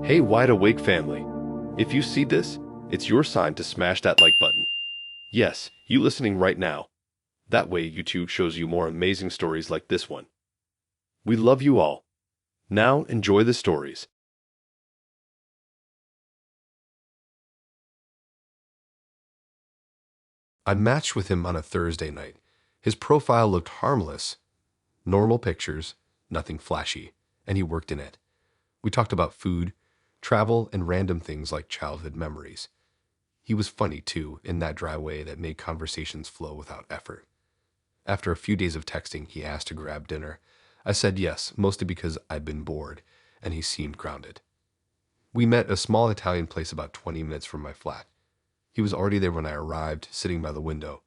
Hey, wide awake family. If you see this, it's your sign to smash that like button. Yes, you listening right now. That way YouTube shows you more amazing stories like this one. We love you all. Now enjoy the stories. I matched with him on a Thursday night. His profile looked harmless, normal pictures, nothing flashy, and he worked in it. We talked about food, travel, and random things like childhood memories. He was funny, too, in that dry way that made conversations flow without effort. After a few days of texting, he asked to grab dinner. I said yes, mostly because I'd been bored, and he seemed grounded. We met at a small Italian place about 20 minutes from my flat. He was already there when I arrived, sitting by the window.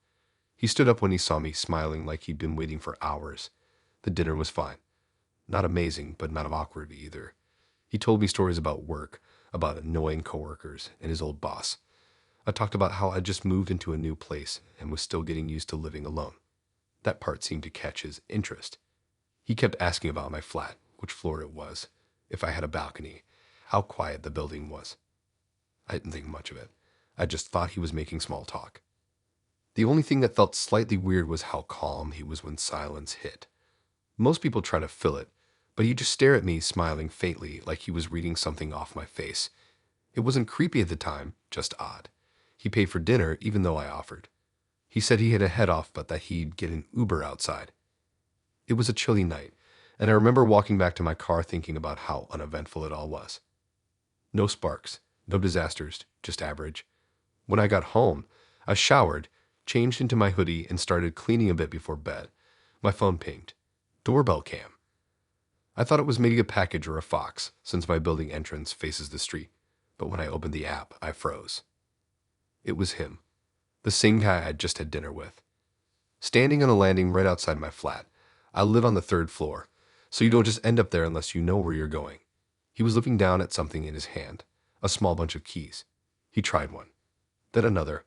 He stood up when he saw me, smiling like he'd been waiting for hours. The dinner was fine. Not amazing, but not awkward either. He told me stories about work, about annoying coworkers, and his old boss. I talked about how I'd just moved into a new place and was still getting used to living alone. That part seemed to catch his interest. He kept asking about my flat, which floor it was, if I had a balcony, how quiet the building was. I didn't think much of it. I just thought he was making small talk. The only thing that felt slightly weird was how calm he was when silence hit. Most people try to fill it, but he'd just stare at me, smiling faintly, like he was reading something off my face. It wasn't creepy at the time, just odd. He paid for dinner, even though I offered. He said he had a head off, but that he'd get an Uber outside. It was a chilly night, and I remember walking back to my car thinking about how uneventful it all was. No sparks, no disasters, just average. When I got home, I showered, changed into my hoodie, and started cleaning a bit before bed. My phone pinged. Doorbell cam. I thought it was maybe a package or a fox, since my building entrance faces the street, but when I opened the app, I froze. It was him, the same guy I'd just had dinner with. Standing on a landing right outside my flat. I live on the third floor, so you don't just end up there unless you know where you're going. He was looking down at something in his hand, a small bunch of keys. He tried one, then another.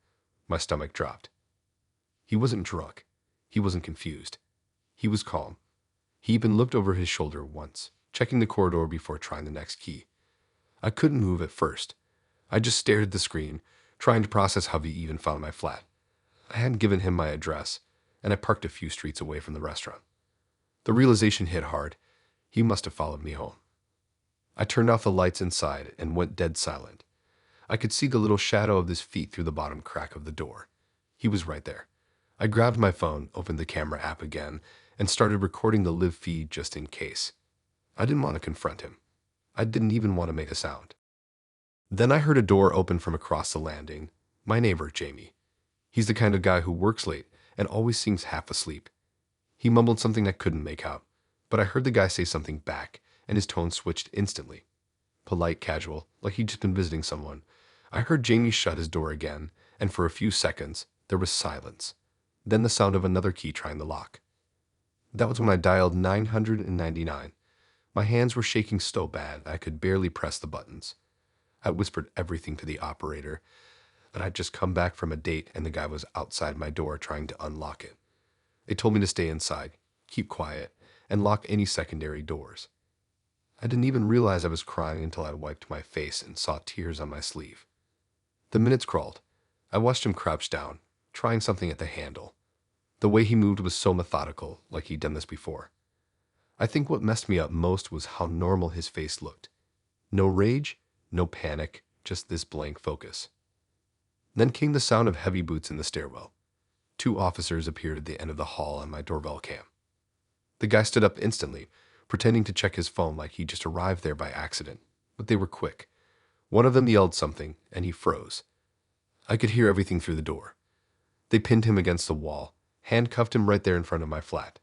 My stomach dropped. He wasn't drunk. He wasn't confused. He was calm. He even looked over his shoulder once, checking the corridor before trying the next key. I couldn't move at first. I just stared at the screen, trying to process how he even found my flat. I hadn't given him my address, and I parked a few streets away from the restaurant. The realization hit hard. He must have followed me home. I turned off the lights inside and went dead silent. I could see the little shadow of his feet through the bottom crack of the door. He was right there. I grabbed my phone, opened the camera app again, and started recording the live feed just in case. I didn't want to confront him. I didn't even want to make a sound. Then I heard a door open from across the landing. My neighbor, Jamie. He's the kind of guy who works late and always seems half asleep. He mumbled something I couldn't make out, but I heard the guy say something back, and his tone switched instantly. Polite, casual, like he'd just been visiting someone. I heard Jamie shut his door again, and for a few seconds, there was silence. Then the sound of another key trying the lock. That was when I dialed 999. My hands were shaking so bad I could barely press the buttons. I whispered everything to the operator, that I'd just come back from a date and the guy was outside my door trying to unlock it. They told me to stay inside, keep quiet, and lock any secondary doors. I didn't even realize I was crying until I wiped my face and saw tears on my sleeve. The minutes crawled. I watched him crouch down, trying something at the handle. The way he moved was so methodical, like he'd done this before. I think what messed me up most was how normal his face looked. No rage, no panic, just this blank focus. Then came the sound of heavy boots in the stairwell. 2 officers appeared at the end of the hall on my doorbell cam. The guy stood up instantly, pretending to check his phone like he just arrived there by accident, but they were quick. One of them yelled something, and he froze. I could hear everything through the door. They pinned him against the wall, handcuffed him right there in front of my flat.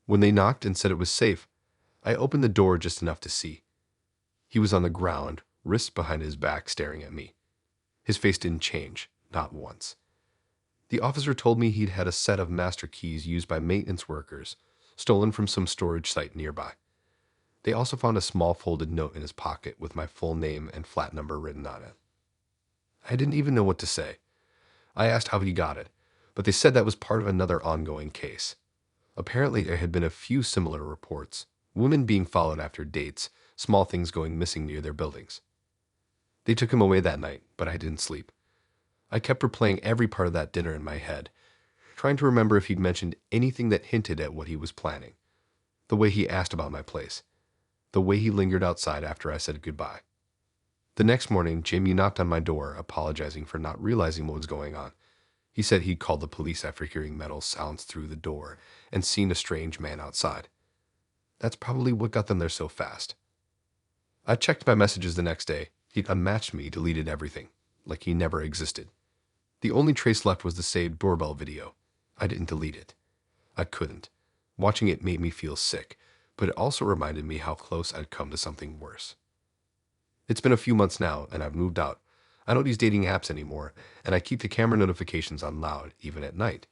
When they knocked and said it was safe, I opened the door just enough to see. He was on the ground, wrists behind his back, staring at me. His face didn't change, not once. The officer told me he'd had a set of master keys used by maintenance workers, stolen from some storage site nearby. They also found a small folded note in his pocket with my full name and flat number written on it. I didn't even know what to say. I asked how he got it, but they said that was part of another ongoing case. Apparently there had been a few similar reports, women being followed after dates, small things going missing near their buildings. They took him away that night, but I didn't sleep. I kept replaying every part of that dinner in my head, trying to remember if he'd mentioned anything that hinted at what he was planning. The way he asked about my place. The way he lingered outside after I said goodbye. The next morning, Jamie knocked on my door, apologizing for not realizing what was going on. He said he'd called the police after hearing metal sounds through the door and seen a strange man outside. That's probably what got them there so fast. I checked my messages the next day. He'd unmatched me, deleted everything, like he never existed. The only trace left was the saved doorbell video. I didn't delete it. I couldn't. Watching it made me feel sick, but it also reminded me how close I'd come to something worse. It's been a few months now, and I've moved out. I don't use dating apps anymore, and I keep the camera notifications on loud, even at night.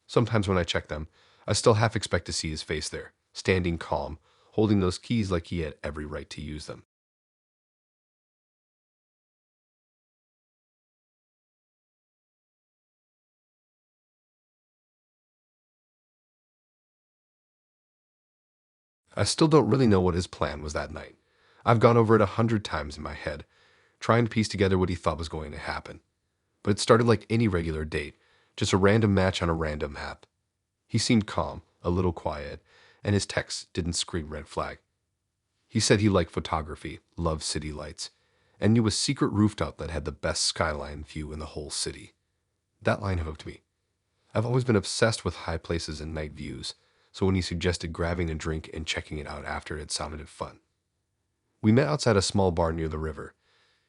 Sometimes when I check them, I still half expect to see his face there, standing calm, holding those keys like he had every right to use them. I still don't really know what his plan was that night. I've gone over it 100 times in my head, trying to piece together what he thought was going to happen. But it started like any regular date, just a random match on a random app. He seemed calm, a little quiet, and his texts didn't scream red flag. He said he liked photography, loved city lights, and knew a secret rooftop that had the best skyline view in the whole city. That line hooked me. I've always been obsessed with high places and night views, so when he suggested grabbing a drink and checking it out after, it sounded fun. We met outside a small bar near the river.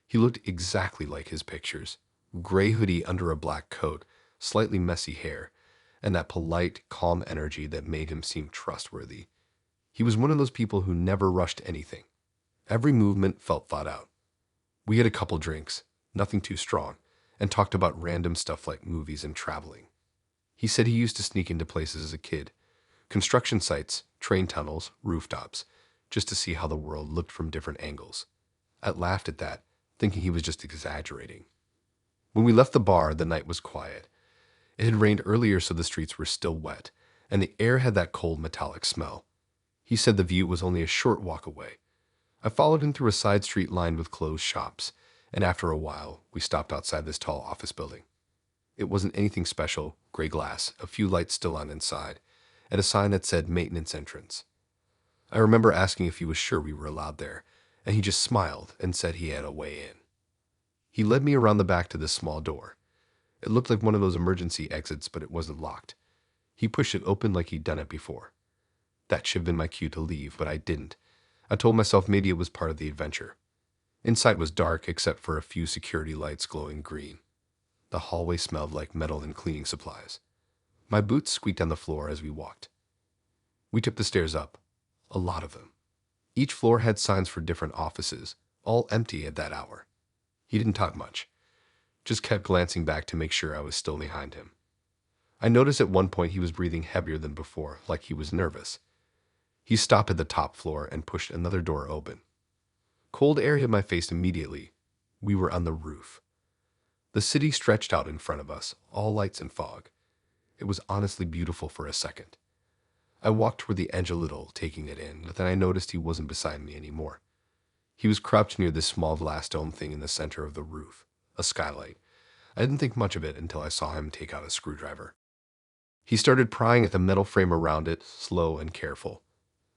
He looked exactly like his pictures. Gray hoodie under a black coat, slightly messy hair, and that polite, calm energy that made him seem trustworthy. He was one of those people who never rushed anything. Every movement felt thought out. We had a couple drinks, nothing too strong, and talked about random stuff like movies and traveling. He said he used to sneak into places as a kid, construction sites, train tunnels, rooftops, just to see how the world looked from different angles. I laughed at that, thinking he was just exaggerating. When we left the bar, the night was quiet. It had rained earlier, so the streets were still wet, and the air had that cold metallic smell. He said the view was only a short walk away. I followed him through a side street lined with closed shops, and after a while, we stopped outside this tall office building. It wasn't anything special, gray glass, a few lights still on inside, and a sign that said maintenance entrance. I remember asking if he was sure we were allowed there, and he just smiled and said he had a way in. He led me around the back to this small door. It looked like one of those emergency exits, but it wasn't locked. He pushed it open like he'd done it before. That should have been my cue to leave, but I didn't. I told myself maybe it was part of the adventure. Inside was dark except for a few security lights glowing green. The hallway smelled like metal and cleaning supplies. My boots squeaked on the floor as we walked. We took the stairs up. A lot of them. Each floor had signs for different offices, all empty at that hour. He didn't talk much, just kept glancing back to make sure I was still behind him. I noticed at one point he was breathing heavier than before, like he was nervous. He stopped at the top floor and pushed another door open. Cold air hit my face immediately. We were on the roof. The city stretched out in front of us, all lights and fog. It was honestly beautiful for a second. I walked toward the edge a little, taking it in, but then I noticed he wasn't beside me anymore. He was crouched near this small glass dome thing in the center of the roof, a skylight. I didn't think much of it until I saw him take out a screwdriver. He started prying at the metal frame around it, slow and careful.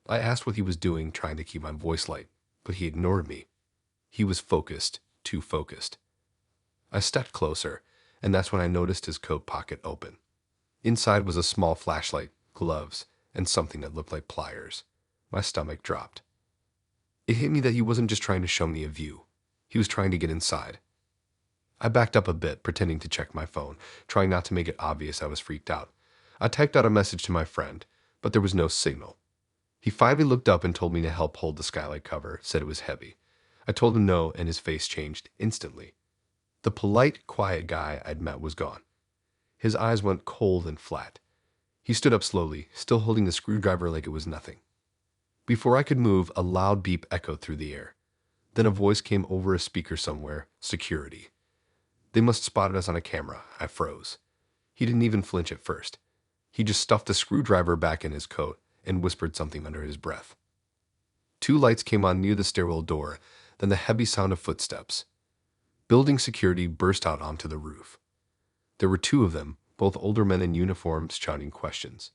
I asked what he was doing, trying to keep my voice light, but he ignored me. He was focused, too focused. I stepped closer, and that's when I noticed his coat pocket open. Inside was a small flashlight, gloves, and something that looked like pliers. My stomach dropped. It hit me that he wasn't just trying to show me a view. He was trying to get inside. I backed up a bit, pretending to check my phone, trying not to make it obvious I was freaked out. I typed out a message to my friend, but there was no signal. He finally looked up and told me to help hold the skylight cover, said it was heavy. I told him no, and his face changed instantly. The polite, quiet guy I'd met was gone. His eyes went cold and flat. He stood up slowly, still holding the screwdriver like it was nothing. Before I could move, a loud beep echoed through the air. Then a voice came over a speaker somewhere, security. They must have spotted us on a camera. I froze. He didn't even flinch at first. He just stuffed the screwdriver back in his coat and whispered something under his breath. Two lights came on near the stairwell door, then the heavy sound of footsteps. Building security burst out onto the roof. There were two of them, both older men in uniforms, shouting questions.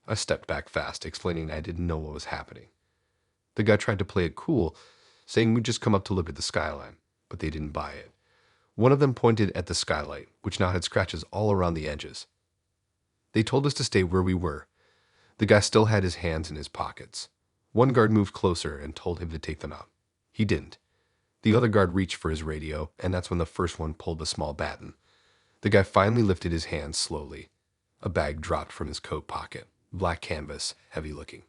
I stepped back fast, explaining I didn't know what was happening. The guy tried to play it cool, saying we'd just come up to look at the skyline, but they didn't buy it. One of them pointed at the skylight, which now had scratches all around the edges. They told us to stay where we were. The guy still had his hands in his pockets. One guard moved closer and told him to take them out. He didn't. The other guard reached for his radio, and that's when the first one pulled a small baton. The guy finally lifted his hands slowly. A bag dropped from his coat pocket, black canvas, heavy looking.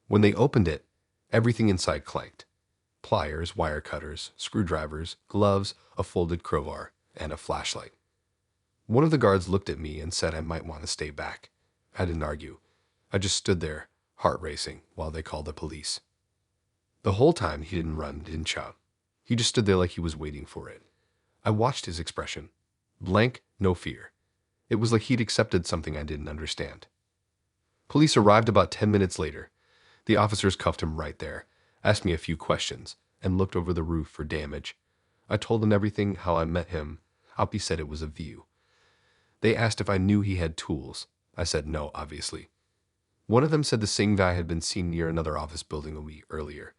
When they opened it, everything inside clanked. Pliers, wire cutters, screwdrivers, gloves, a folded crowbar, and a flashlight. One of the guards looked at me and said I might want to stay back. I didn't argue. I just stood there, heart racing, while they called the police. The whole time he didn't run, didn't shout. He just stood there like he was waiting for it. I watched his expression. Blank, no fear. It was like he'd accepted something I didn't understand. Police arrived about 10 minutes later. The officers cuffed him right there, asked me a few questions, and looked over the roof for damage. I told them everything, how I met him. Alpi said it was a view. They asked if I knew he had tools. I said no, obviously. One of them said the same guy had been seen near another office building a week earlier.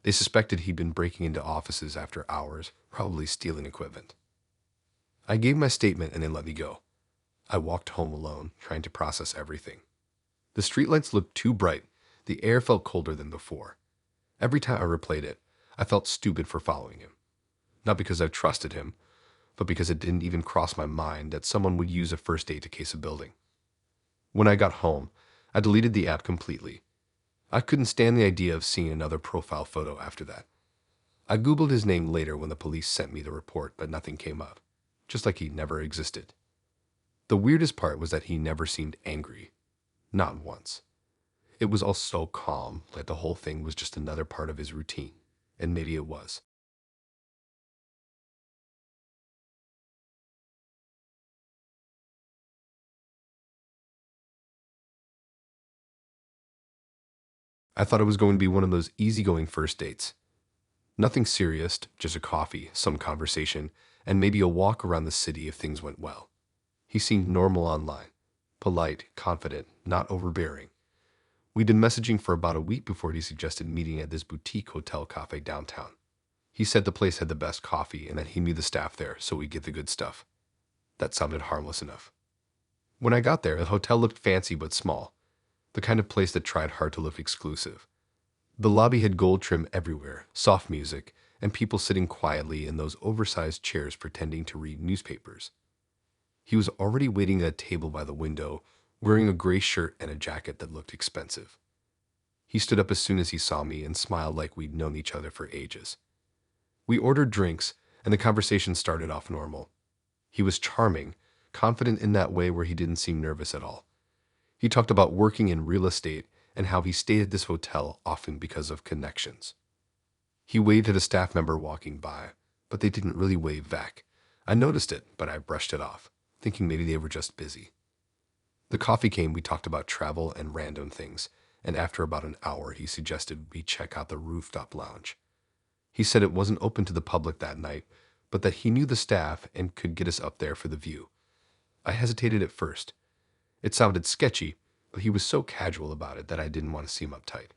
They suspected he'd been breaking into offices after hours, probably stealing equipment. I gave my statement and they let me go. I walked home alone, trying to process everything. The streetlights looked too bright. The air felt colder than before. Every time I replayed it, I felt stupid for following him. Not because I trusted him, but because it didn't even cross my mind that someone would use a first aid to case a building. When I got home, I deleted the app completely. I couldn't stand the idea of seeing another profile photo after that. I Googled his name later when the police sent me the report, but nothing came up, just like he never existed. The weirdest part was that he never seemed angry. Not once. It was all so calm, like the whole thing was just another part of his routine. And maybe it was. I thought it was going to be one of those easygoing first dates. Nothing serious, just a coffee, some conversation, and maybe a walk around the city if things went well. He seemed normal online. Polite, confident, not overbearing. We'd been messaging for about a week before he suggested meeting at this boutique hotel cafe downtown. He said the place had the best coffee and that he knew the staff there, so we'd get the good stuff. That sounded harmless enough. When I got there, the hotel looked fancy but small, the kind of place that tried hard to look exclusive. The lobby had gold trim everywhere, soft music, and people sitting quietly in those oversized chairs pretending to read newspapers. He was already waiting at a table by the window, wearing a gray shirt and a jacket that looked expensive. He stood up as soon as he saw me and smiled like we'd known each other for ages. We ordered drinks, and the conversation started off normal. He was charming, confident in that way where he didn't seem nervous at all. He talked about working in real estate and how he stayed at this hotel often because of connections. He waved at a staff member walking by, but they didn't really wave back. I noticed it, but I brushed it off, thinking maybe they were just busy. The coffee came, we talked about travel and random things, and after about an hour he suggested we check out the rooftop lounge. He said it wasn't open to the public that night, but that he knew the staff and could get us up there for the view. I hesitated at first. It sounded sketchy, but he was so casual about it that I didn't want to seem uptight.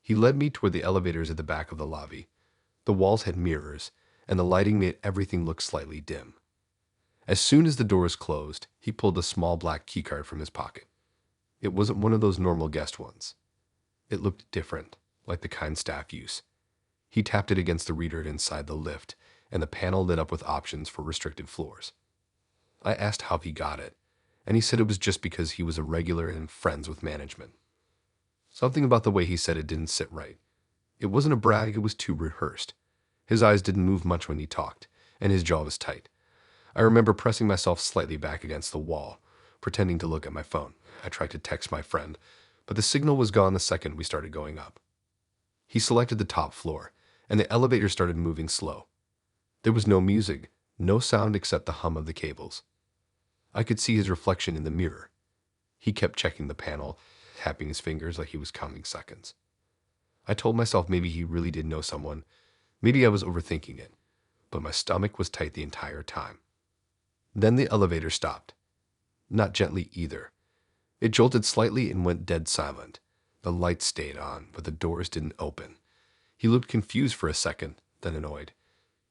He led me toward the elevators at the back of the lobby. The walls had mirrors, and the lighting made everything look slightly dim. As soon as the doors closed, he pulled a small black keycard from his pocket. It wasn't one of those normal guest ones. It looked different, like the kind staff use. He tapped it against the reader inside the lift, and the panel lit up with options for restricted floors. I asked how he got it, and he said it was just because he was a regular and friends with management. Something about the way he said it didn't sit right. It wasn't a brag, it was too rehearsed. His eyes didn't move much when he talked, and his jaw was tight. I remember pressing myself slightly back against the wall, pretending to look at my phone. I tried to text my friend, but the signal was gone the second we started going up. He selected the top floor, and the elevator started moving slow. There was no music, no sound except the hum of the cables. I could see his reflection in the mirror. He kept checking the panel, tapping his fingers like he was counting seconds. I told myself maybe he really did know someone. Maybe I was overthinking it, but my stomach was tight the entire time. Then the elevator stopped. Not gently either. It jolted slightly and went dead silent. The lights stayed on, but the doors didn't open. He looked confused for a second, then annoyed.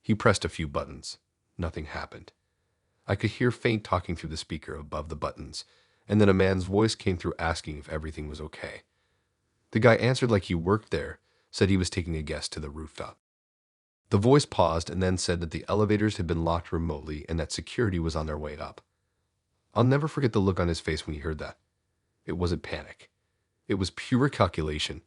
He pressed a few buttons. Nothing happened. I could hear faint talking through the speaker above the buttons, and then a man's voice came through asking if everything was okay. The guy answered like he worked there, said he was taking a guest to the rooftop. The voice paused and then said that the elevators had been locked remotely and that security was on their way up. I'll never forget the look on his face when he heard that. It wasn't panic. It was pure calculation.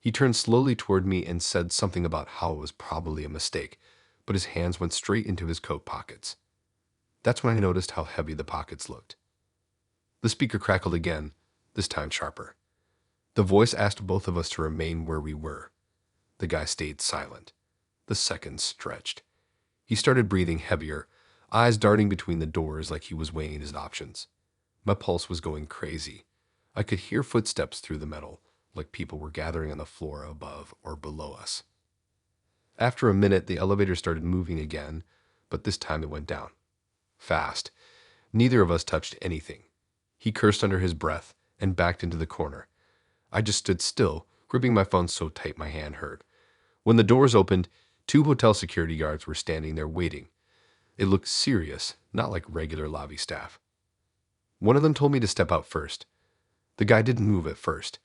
He turned slowly toward me and said something about how it was probably a mistake, but his hands went straight into his coat pockets. That's when I noticed how heavy the pockets looked. The speaker crackled again, this time sharper. The voice asked both of us to remain where we were. The guy stayed silent. The seconds stretched. He started breathing heavier, eyes darting between the doors like he was weighing his options. My pulse was going crazy. I could hear footsteps through the metal, like people were gathering on the floor above or below us. After a minute, the elevator started moving again, but this time it went down. Fast. Neither of us touched anything. He cursed under his breath and backed into the corner. I just stood still, gripping my phone so tight my hand hurt. When the doors opened, 2 hotel security guards were standing there waiting. It looked serious, not like regular lobby staff. One of them told me to step out first. The guy didn't move at first.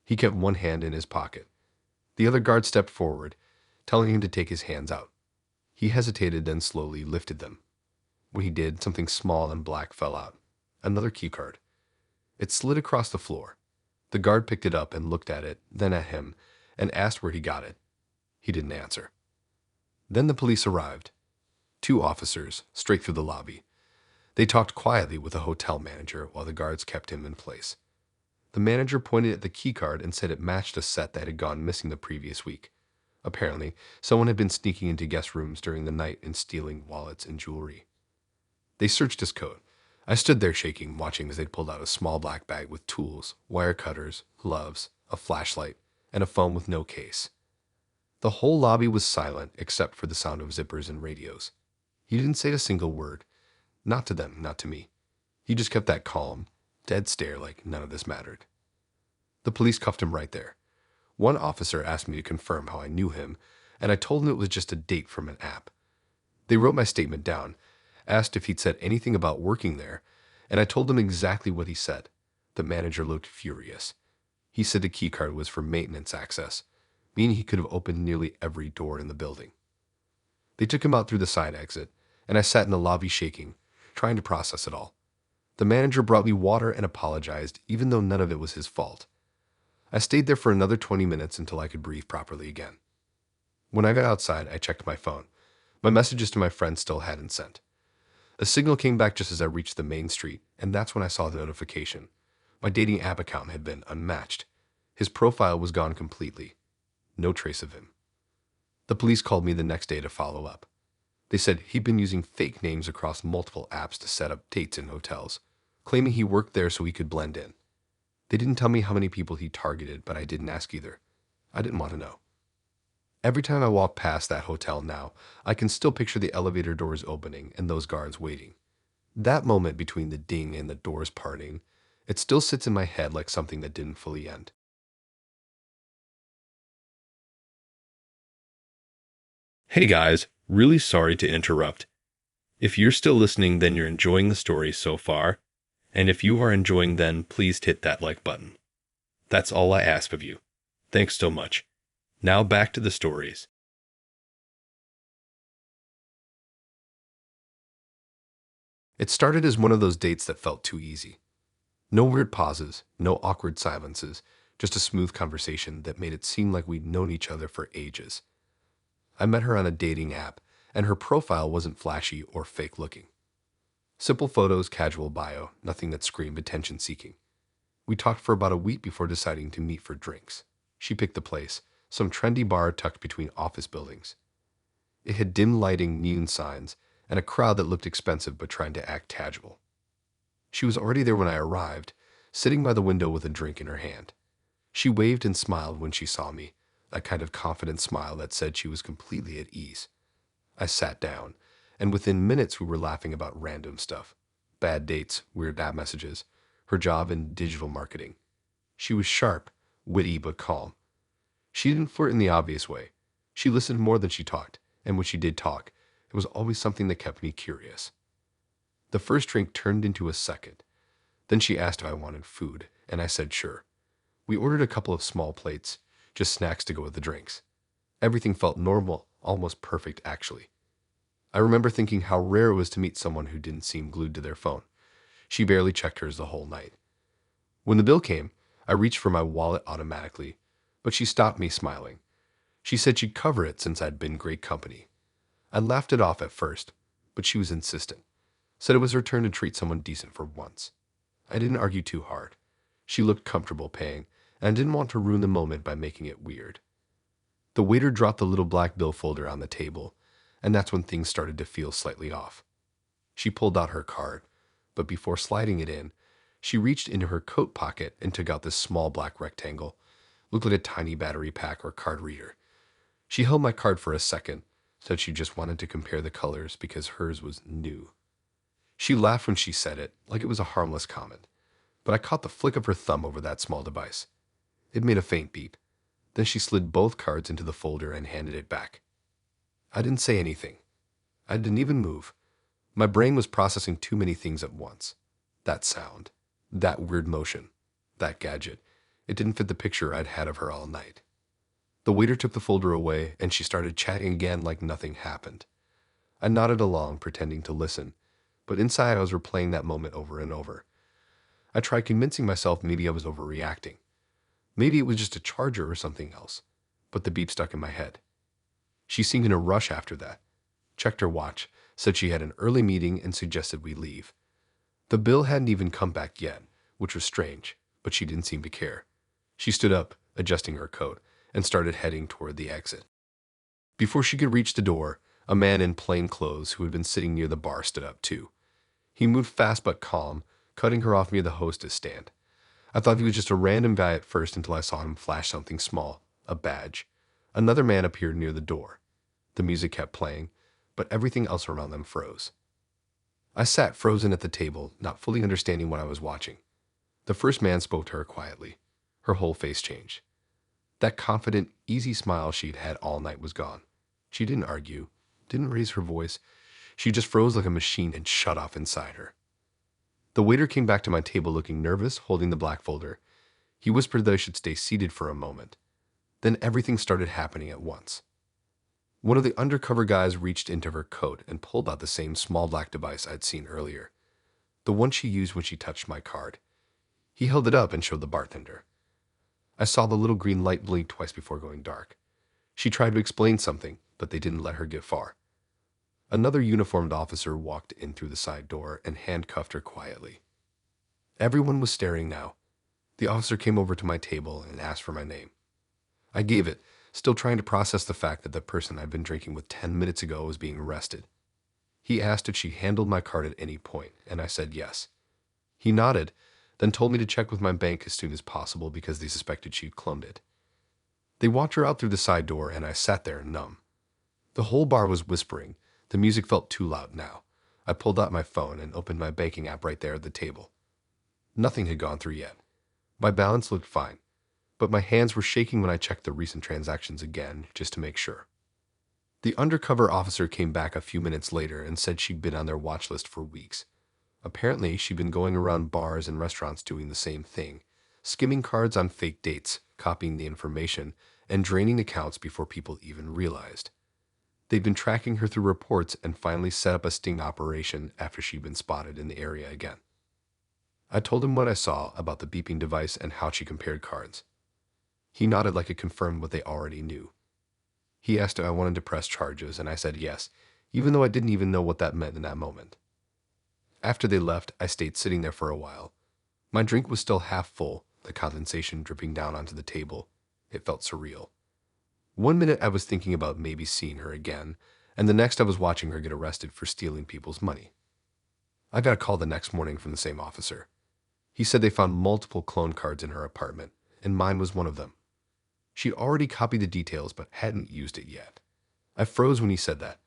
He kept one hand in his pocket. The other guard stepped forward, telling him to take his hands out. He hesitated, then slowly lifted them. When he did, something small and black fell out. Another keycard. It slid across the floor. The guard picked it up and looked at it, then at him, and asked where he got it. He didn't answer. Then the police arrived. 2 officers, straight through the lobby. They talked quietly with the hotel manager while the guards kept him in place. The manager pointed at the keycard and said it matched a set that had gone missing the previous week. Apparently, someone had been sneaking into guest rooms during the night and stealing wallets and jewelry. They searched his coat. I stood there shaking, watching as they pulled out a small black bag with tools, wire cutters, gloves, a flashlight, and a phone with no case. The whole lobby was silent except for the sound of zippers and radios. He didn't say a single word. Not to them, not to me. He just kept that calm, dead stare like none of this mattered. The police cuffed him right there. One officer asked me to confirm how I knew him, and I told him it was just a date from an app. They wrote my statement down, asked if he'd said anything about working there, and I told them exactly what he said. The manager looked furious. He said the keycard was for maintenance access, meaning he could have opened nearly every door in the building. They took him out through the side exit, and I sat in the lobby shaking, trying to process it all. The manager brought me water and apologized, even though none of it was his fault. I stayed there for another 20 minutes until I could breathe properly again. When I got outside, I checked my phone. My messages to my friends still hadn't sent. A signal came back just as I reached the main street, and that's when I saw the notification. My dating app account had been unmatched. His profile was gone completely. No trace of him. The police called me the next day to follow up. They said he'd been using fake names across multiple apps to set up dates in hotels, claiming he worked there so he could blend in. They didn't tell me how many people he targeted, but I didn't ask either. I didn't want to know. Every time I walk past that hotel now, I can still picture the elevator doors opening and those guards waiting. That moment between the ding and the doors parting, it still sits in my head like something that didn't fully end. Hey guys, really sorry to interrupt. If you're still listening, then you're enjoying the story so far. And if you are enjoying, then please hit that like button. That's all I ask of you. Thanks so much. Now back to the stories. It started as one of those dates that felt too easy. No weird pauses, no awkward silences, just a smooth conversation that made it seem like we'd known each other for ages. I met her on a dating app, and her profile wasn't flashy or fake looking. Simple photos, casual bio, nothing that screamed attention-seeking. We talked for about a week before deciding to meet for drinks. She picked the place, some trendy bar tucked between office buildings. It had dim lighting, neon signs, and a crowd that looked expensive but trying to act casual. She was already there when I arrived, sitting by the window with a drink in her hand. She waved and smiled when she saw me, a kind of confident smile that said she was completely at ease. I sat down, and within minutes we were laughing about random stuff. Bad dates, weird app messages, her job in digital marketing. She was sharp, witty, but calm. She didn't flirt in the obvious way. She listened more than she talked, and when she did talk, it was always something that kept me curious. The first drink turned into a second. Then she asked if I wanted food, and I said sure. We ordered a couple of small plates, just snacks to go with the drinks. Everything felt normal, almost perfect actually. I remember thinking how rare it was to meet someone who didn't seem glued to their phone. She barely checked hers the whole night. When the bill came, I reached for my wallet automatically, but she stopped me smiling. She said she'd cover it since I'd been great company. I laughed it off at first, but she was insistent. Said it was her turn to treat someone decent for once. I didn't argue too hard. She looked comfortable paying, and I didn't want to ruin the moment by making it weird. The waiter dropped the little black bill folder on the table, and that's when things started to feel slightly off. She pulled out her card, but before sliding it in, she reached into her coat pocket and took out this small black rectangle. Looked like a tiny battery pack or card reader. She held my card for a second, said she just wanted to compare the colors because hers was new. She laughed when she said it, like it was a harmless comment, but I caught the flick of her thumb over that small device. It made a faint beep. Then she slid both cards into the folder and handed it back. I didn't say anything. I didn't even move. My brain was processing too many things at once. That sound, that weird motion, that gadget. It didn't fit the picture I'd had of her all night. The waiter took the folder away, and she started chatting again like nothing happened. I nodded along, pretending to listen, but inside I was replaying that moment over and over. I tried convincing myself maybe I was overreacting. Maybe it was just a charger or something else, but the beep stuck in my head. She seemed in a rush after that. Checked her watch, said she had an early meeting, and suggested we leave. The bill hadn't even come back yet, which was strange, but she didn't seem to care. She stood up, adjusting her coat, and started heading toward the exit. Before she could reach the door, a man in plain clothes who had been sitting near the bar stood up too. He moved fast but calm, cutting her off near the hostess stand. I thought he was just a random guy at first until I saw him flash something small, a badge. Another man appeared near the door. The music kept playing, but everything else around them froze. I sat frozen at the table, not fully understanding what I was watching. The first man spoke to her quietly. Her whole face changed. That confident, easy smile she'd had all night was gone. She didn't argue, didn't raise her voice. She just froze like a machine and shut off inside her. The waiter came back to my table looking nervous, holding the black folder. He whispered that I should stay seated for a moment. Then everything started happening at once. One of the undercover guys reached into her coat and pulled out the same small black device I'd seen earlier, the one she used when she touched my card. He held it up and showed the bartender. I saw the little green light blink twice before going dark. She tried to explain something, but they didn't let her get far. Another uniformed officer walked in through the side door and handcuffed her quietly. Everyone was staring now. The officer came over to my table and asked for my name. I gave it, still trying to process the fact that the person I'd been drinking with 10 minutes ago was being arrested. He asked if she handled my card at any point, and I said yes. He nodded, then told me to check with my bank as soon as possible because they suspected she'd cloned it. They walked her out through the side door, and I sat there numb. The whole bar was whispering. The music felt too loud now. I pulled out my phone and opened my banking app right there at the table. Nothing had gone through yet. My balance looked fine, but my hands were shaking when I checked the recent transactions again, just to make sure. The undercover officer came back a few minutes later and said she'd been on their watch list for weeks. Apparently, she'd been going around bars and restaurants doing the same thing, skimming cards on fake dates, copying the information, and draining accounts before people even realized. They'd been tracking her through reports and finally set up a sting operation after she'd been spotted in the area again. I told him what I saw about the beeping device and how she compared cards. He nodded like it confirmed what they already knew. He asked if I wanted to press charges, and I said yes, even though I didn't even know what that meant in that moment. After they left, I stayed sitting there for a while. My drink was still half full, the condensation dripping down onto the table. It felt surreal. 1 minute I was thinking about maybe seeing her again, and the next I was watching her get arrested for stealing people's money. I got a call the next morning from the same officer. He said they found multiple clone cards in her apartment, and mine was one of them. She'd already copied the details but hadn't used it yet. I froze when he said that.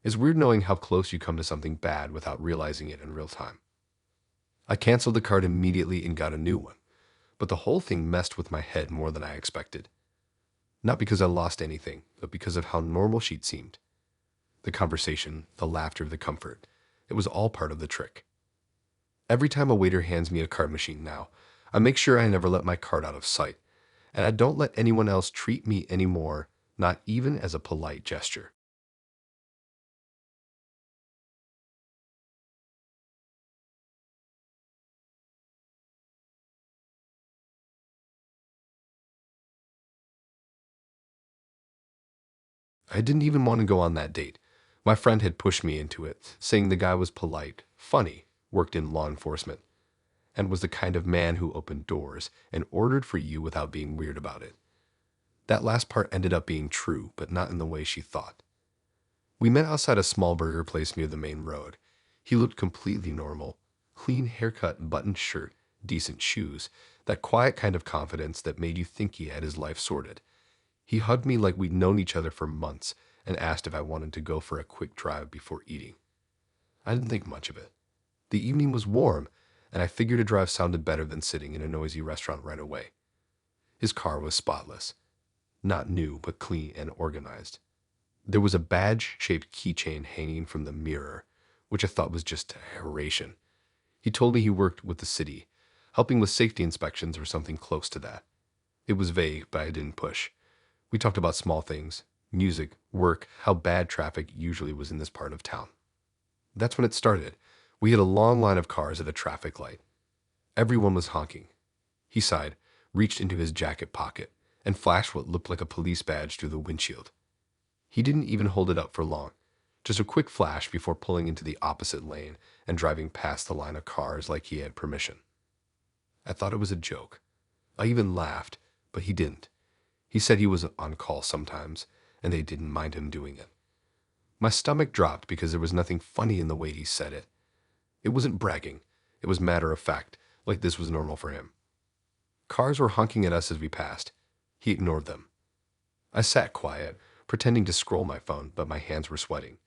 It's weird knowing how close you come to something bad without realizing it in real time. I canceled the card immediately and got a new one, but the whole thing messed with my head more than I expected. Not because I lost anything, but because of how normal she'd seemed. The conversation, the laughter, the comfort. It was all part of the trick. Every time a waiter hands me a card machine now, I make sure I never let my card out of sight, and I don't let anyone else treat me anymore, not even as a polite gesture. I didn't even want to go on that date. My friend had pushed me into it, saying the guy was polite, funny, worked in law enforcement, and was the kind of man who opened doors and ordered for you without being weird about it. That last part ended up being true, but not in the way she thought. We met outside a small burger place near the main road. He looked completely normal. Clean haircut, buttoned shirt, decent shoes, that quiet kind of confidence that made you think he had his life sorted. He hugged me like we'd known each other for months and asked if I wanted to go for a quick drive before eating. I didn't think much of it. The evening was warm, and I figured a drive sounded better than sitting in a noisy restaurant right away. His car was spotless. Not new, but clean and organized. There was a badge-shaped keychain hanging from the mirror, which I thought was just aberration. He told me he worked with the city, helping with safety inspections or something close to that. It was vague, but I didn't push. We talked about small things, music, work, how bad traffic usually was in this part of town. That's when it started. We had a long line of cars at a traffic light. Everyone was honking. He sighed, reached into his jacket pocket, and flashed what looked like a police badge through the windshield. He didn't even hold it up for long, just a quick flash before pulling into the opposite lane and driving past the line of cars like he had permission. I thought it was a joke. I even laughed, but he didn't. He said he was on call sometimes, and they didn't mind him doing it. My stomach dropped because there was nothing funny in the way he said it. It wasn't bragging. It was matter of fact, like this was normal for him. Cars were honking at us as we passed. He ignored them. I sat quiet, pretending to scroll my phone, but my hands were sweating.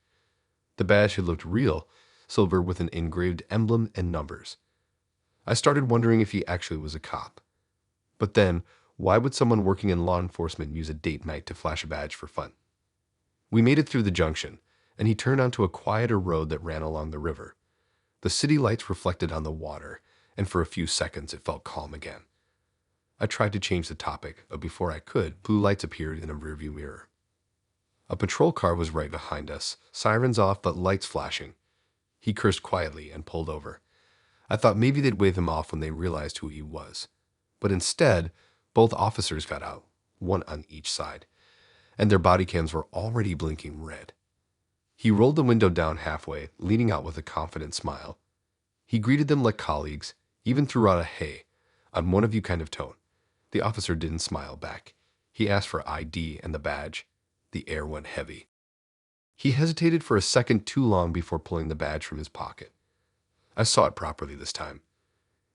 The badge had looked real, silver with an engraved emblem and numbers. I started wondering if he actually was a cop. But then, why would someone working in law enforcement use a date night to flash a badge for fun? We made it through the junction, and he turned onto a quieter road that ran along the river. The city lights reflected on the water, and for a few seconds it felt calm again. I tried to change the topic, but before I could, blue lights appeared in a rearview mirror. A patrol car was right behind us, sirens off but lights flashing. He cursed quietly and pulled over. I thought maybe they'd wave him off when they realized who he was. But instead, both officers got out, one on each side, and their body cams were already blinking red. He rolled the window down halfway, leaning out with a confident smile. He greeted them like colleagues, even threw out a "hey" on one-of-you kind of tone. The officer didn't smile back. He asked for ID and the badge. The air went heavy. He hesitated for a second too long before pulling the badge from his pocket. I saw it properly this time.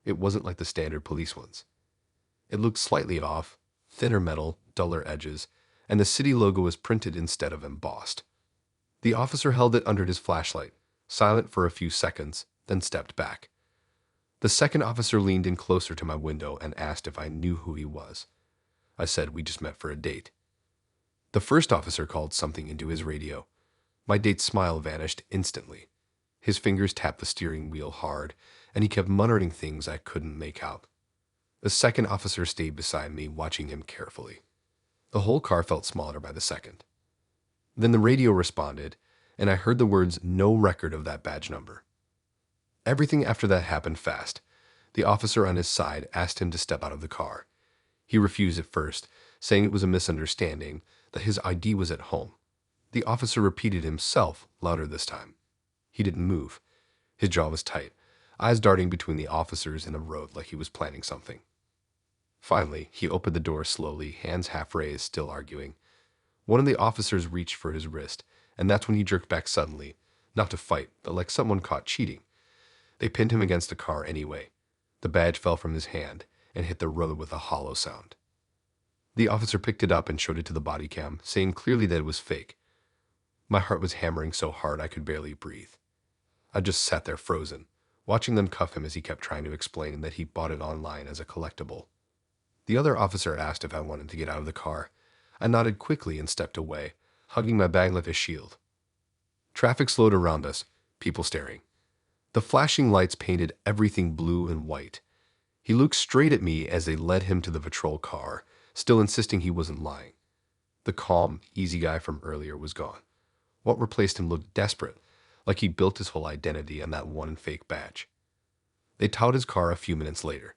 It wasn't like the standard police ones. It looked slightly off, thinner metal, duller edges, and the city logo was printed instead of embossed. The officer held it under his flashlight, silent for a few seconds, then stepped back. The second officer leaned in closer to my window and asked if I knew who he was. I said we just met for a date. The first officer called something into his radio. My date's smile vanished instantly. His fingers tapped the steering wheel hard, and he kept muttering things I couldn't make out. The second officer stayed beside me, watching him carefully. The whole car felt smaller by the second. Then the radio responded, and I heard the words, "No record of that badge number." Everything after that happened fast. The officer on his side asked him to step out of the car. He refused at first, saying it was a misunderstanding, that his ID was at home. The officer repeated himself, louder this time. He didn't move. His jaw was tight, eyes darting between the officers and the road like he was planning something. Finally, he opened the door slowly, hands half raised, still arguing. One of the officers reached for his wrist, and that's when he jerked back suddenly, not to fight, but like someone caught cheating. They pinned him against the car anyway. The badge fell from his hand and hit the road with a hollow sound. The officer picked it up and showed it to the body cam, saying clearly that it was fake. My heart was hammering so hard I could barely breathe. I just sat there frozen, watching them cuff him as he kept trying to explain that he bought it online as a collectible. The other officer asked if I wanted to get out of the car. I nodded quickly and stepped away, hugging my bag like a shield. Traffic slowed around us, people staring. The flashing lights painted everything blue and white. He looked straight at me as they led him to the patrol car, still insisting he wasn't lying. The calm, easy guy from earlier was gone. What replaced him looked desperate, like he built his whole identity on that one fake badge. They towed his car a few minutes later.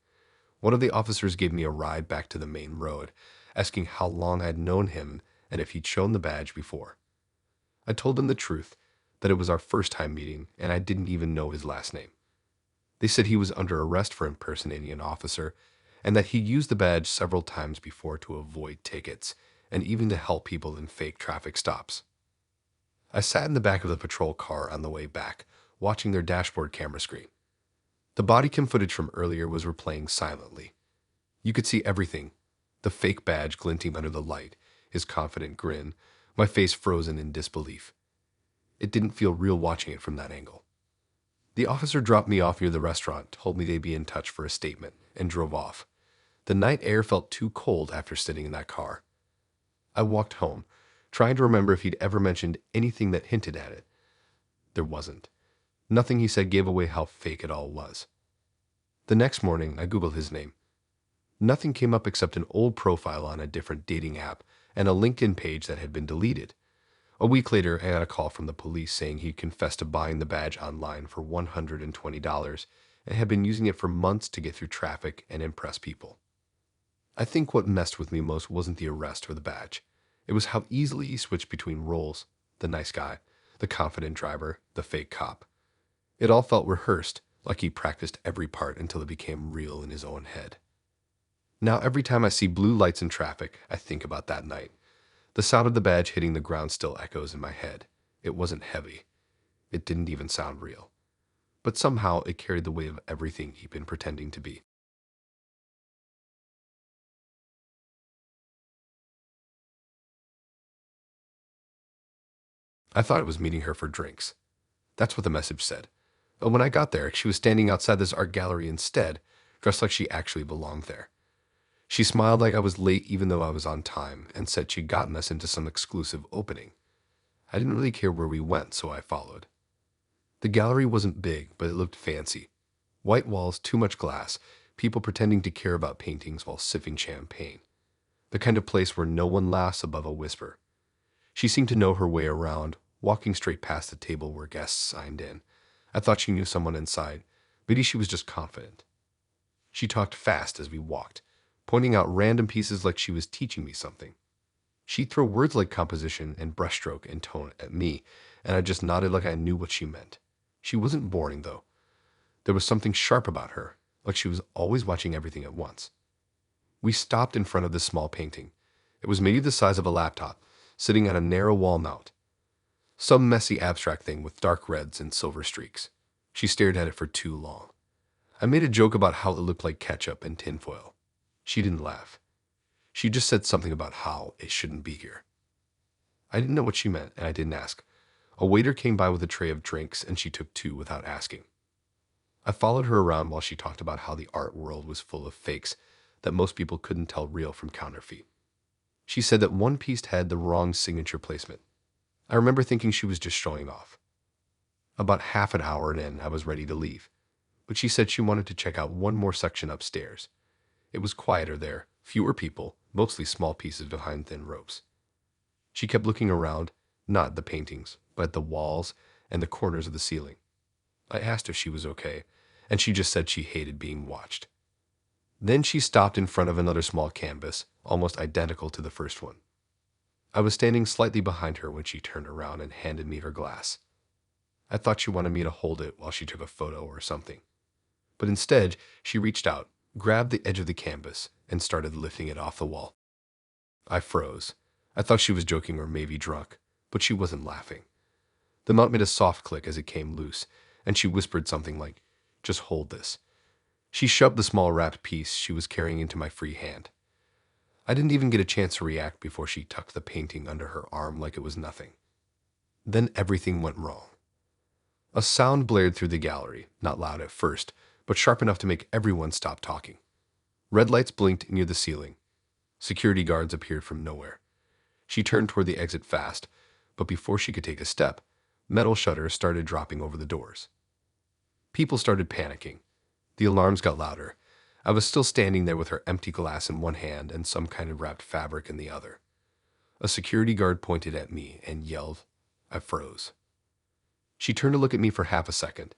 One of the officers gave me a ride back to the main road, asking how long I had known him and if he'd shown the badge before. I told them the truth, that it was our first time meeting and I didn't even know his last name. They said he was under arrest for impersonating an officer and that he used the badge several times before to avoid tickets and even to help people in fake traffic stops. I sat in the back of the patrol car on the way back, watching their dashboard camera screen. The body cam footage from earlier was replaying silently. You could see everything, the fake badge glinting under the light, his confident grin, my face frozen in disbelief. It didn't feel real watching it from that angle. The officer dropped me off near the restaurant, told me they'd be in touch for a statement, and drove off. The night air felt too cold after sitting in that car. I walked home, trying to remember if he'd ever mentioned anything that hinted at it. There wasn't. Nothing he said gave away how fake it all was. The next morning, I Googled his name. Nothing came up except an old profile on a different dating app and a LinkedIn page that had been deleted. A week later, I got a call from the police saying he'd confessed to buying the badge online for $120 and had been using it for months to get through traffic and impress people. I think what messed with me most wasn't the arrest or the badge. It was how easily he switched between roles, the nice guy, the confident driver, the fake cop. It all felt rehearsed, like he practiced every part until it became real in his own head. Now every time I see blue lights in traffic, I think about that night. The sound of the badge hitting the ground still echoes in my head. It wasn't heavy. It didn't even sound real. But somehow it carried the weight of everything he'd been pretending to be. I thought it was meeting her for drinks. That's what the message said. But when I got there, she was standing outside this art gallery instead, dressed like she actually belonged there. She smiled like I was late even though I was on time, and said she'd gotten us into some exclusive opening. I didn't really care where we went, so I followed. The gallery wasn't big, but it looked fancy. White walls, too much glass, people pretending to care about paintings while sipping champagne. The kind of place where no one laughs above a whisper. She seemed to know her way around, walking straight past the table where guests signed in. I thought she knew someone inside. Maybe she was just confident. She talked fast as we walked, pointing out random pieces like she was teaching me something. She'd throw words like composition and brushstroke and tone at me, and I just nodded like I knew what she meant. She wasn't boring, though. There was something sharp about her, like she was always watching everything at once. We stopped in front of this small painting. It was maybe the size of a laptop, sitting on a narrow wall mount. Some messy abstract thing with dark reds and silver streaks. She stared at it for too long. I made a joke about how it looked like ketchup and tinfoil. She didn't laugh. She just said something about how it shouldn't be here. I didn't know what she meant, and I didn't ask. A waiter came by with a tray of drinks, and she took two without asking. I followed her around while she talked about how the art world was full of fakes, that most people couldn't tell real from counterfeit. She said that one piece had the wrong signature placement. I remember thinking she was just showing off. About half an hour in, I was ready to leave, but she said she wanted to check out one more section upstairs. It was quieter there, fewer people, mostly small pieces behind thin ropes. She kept looking around, not at the paintings, but at the walls and the corners of the ceiling. I asked if she was okay, and she just said she hated being watched. Then she stopped in front of another small canvas, almost identical to the first one. I was standing slightly behind her when she turned around and handed me her glass. I thought she wanted me to hold it while she took a photo or something. But instead, she reached out, grabbed the edge of the canvas, and started lifting it off the wall. I froze. I thought she was joking or maybe drunk, but she wasn't laughing. The mount made a soft click as it came loose, and she whispered something like, "Just hold this." She shoved the small wrapped piece she was carrying into my free hand. I didn't even get a chance to react before she tucked the painting under her arm like it was nothing. Then everything went wrong. A sound blared through the gallery, not loud at first, but sharp enough to make everyone stop talking. Red lights blinked near the ceiling. Security guards appeared from nowhere. She turned toward the exit fast, but before she could take a step, metal shutters started dropping over the doors. People started panicking. The alarms got louder. I was still standing there with her empty glass in one hand and some kind of wrapped fabric in the other. A security guard pointed at me and yelled. I froze. She turned to look at me for half a second,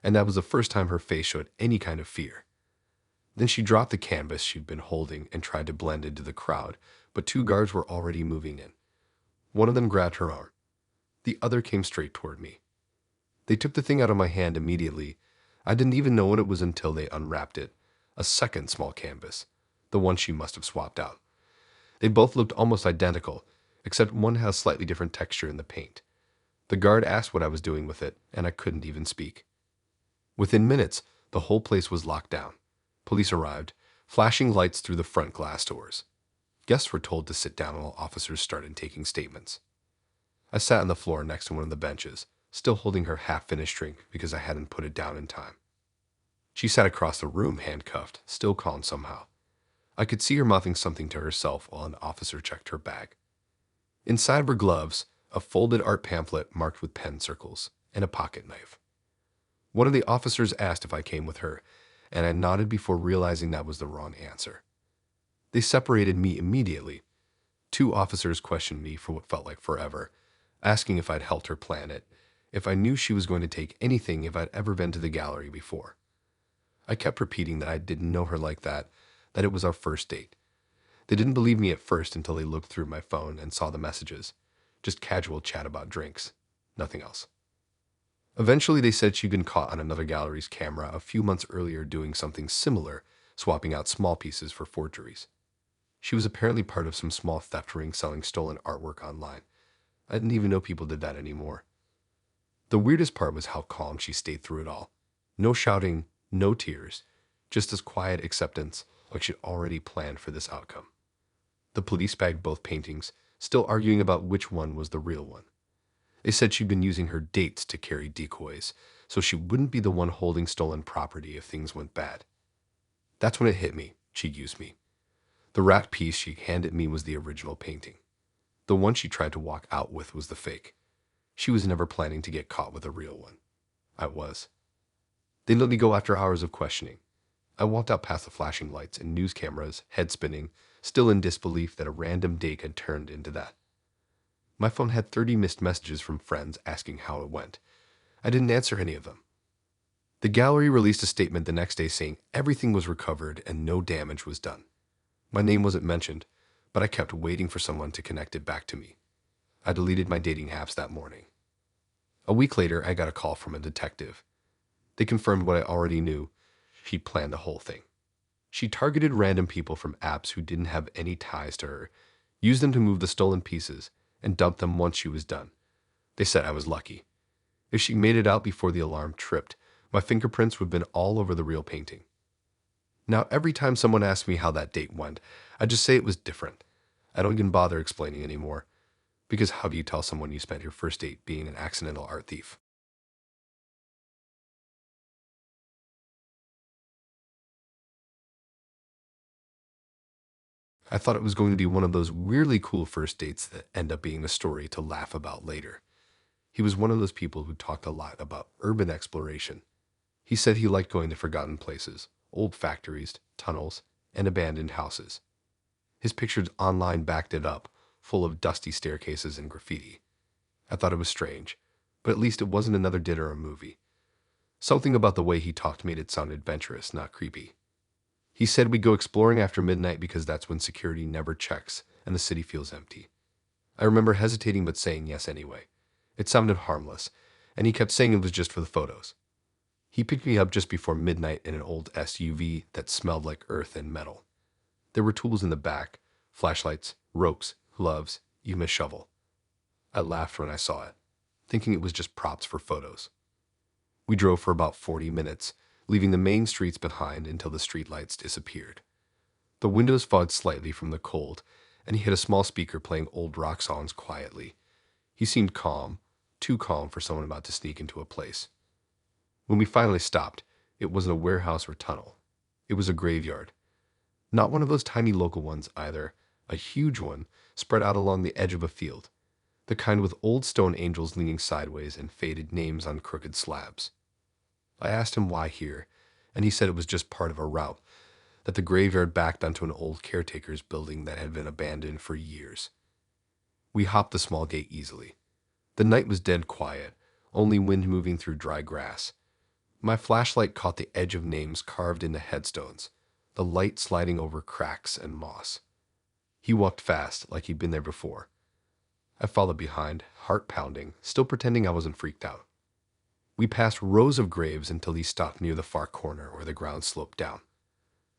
and that was the first time her face showed any kind of fear. Then she dropped the canvas she'd been holding and tried to blend into the crowd, but two guards were already moving in. One of them grabbed her arm. The other came straight toward me. They took the thing out of my hand immediately. I didn't even know what it was until they unwrapped it. A second small canvas, the one she must have swapped out. They both looked almost identical, except one had a slightly different texture in the paint. The guard asked what I was doing with it, and I couldn't even speak. Within minutes, the whole place was locked down. Police arrived, flashing lights through the front glass doors. Guests were told to sit down while officers started taking statements. I sat on the floor next to one of the benches, still holding her half-finished drink because I hadn't put it down in time. She sat across the room, handcuffed, still calm somehow. I could see her mouthing something to herself while an officer checked her bag. Inside were gloves, a folded art pamphlet marked with pen circles, and a pocket knife. One of the officers asked if I came with her, and I nodded before realizing that was the wrong answer. They separated me immediately. Two officers questioned me for what felt like forever, asking if I'd helped her plan it, if I knew she was going to take anything, if I'd ever been to the gallery before. I kept repeating that I didn't know her like that it was our first date. They didn't believe me at first until they looked through my phone and saw the messages. Just casual chat about drinks. Nothing else. Eventually, they said she'd been caught on another gallery's camera a few months earlier doing something similar, swapping out small pieces for forgeries. She was apparently part of some small theft ring selling stolen artwork online. I didn't even know people did that anymore. The weirdest part was how calm she stayed through it all. No shouting, no tears, just this quiet acceptance, like she'd already planned for this outcome. The police bagged both paintings, still arguing about which one was the real one. They said she'd been using her dates to carry decoys, so she wouldn't be the one holding stolen property if things went bad. That's when it hit me. She'd used me. The wrapped piece she handed me was the original painting. The one she tried to walk out with was the fake. She was never planning to get caught with a real one. I was. They let me go after hours of questioning. I walked out past the flashing lights and news cameras, head spinning, still in disbelief that a random date had turned into that. My phone had 30 missed messages from friends asking how it went. I didn't answer any of them. The gallery released a statement the next day saying everything was recovered and no damage was done. My name wasn't mentioned, but I kept waiting for someone to connect it back to me. I deleted my dating apps that morning. A week later, I got a call from a detective. They confirmed what I already knew. She'd planned the whole thing. She targeted random people from apps who didn't have any ties to her, used them to move the stolen pieces, and dumped them once she was done. They said I was lucky. If she made it out before the alarm tripped, my fingerprints would have been all over the real painting. Now, every time someone asks me how that date went, I just say it was different. I don't even bother explaining anymore, because how do you tell someone you spent your first date being an accidental art thief? I thought it was going to be one of those weirdly cool first dates that end up being a story to laugh about later. He was one of those people who talked a lot about urban exploration. He said he liked going to forgotten places, old factories, tunnels, and abandoned houses. His pictures online backed it up, full of dusty staircases and graffiti. I thought it was strange, but at least it wasn't another dinner or movie. Something about the way he talked made it sound adventurous, not creepy. He said we'd go exploring after midnight because that's when security never checks and the city feels empty. I remember hesitating but saying yes anyway. It sounded harmless, and he kept saying it was just for the photos. He picked me up just before midnight in an old SUV that smelled like earth and metal. There were tools in the back, flashlights, ropes, gloves, even a shovel. I laughed when I saw it, thinking it was just props for photos. We drove for about 40 minutes, leaving the main streets behind until the streetlights disappeared. The windows fogged slightly from the cold, and he had a small speaker playing old rock songs quietly. He seemed calm, too calm for someone about to sneak into a place. When we finally stopped, it wasn't a warehouse or tunnel. It was a graveyard. Not one of those tiny local ones either, a huge one spread out along the edge of a field, the kind with old stone angels leaning sideways and faded names on crooked slabs. I asked him why here, and he said it was just part of a route, that the graveyard backed onto an old caretaker's building that had been abandoned for years. We hopped the small gate easily. The night was dead quiet, only wind moving through dry grass. My flashlight caught the edge of names carved into headstones, the light sliding over cracks and moss. He walked fast, like he'd been there before. I followed behind, heart pounding, still pretending I wasn't freaked out. We passed rows of graves until he stopped near the far corner where the ground sloped down.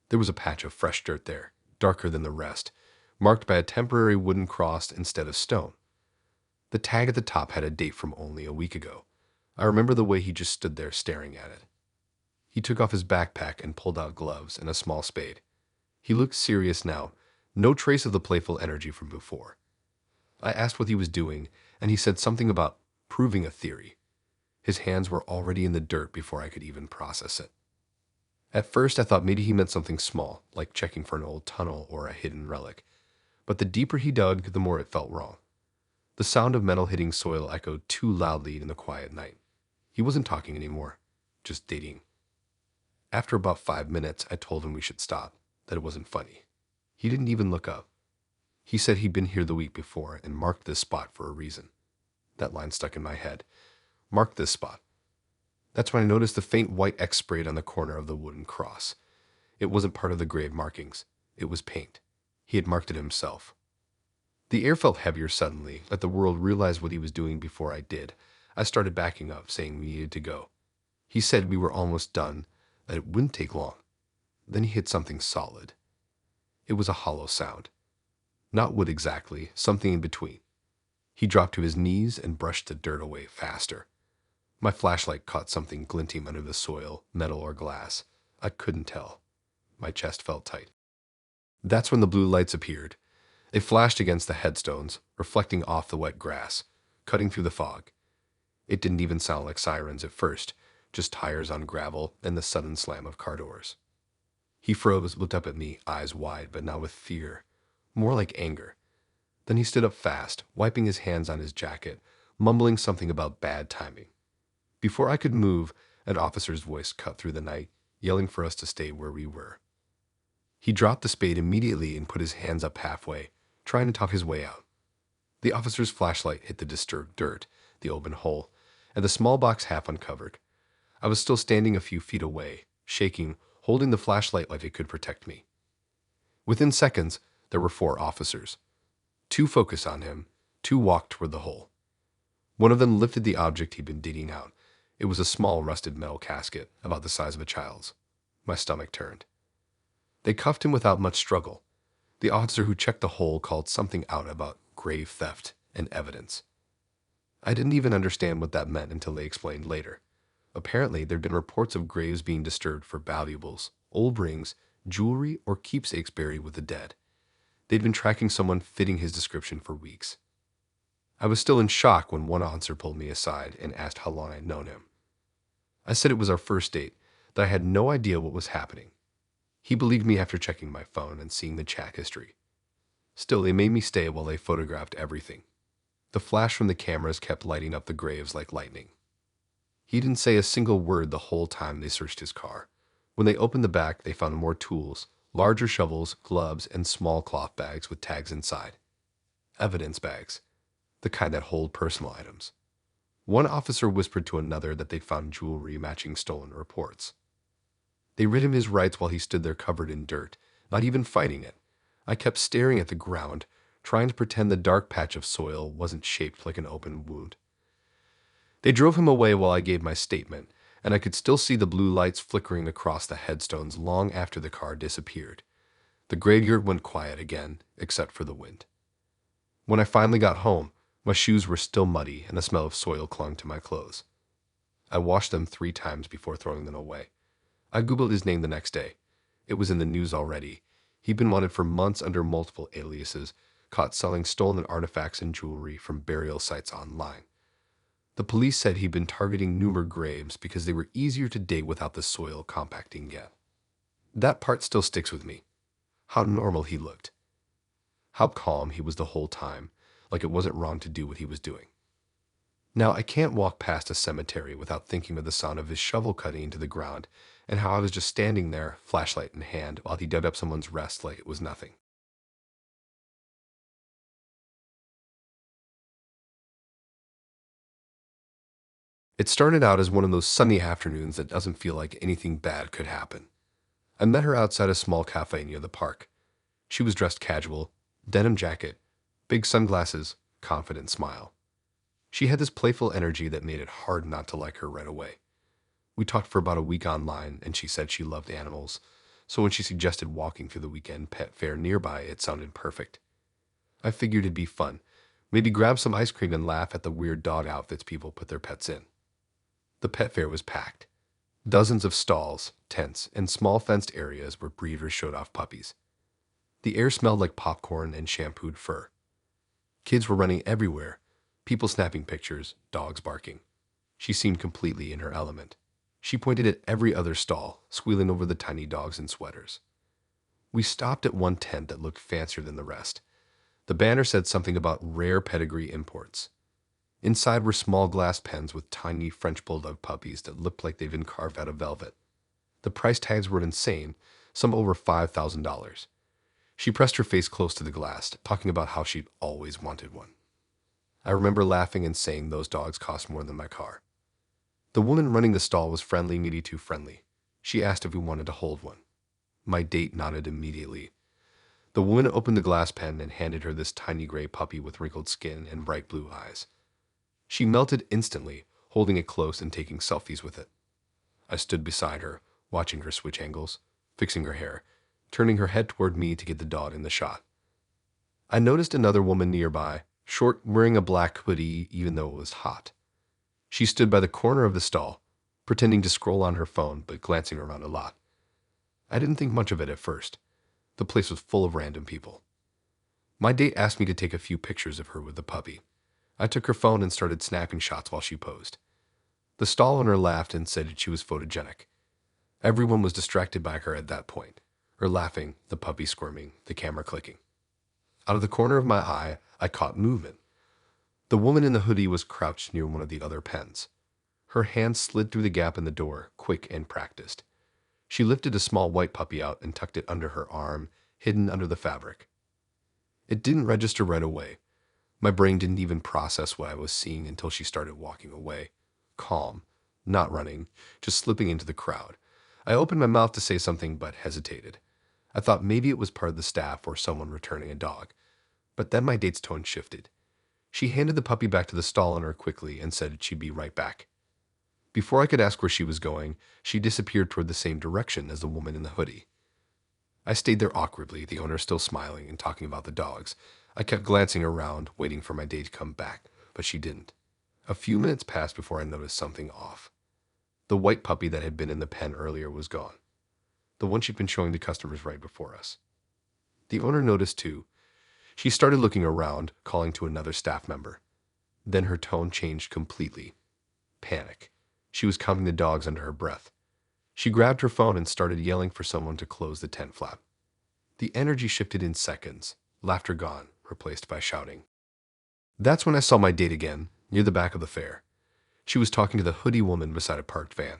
There was a patch of fresh dirt there, darker than the rest, marked by a temporary wooden cross instead of stone. The tag at the top had a date from only a week ago. I remember the way he just stood there staring at it. He took off his backpack and pulled out gloves and a small spade. He looked serious now, no trace of the playful energy from before. I asked what he was doing, and he said something about proving a theory. His hands were already in the dirt before I could even process it. At first, I thought maybe he meant something small, like checking for an old tunnel or a hidden relic. But the deeper he dug, the more it felt wrong. The sound of metal hitting soil echoed too loudly in the quiet night. He wasn't talking anymore, just digging. After about 5 minutes, I told him we should stop, that it wasn't funny. He didn't even look up. He said he'd been here the week before and marked this spot for a reason. That line stuck in my head. Mark this spot. That's when I noticed the faint white X sprayed on the corner of the wooden cross. It wasn't part of the grave markings. It was paint. He had marked it himself. The air felt heavier suddenly, like the world realized what he was doing before I did. I started backing up, saying we needed to go. He said we were almost done, that it wouldn't take long. Then he hit something solid. It was a hollow sound. Not wood exactly, something in between. He dropped to his knees and brushed the dirt away faster. My flashlight caught something glinting under the soil, metal or glass. I couldn't tell. My chest felt tight. That's when the blue lights appeared. They flashed against the headstones, reflecting off the wet grass, cutting through the fog. It didn't even sound like sirens at first, just tires on gravel and the sudden slam of car doors. He froze, looked up at me, eyes wide, but not with fear, more like anger. Then he stood up fast, wiping his hands on his jacket, mumbling something about bad timing. Before I could move, an officer's voice cut through the night, yelling for us to stay where we were. He dropped the spade immediately and put his hands up halfway, trying to talk his way out. The officer's flashlight hit the disturbed dirt, the open hole, and the small box half uncovered. I was still standing a few feet away, shaking, holding the flashlight like it could protect me. Within seconds, there were 4 officers. 2 focused on him, 2 walked toward the hole. One of them lifted the object he'd been digging out. It was a small rusted metal casket, about the size of a child's. My stomach turned. They cuffed him without much struggle. The officer who checked the hole called something out about grave theft and evidence. I didn't even understand what that meant until they explained later. Apparently, there'd been reports of graves being disturbed for valuables, old rings, jewelry, or keepsakes buried with the dead. They'd been tracking someone fitting his description for weeks. I was still in shock when one officer pulled me aside and asked how long I'd known him. I said it was our first date, that I had no idea what was happening. He believed me after checking my phone and seeing the chat history. Still, they made me stay while they photographed everything. The flash from the cameras kept lighting up the graves like lightning. He didn't say a single word the whole time they searched his car. When they opened the back, they found more tools, larger shovels, gloves, and small cloth bags with tags inside. Evidence bags, the kind that hold personal items. One officer whispered to another that they'd found jewelry matching stolen reports. They rid him his rights while he stood there covered in dirt, not even fighting it. I kept staring at the ground, trying to pretend the dark patch of soil wasn't shaped like an open wound. They drove him away while I gave my statement, and I could still see the blue lights flickering across the headstones long after the car disappeared. The graveyard went quiet again, except for the wind. When I finally got home, my shoes were still muddy and the smell of soil clung to my clothes. I washed them 3 times before throwing them away. I Googled his name the next day. It was in the news already. He'd been wanted for months under multiple aliases, caught selling stolen artifacts and jewelry from burial sites online. The police said he'd been targeting newer graves because they were easier to date without the soil compacting yet. That part still sticks with me. How normal he looked. How calm he was the whole time, like it wasn't wrong to do what he was doing. Now, I can't walk past a cemetery without thinking of the sound of his shovel cutting into the ground and how I was just standing there, flashlight in hand, while he dug up someone's rest like it was nothing. It started out as one of those sunny afternoons that doesn't feel like anything bad could happen. I met her outside a small cafe near the park. She was dressed casual, denim jacket, big sunglasses, confident smile. She had this playful energy that made it hard not to like her right away. We talked for about a week online, and she said she loved animals, so when she suggested walking through the weekend pet fair nearby, it sounded perfect. I figured it'd be fun. Maybe grab some ice cream and laugh at the weird dog outfits people put their pets in. The pet fair was packed. Dozens of stalls, tents, and small fenced areas where breeders showed off puppies. The air smelled like popcorn and shampooed fur. Kids were running everywhere, people snapping pictures, dogs barking. She seemed completely in her element. She pointed at every other stall, squealing over the tiny dogs in sweaters. We stopped at one tent that looked fancier than the rest. The banner said something about rare pedigree imports. Inside were small glass pens with tiny French bulldog puppies that looked like they'd been carved out of velvet. The price tags were insane, some over $5,000. She pressed her face close to the glass, talking about how she'd always wanted one. I remember laughing and saying those dogs cost more than my car. The woman running the stall was friendly, maybe too friendly. She asked if we wanted to hold one. My date nodded immediately. The woman opened the glass pen and handed her this tiny gray puppy with wrinkled skin and bright blue eyes. She melted instantly, holding it close and taking selfies with it. I stood beside her, watching her switch angles, fixing her hair, turning her head toward me to get the dog in the shot. I noticed another woman nearby, short, wearing a black hoodie even though it was hot. She stood by the corner of the stall, pretending to scroll on her phone but glancing around a lot. I didn't think much of it at first. The place was full of random people. My date asked me to take a few pictures of her with the puppy. I took her phone and started snapping shots while she posed. The stall owner laughed and said she was photogenic. Everyone was distracted by her at that point. Her laughing, the puppy squirming, the camera clicking. Out of the corner of my eye, I caught movement. The woman in the hoodie was crouched near one of the other pens. Her hand slid through the gap in the door, quick and practiced. She lifted a small white puppy out and tucked it under her arm, hidden under the fabric. It didn't register right away. My brain didn't even process what I was seeing until she started walking away. Calm, not running, just slipping into the crowd. I opened my mouth to say something but hesitated. I thought maybe it was part of the staff or someone returning a dog. But then my date's tone shifted. She handed the puppy back to the stall owner quickly and said she'd be right back. Before I could ask where she was going, she disappeared toward the same direction as the woman in the hoodie. I stayed there awkwardly, the owner still smiling and talking about the dogs. I kept glancing around, waiting for my date to come back, but she didn't. A few minutes passed before I noticed something off. The white puppy that had been in the pen earlier was gone. The one she'd been showing the customers right before us. The owner noticed too. She started looking around, calling to another staff member. Then her tone changed completely. Panic. She was counting the dogs under her breath. She grabbed her phone and started yelling for someone to close the tent flap. The energy shifted in seconds, laughter gone, replaced by shouting. That's when I saw my date again, near the back of the fair. She was talking to the hoodie woman beside a parked van.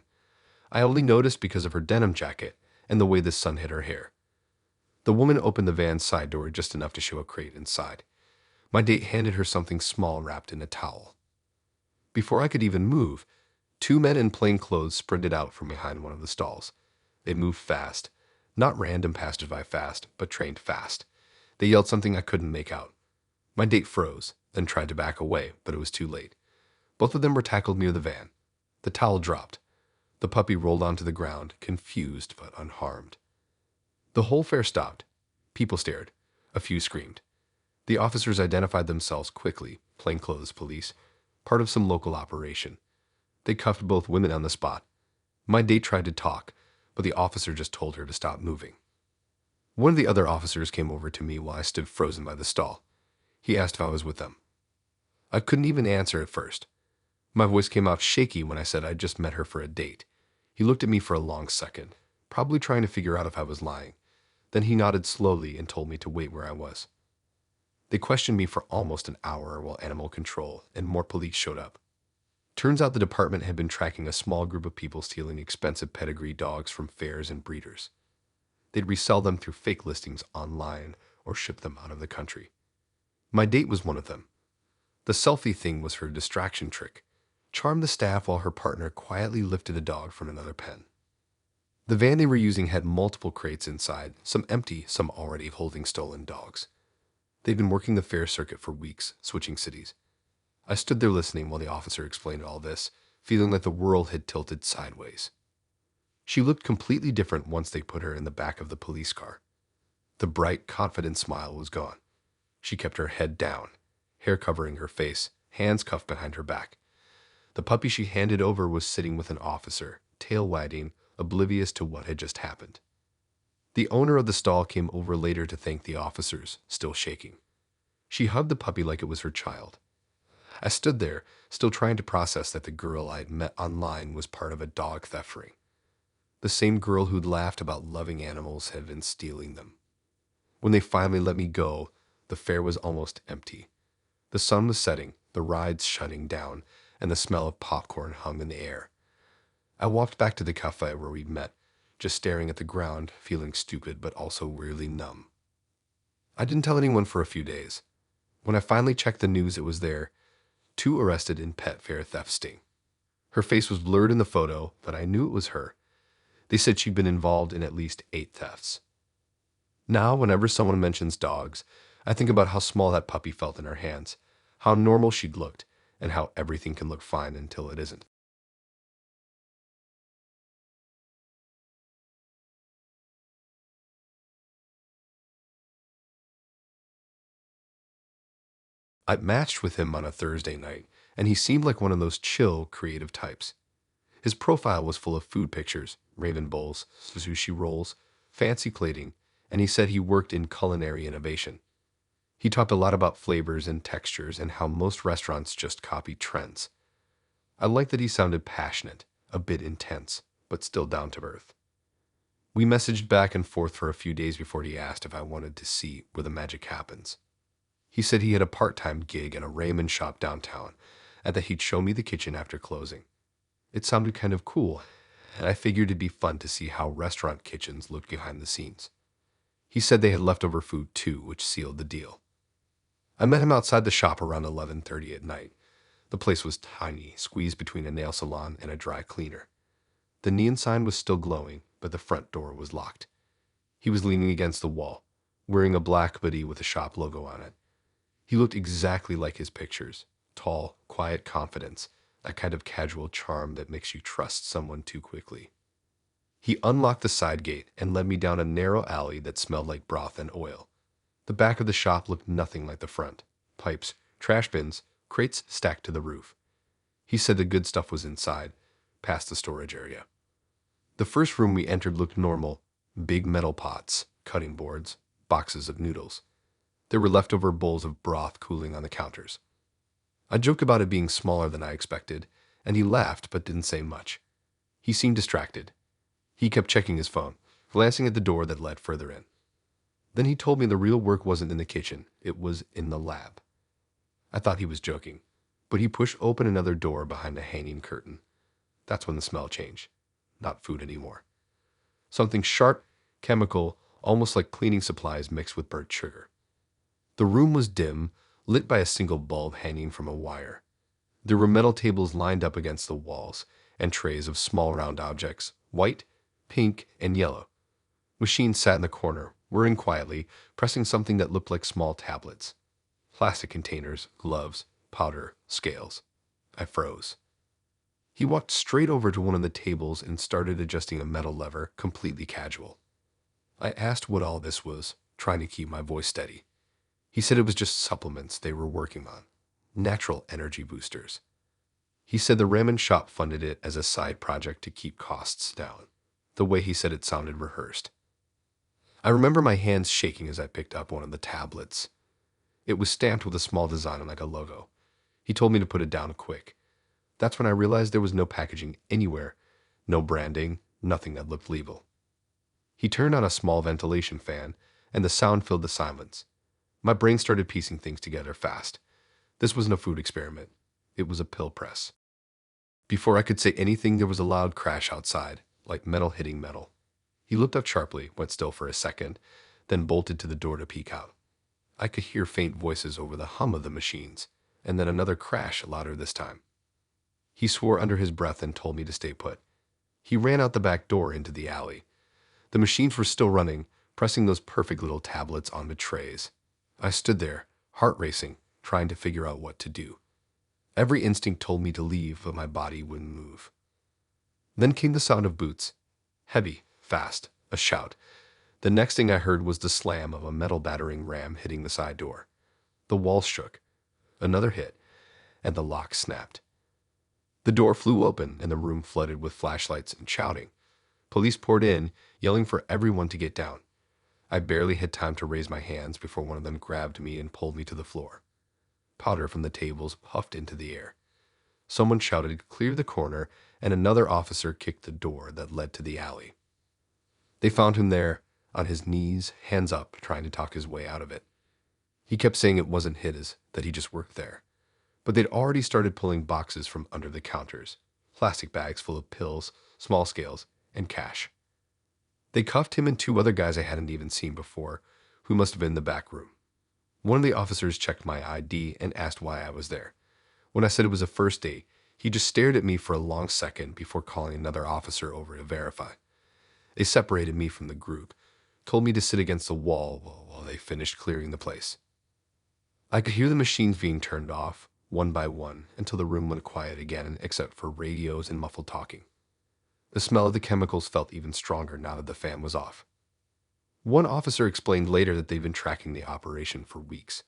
I only noticed because of her denim jacket and the way the sun hit her hair. The woman opened the van's side door just enough to show a crate inside. My date handed her something small wrapped in a towel. Before I could even move, two men in plain clothes sprinted out from behind one of the stalls. They moved fast. Not random passersby fast, but trained fast. They yelled something I couldn't make out. My date froze, then tried to back away, but it was too late. Both of them were tackled near the van. The towel dropped. The puppy rolled onto the ground, confused but unharmed. The whole fair stopped. People stared. A few screamed. The officers identified themselves quickly, plainclothes police, part of some local operation. They cuffed both women on the spot. My date tried to talk, but the officer just told her to stop moving. One of the other officers came over to me while I stood frozen by the stall. He asked if I was with them. I couldn't even answer at first. My voice came out shaky when I said I'd just met her for a date. He looked at me for a long second, probably trying to figure out if I was lying. Then he nodded slowly and told me to wait where I was. They questioned me for almost an hour while animal control and more police showed up. Turns out the department had been tracking a small group of people stealing expensive pedigree dogs from fairs and breeders. They'd resell them through fake listings online or ship them out of the country. My date was one of them. The selfie thing was her distraction trick. Charmed the staff while her partner quietly lifted a dog from another pen. The van they were using had multiple crates inside, some empty, some already holding stolen dogs. They'd been working the fair circuit for weeks, switching cities. I stood there listening while the officer explained all this, feeling like the world had tilted sideways. She looked completely different once they put her in the back of the police car. The bright, confident smile was gone. She kept her head down, hair covering her face, hands cuffed behind her back. The puppy she handed over was sitting with an officer, tail wagging, oblivious to what had just happened. The owner of the stall came over later to thank the officers, still shaking. She hugged the puppy like it was her child. I stood there, still trying to process that the girl I'd met online was part of a dog theft ring. The same girl who'd laughed about loving animals had been stealing them. When they finally let me go, the fair was almost empty. The sun was setting, the rides shutting down, and the smell of popcorn hung in the air. I walked back to the cafe where we'd met, just staring at the ground, feeling stupid but also weirdly numb. I didn't tell anyone for a few days. When I finally checked the news, it was there. 2 arrested in pet fair theft sting. Her face was blurred in the photo, but I knew it was her. They said she'd been involved in at least 8 thefts. Now, whenever someone mentions dogs, I think about how small that puppy felt in her hands, how normal she'd looked, and how everything can look fine until it isn't. I matched with him on a Thursday night, and he seemed like one of those chill, creative types. His profile was full of food pictures, ramen bowls, sushi rolls, fancy plating, and he said he worked in culinary innovation. He talked a lot about flavors and textures and how most restaurants just copy trends. I liked that he sounded passionate, a bit intense, but still down to earth. We messaged back and forth for a few days before he asked if I wanted to see where the magic happens. He said he had a part-time gig at a ramen shop downtown and that he'd show me the kitchen after closing. It sounded kind of cool, and I figured it'd be fun to see how restaurant kitchens looked behind the scenes. He said they had leftover food too, which sealed the deal. I met him outside the shop around 11:30 at night. The place was tiny, squeezed between a nail salon and a dry cleaner. The neon sign was still glowing, but the front door was locked. He was leaning against the wall, wearing a black hoodie with a shop logo on it. He looked exactly like his pictures, tall, quiet confidence, that kind of casual charm that makes you trust someone too quickly. He unlocked the side gate and led me down a narrow alley that smelled like broth and oil. The back of the shop looked nothing like the front. Pipes, trash bins, crates stacked to the roof. He said the good stuff was inside, past the storage area. The first room we entered looked normal. Big metal pots, cutting boards, boxes of noodles. There were leftover bowls of broth cooling on the counters. I joked about it being smaller than I expected, and he laughed but didn't say much. He seemed distracted. He kept checking his phone, glancing at the door that led further in. Then he told me the real work wasn't in the kitchen, it was in the lab. I thought he was joking, but he pushed open another door behind a hanging curtain. That's when the smell changed. Not food anymore. Something sharp, chemical, almost like cleaning supplies mixed with burnt sugar. The room was dim, lit by a single bulb hanging from a wire. There were metal tables lined up against the walls, and trays of small round objects, white, pink, and yellow. Machines sat in the corner, whirring quietly, pressing something that looked like small tablets. Plastic containers, gloves, powder, scales. I froze. He walked straight over to one of the tables and started adjusting a metal lever, completely casual. I asked what all this was, trying to keep my voice steady. He said it was just supplements they were working on, natural energy boosters. He said the ramen shop funded it as a side project to keep costs down. The way he said it sounded rehearsed. I remember my hands shaking as I picked up one of the tablets. It was stamped with a small design like a logo. He told me to put it down quick. That's when I realized there was no packaging anywhere, no branding, nothing that looked legal. He turned on a small ventilation fan, and the sound filled the silence. My brain started piecing things together fast. This wasn't a food experiment. It was a pill press. Before I could say anything, there was a loud crash outside, like metal hitting metal. He looked up sharply, went still for a second, then bolted to the door to peek out. I could hear faint voices over the hum of the machines, and then another crash, louder this time. He swore under his breath and told me to stay put. He ran out the back door into the alley. The machines were still running, pressing those perfect little tablets onto trays. I stood there, heart racing, trying to figure out what to do. Every instinct told me to leave, but my body wouldn't move. Then came the sound of boots. Heavy, fast, a shout. The next thing I heard was the slam of a metal battering ram hitting the side door. The wall shook. Another hit, and the lock snapped. The door flew open, and the room flooded with flashlights and shouting. Police poured in, yelling for everyone to get down. I barely had time to raise my hands before one of them grabbed me and pulled me to the floor. Powder from the tables puffed into the air. Someone shouted, "Clear the corner," and another officer kicked the door that led to the alley. They found him there, on his knees, hands up, trying to talk his way out of it. He kept saying it wasn't his, that he just worked there. But they'd already started pulling boxes from under the counters, plastic bags full of pills, small scales, and cash. They cuffed him and two other guys I hadn't even seen before, who must have been in the back room. One of the officers checked my ID and asked why I was there. When I said it was a first date, he just stared at me for a long second before calling another officer over to verify. They separated me from the group, told me to sit against the wall while they finished clearing the place. I could hear the machines being turned off, one by one, until the room went quiet again, except for radios and muffled talking. The smell of the chemicals felt even stronger now that the fan was off. One officer explained later that they'd been tracking the operation for weeks.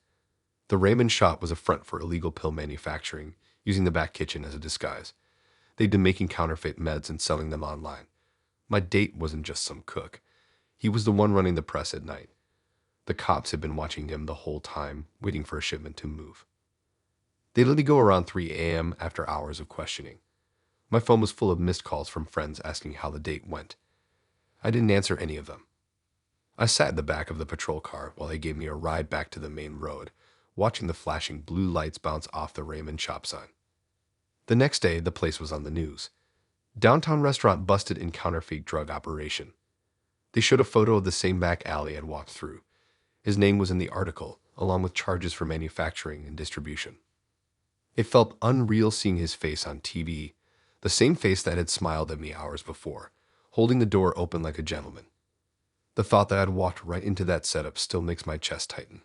The Raymond shop was a front for illegal pill manufacturing, using the back kitchen as a disguise. They'd been making counterfeit meds and selling them online. My date wasn't just some cook. He was the one running the press at night. The cops had been watching him the whole time, waiting for a shipment to move. They let me go around 3 a.m. after hours of questioning. My phone was full of missed calls from friends asking how the date went. I didn't answer any of them. I sat in the back of the patrol car while they gave me a ride back to the main road, watching the flashing blue lights bounce off the Raymond shop sign. The next day, the place was on the news. Downtown restaurant busted in counterfeit drug operation. They showed a photo of the same back alley I'd walked through. His name was in the article, along with charges for manufacturing and distribution. It felt unreal seeing his face on TV, the same face that had smiled at me hours before, holding the door open like a gentleman. The thought that I'd walked right into that setup still makes my chest tighten.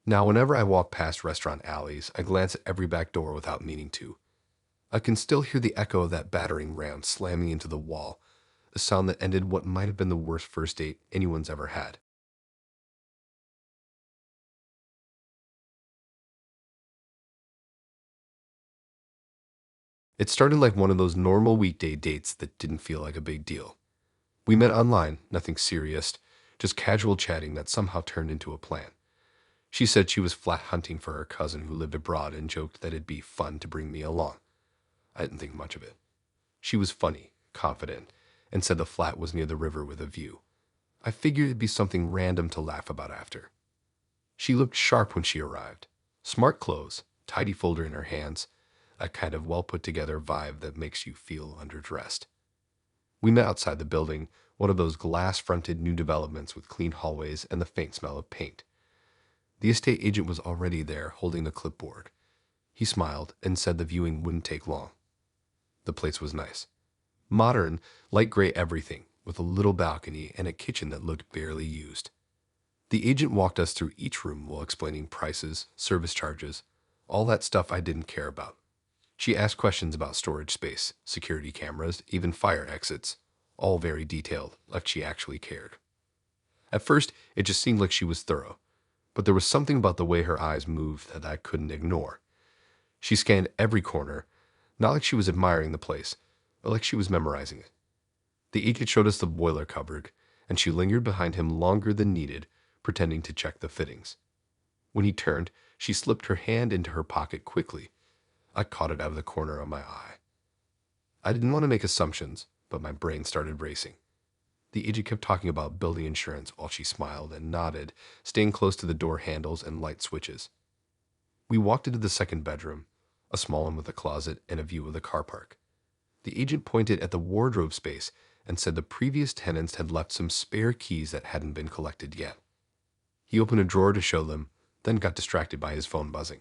Now, whenever I walk past restaurant alleys, I glance at every back door without meaning to. I can still hear the echo of that battering ram slamming into the wall, a sound that ended what might have been the worst first date anyone's ever had. It started like one of those normal weekday dates that didn't feel like a big deal. We met online, nothing serious, just casual chatting that somehow turned into a plan. She said she was flat hunting for her cousin who lived abroad and joked that it'd be fun to bring me along. I didn't think much of it. She was funny, confident, and said the flat was near the river with a view. I figured it'd be something random to laugh about after. She looked sharp when she arrived. Smart clothes, tidy folder in her hands, a kind of well-put-together vibe that makes you feel underdressed. We met outside the building, one of those glass-fronted new developments with clean hallways and the faint smell of paint. The estate agent was already there, holding the clipboard. He smiled and said the viewing wouldn't take long. The place was nice. Modern, light gray everything, with a little balcony and a kitchen that looked barely used. The agent walked us through each room while explaining prices, service charges, all that stuff I didn't care about. She asked questions about storage space, security cameras, even fire exits, all very detailed, like she actually cared. At first, it just seemed like she was thorough, but there was something about the way her eyes moved that I couldn't ignore. She scanned every corner, not like she was admiring the place, but like she was memorizing it. The agent showed us the boiler cupboard, and she lingered behind him longer than needed, pretending to check the fittings. When he turned, she slipped her hand into her pocket quickly. I caught it out of the corner of my eye. I didn't want to make assumptions, but my brain started racing. The agent kept talking about building insurance while she smiled and nodded, staying close to the door handles and light switches. We walked into the second bedroom, a small one with a closet and a view of the car park. The agent pointed at the wardrobe space and said the previous tenants had left some spare keys that hadn't been collected yet. He opened a drawer to show them, then got distracted by his phone buzzing.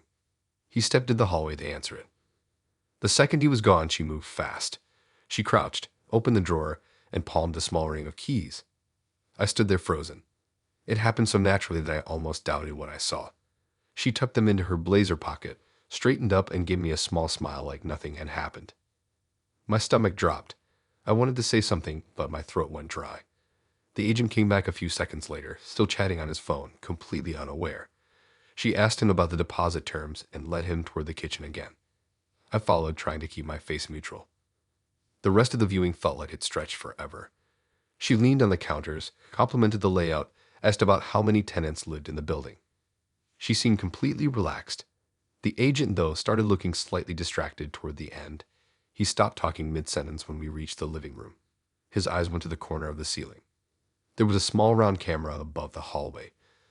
He stepped into the hallway to answer it. The second he was gone, she moved fast. She crouched, opened the drawer, and palmed a small ring of keys. I stood there frozen. It happened so naturally that I almost doubted what I saw. She tucked them into her blazer pocket, straightened up, and gave me a small smile like nothing had happened. My stomach dropped. I wanted to say something, but my throat went dry. The agent came back a few seconds later, still chatting on his phone, completely unaware. She asked him about the deposit terms and led him toward the kitchen again. I followed, trying to keep my face neutral. The rest of the viewing felt like it stretched forever. She leaned on the counters, complimented the layout, asked about how many tenants lived in the building. She seemed completely relaxed. The agent, though, started looking slightly distracted toward the end. He stopped talking mid-sentence when we reached the living room. His eyes went to the corner of the ceiling. There was a small round camera above the hallway,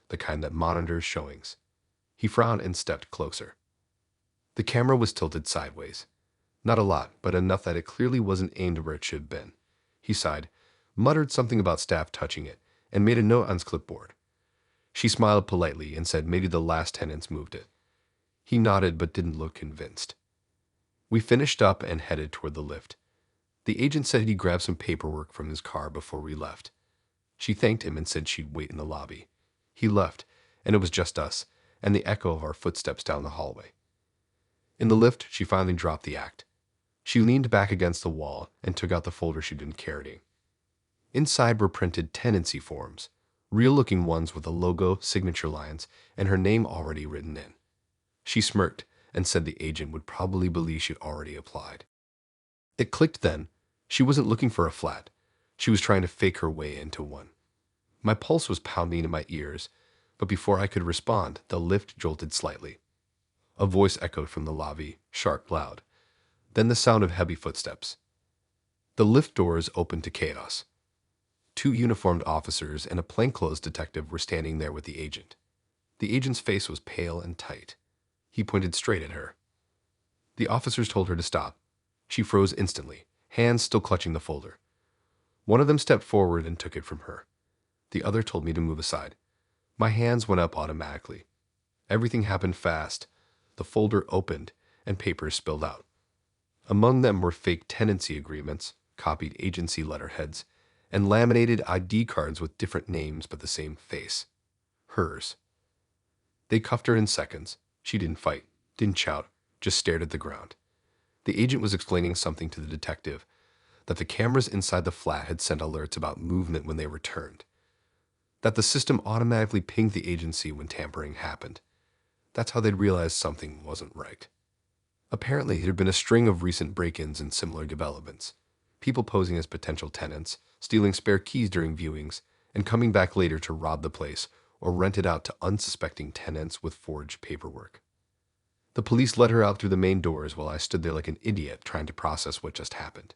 the kind that monitors showings. He frowned and stepped closer. The camera was tilted sideways. Not a lot, but enough that it clearly wasn't aimed where it should have been. He sighed, muttered something about staff touching it, and made a note on his clipboard. She smiled politely and said maybe the last tenants moved it. He nodded but didn't look convinced. We finished up and headed toward the lift. The agent said he'd grab some paperwork from his car before we left. She thanked him and said she'd wait in the lobby. He left, and it was just us, and the echo of our footsteps down the hallway. In the lift, she finally dropped the act. She leaned back against the wall and took out the folder she'd been carrying. Inside were printed tenancy forms, real-looking ones with a logo, signature lines, and her name already written in. She smirked and said the agent would probably believe she'd already applied. It clicked then. She wasn't looking for a flat. She was trying to fake her way into one. My pulse was pounding in my ears, but before I could respond, the lift jolted slightly. A voice echoed from the lobby, sharp, loud. Then the sound of heavy footsteps. The lift doors opened to chaos. 2 uniformed officers and a plainclothes detective were standing there with the agent. The agent's face was pale and tight. He pointed straight at her. The officers told her to stop. She froze instantly, hands still clutching the folder. One of them stepped forward and took it from her. The other told me to move aside. My hands went up automatically. Everything happened fast. The folder opened, and papers spilled out. Among them were fake tenancy agreements, copied agency letterheads, and laminated ID cards with different names but the same face. Hers. They cuffed her in seconds. She didn't fight, didn't shout, just stared at the ground. The agent was explaining something to the detective, that the cameras inside the flat had sent alerts about movement when they returned, that the system automatically pinged the agency when tampering happened. That's how they'd realized something wasn't right. Apparently, there had been a string of recent break-ins and similar developments. People posing as potential tenants, stealing spare keys during viewings, and coming back later to rob the place or rent it out to unsuspecting tenants with forged paperwork. The police let her out through the main doors while I stood there like an idiot trying to process what just happened.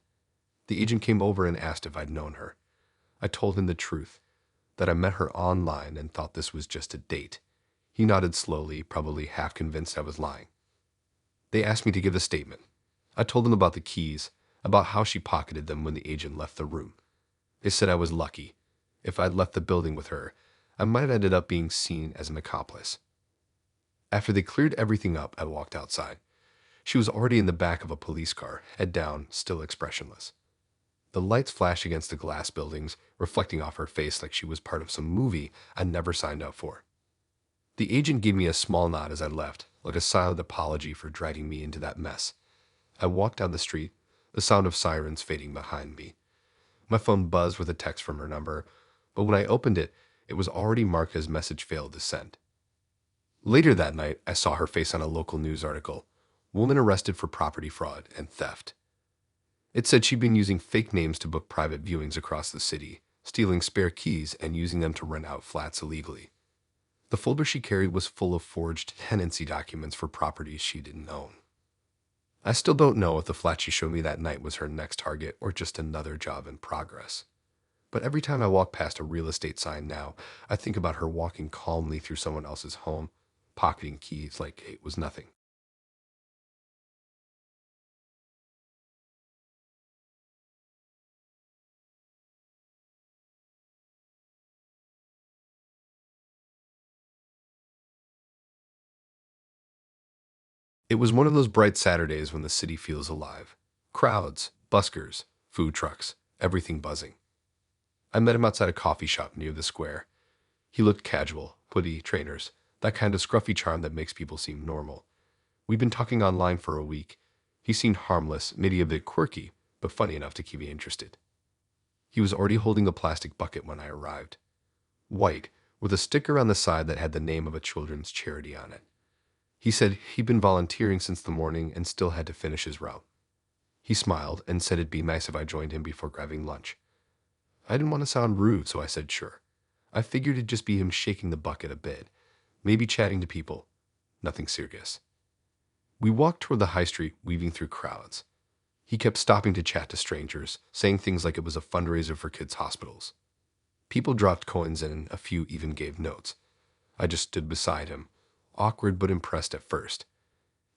The agent came over and asked if I'd known her. I told him the truth, that I met her online and thought this was just a date. He nodded slowly, probably half convinced I was lying. They asked me to give a statement. I told them about the keys, about how she pocketed them when the agent left the room. They said I was lucky. If I'd left the building with her, I might have ended up being seen as an accomplice. After they cleared everything up, I walked outside. She was already in the back of a police car, head down, still expressionless. The lights flashed against the glass buildings, reflecting off her face like she was part of some movie I never signed up for. The agent gave me a small nod as I left, like a silent apology for dragging me into that mess. I walked down the street, the sound of sirens fading behind me. My phone buzzed with a text from her number, but when I opened it, it was already marked as message failed to send. Later that night, I saw her face on a local news article. Woman arrested for property fraud and theft. It said she'd been using fake names to book private viewings across the city, stealing spare keys and using them to rent out flats illegally. The folder she carried was full of forged tenancy documents for properties she didn't own. I still don't know if the flat she showed me that night was her next target or just another job in progress. But every time I walk past a real estate sign now, I think about her walking calmly through someone else's home, pocketing keys like it was nothing. It was one of those bright Saturdays when the city feels alive. Crowds, buskers, food trucks, everything buzzing. I met him outside a coffee shop near the square. He looked casual, hoodie, trainers, that kind of scruffy charm that makes people seem normal. We'd been talking online for a week. He seemed harmless, maybe a bit quirky, but funny enough to keep me interested. He was already holding a plastic bucket when I arrived. White, with a sticker on the side that had the name of a children's charity on it. He said he'd been volunteering since the morning and still had to finish his route. He smiled and said it'd be nice if I joined him before grabbing lunch. I didn't want to sound rude, so I said sure. I figured it'd just be him shaking the bucket a bit, maybe chatting to people. Nothing serious. We walked toward the high street, weaving through crowds. He kept stopping to chat to strangers, saying things like it was a fundraiser for kids' hospitals. People dropped coins and a few even gave notes. I just stood beside him, awkward but impressed at first.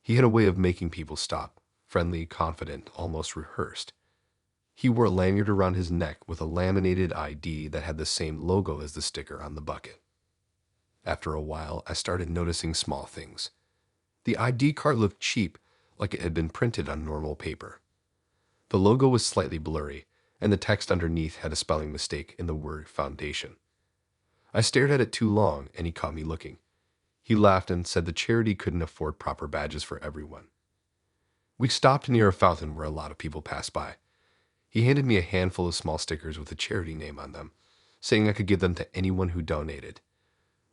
He had a way of making people stop, friendly, confident, almost rehearsed. He wore a lanyard around his neck with a laminated ID that had the same logo as the sticker on the bucket. After a while, I started noticing small things. The ID card looked cheap, like it had been printed on normal paper. The logo was slightly blurry, and the text underneath had a spelling mistake in the word foundation. I stared at it too long, and he caught me looking. He laughed and said the charity couldn't afford proper badges for everyone. We stopped near a fountain where a lot of people passed by. He handed me a handful of small stickers with a charity name on them, saying I could give them to anyone who donated.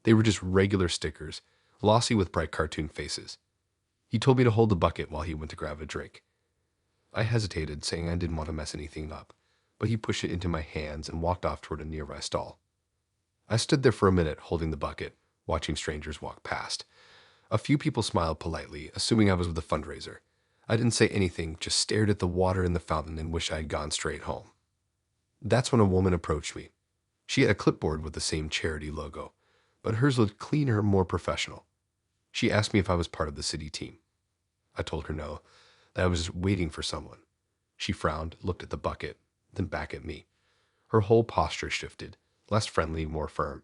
They were just regular stickers, glossy with bright cartoon faces. He told me to hold the bucket while he went to grab a drink. I hesitated, saying I didn't want to mess anything up, but he pushed it into my hands and walked off toward a nearby stall. I stood there for a minute holding the bucket, watching strangers walk past. A few people smiled politely, assuming I was with the fundraiser. I didn't say anything, just stared at the water in the fountain and wished I had gone straight home. That's when a woman approached me. She had a clipboard with the same charity logo, but hers looked cleaner, more professional. She asked me if I was part of the city team. I told her no, that I was just waiting for someone. She frowned, looked at the bucket, then back at me. Her whole posture shifted, less friendly, more firm.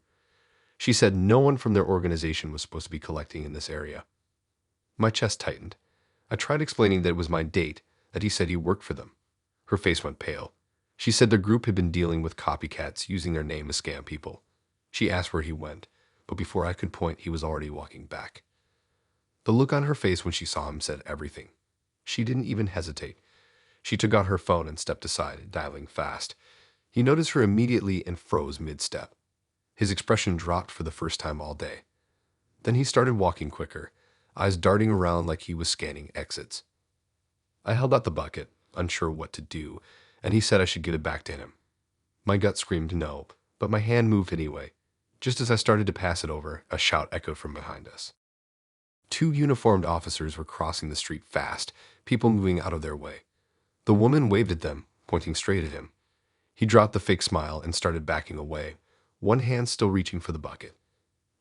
She said no one from their organization was supposed to be collecting in this area. My chest tightened. I tried explaining that it was my date, that he said he worked for them. Her face went pale. She said the group had been dealing with copycats using their name to scam people. She asked where he went, but before I could point, he was already walking back. The look on her face when she saw him said everything. She didn't even hesitate. She took out her phone and stepped aside, dialing fast. He noticed her immediately and froze mid-step. His expression dropped for the first time all day. Then he started walking quicker, eyes darting around like he was scanning exits. I held out the bucket, unsure what to do, and he said I should give it back to him. My gut screamed no, but my hand moved anyway. Just as I started to pass it over, a shout echoed from behind us. Two uniformed officers were crossing the street fast, people moving out of their way. The woman waved at them, pointing straight at him. He dropped the fake smile and started backing away, one hand still reaching for the bucket.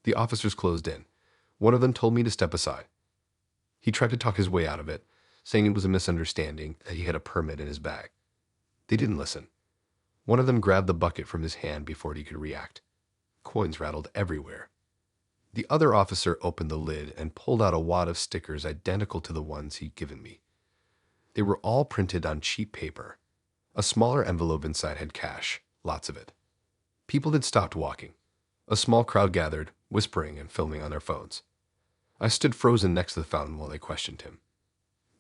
The officers closed in. One of them told me to step aside. He tried to talk his way out of it, saying it was a misunderstanding, that he had a permit in his bag. They didn't listen. One of them grabbed the bucket from his hand before he could react. Coins rattled everywhere. The other officer opened the lid and pulled out a wad of stickers identical to the ones he'd given me. They were all printed on cheap paper. A smaller envelope inside had cash, lots of it. People had stopped walking. A small crowd gathered, whispering and filming on their phones. I stood frozen next to the fountain while they questioned him.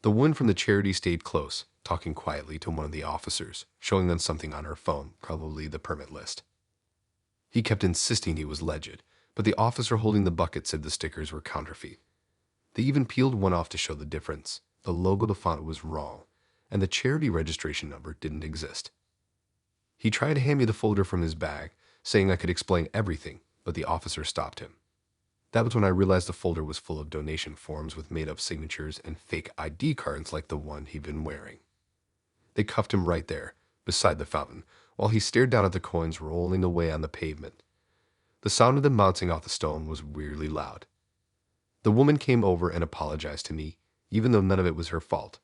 The woman from the charity stayed close, talking quietly to one of the officers, showing them something on her phone, probably the permit list. He kept insisting he was legit, but the officer holding the bucket said the stickers were counterfeit. They even peeled one off to show the difference. The logo of the font was wrong, and the charity registration number didn't exist. He tried to hand me the folder from his bag, saying I could explain everything, but the officer stopped him. That was when I realized the folder was full of donation forms with made-up signatures and fake ID cards like the one he'd been wearing. They cuffed him right there, beside the fountain, while he stared down at the coins rolling away on the pavement. The sound of them bouncing off the stone was weirdly loud. The woman came over and apologized to me, even though none of it was her fault.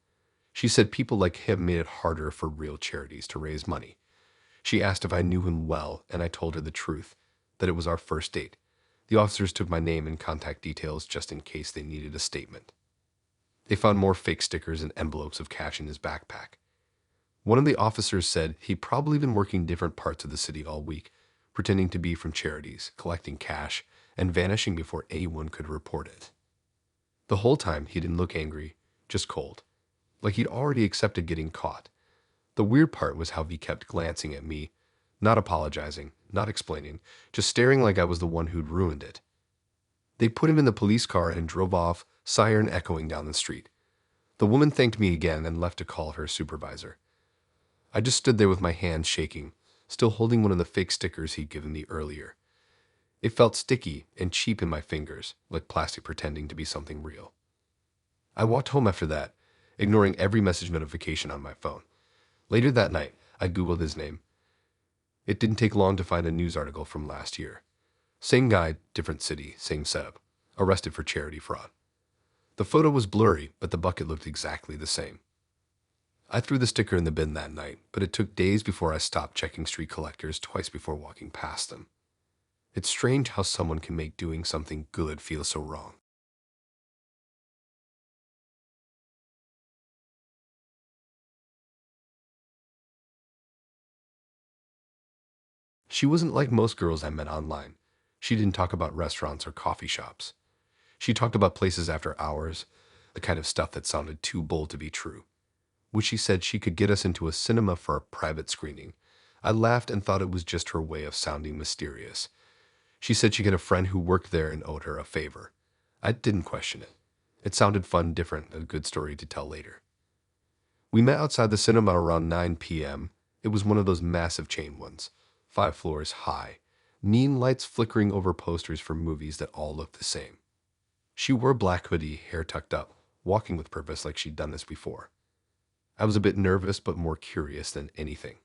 She said people like him made it harder for real charities to raise money. She asked if I knew him well, and I told her the truth, that it was our first date. The officers took my name and contact details just in case they needed a statement. They found more fake stickers and envelopes of cash in his backpack. One of the officers said he'd probably been working different parts of the city all week, pretending to be from charities, collecting cash, and vanishing before anyone could report it. The whole time, he didn't look angry, just cold, like he'd already accepted getting caught. The weird part was how he kept glancing at me, not apologizing, not explaining, just staring like I was the one who'd ruined it. They put him in the police car and drove off, siren echoing down the street. The woman thanked me again and left to call her supervisor. I just stood there with my hands shaking, still holding one of the fake stickers he'd given me earlier. It felt sticky and cheap in my fingers, like plastic pretending to be something real. I walked home after that, ignoring every message notification on my phone. Later that night, I Googled his name. It didn't take long to find a news article from last year. Same guy, different city, same setup. Arrested for charity fraud. The photo was blurry, but the bucket looked exactly the same. I threw the sticker in the bin that night, but it took days before I stopped checking street collectors twice before walking past them. It's strange how someone can make doing something good feel so wrong. She wasn't like most girls I met online. She didn't talk about restaurants or coffee shops. She talked about places after hours, the kind of stuff that sounded too bold to be true. When she said she could get us into a cinema for a private screening, I laughed and thought it was just her way of sounding mysterious. She said she had a friend who worked there and owed her a favor. I didn't question it. It sounded fun, different, a good story to tell later. We met outside the cinema around 9 p.m. It was one of those massive chain ones, 5 floors high, neon lights flickering over posters for movies that all looked the same. She wore a black hoodie, hair tucked up, walking with purpose like she'd done this before. I was a bit nervous but more curious than anything.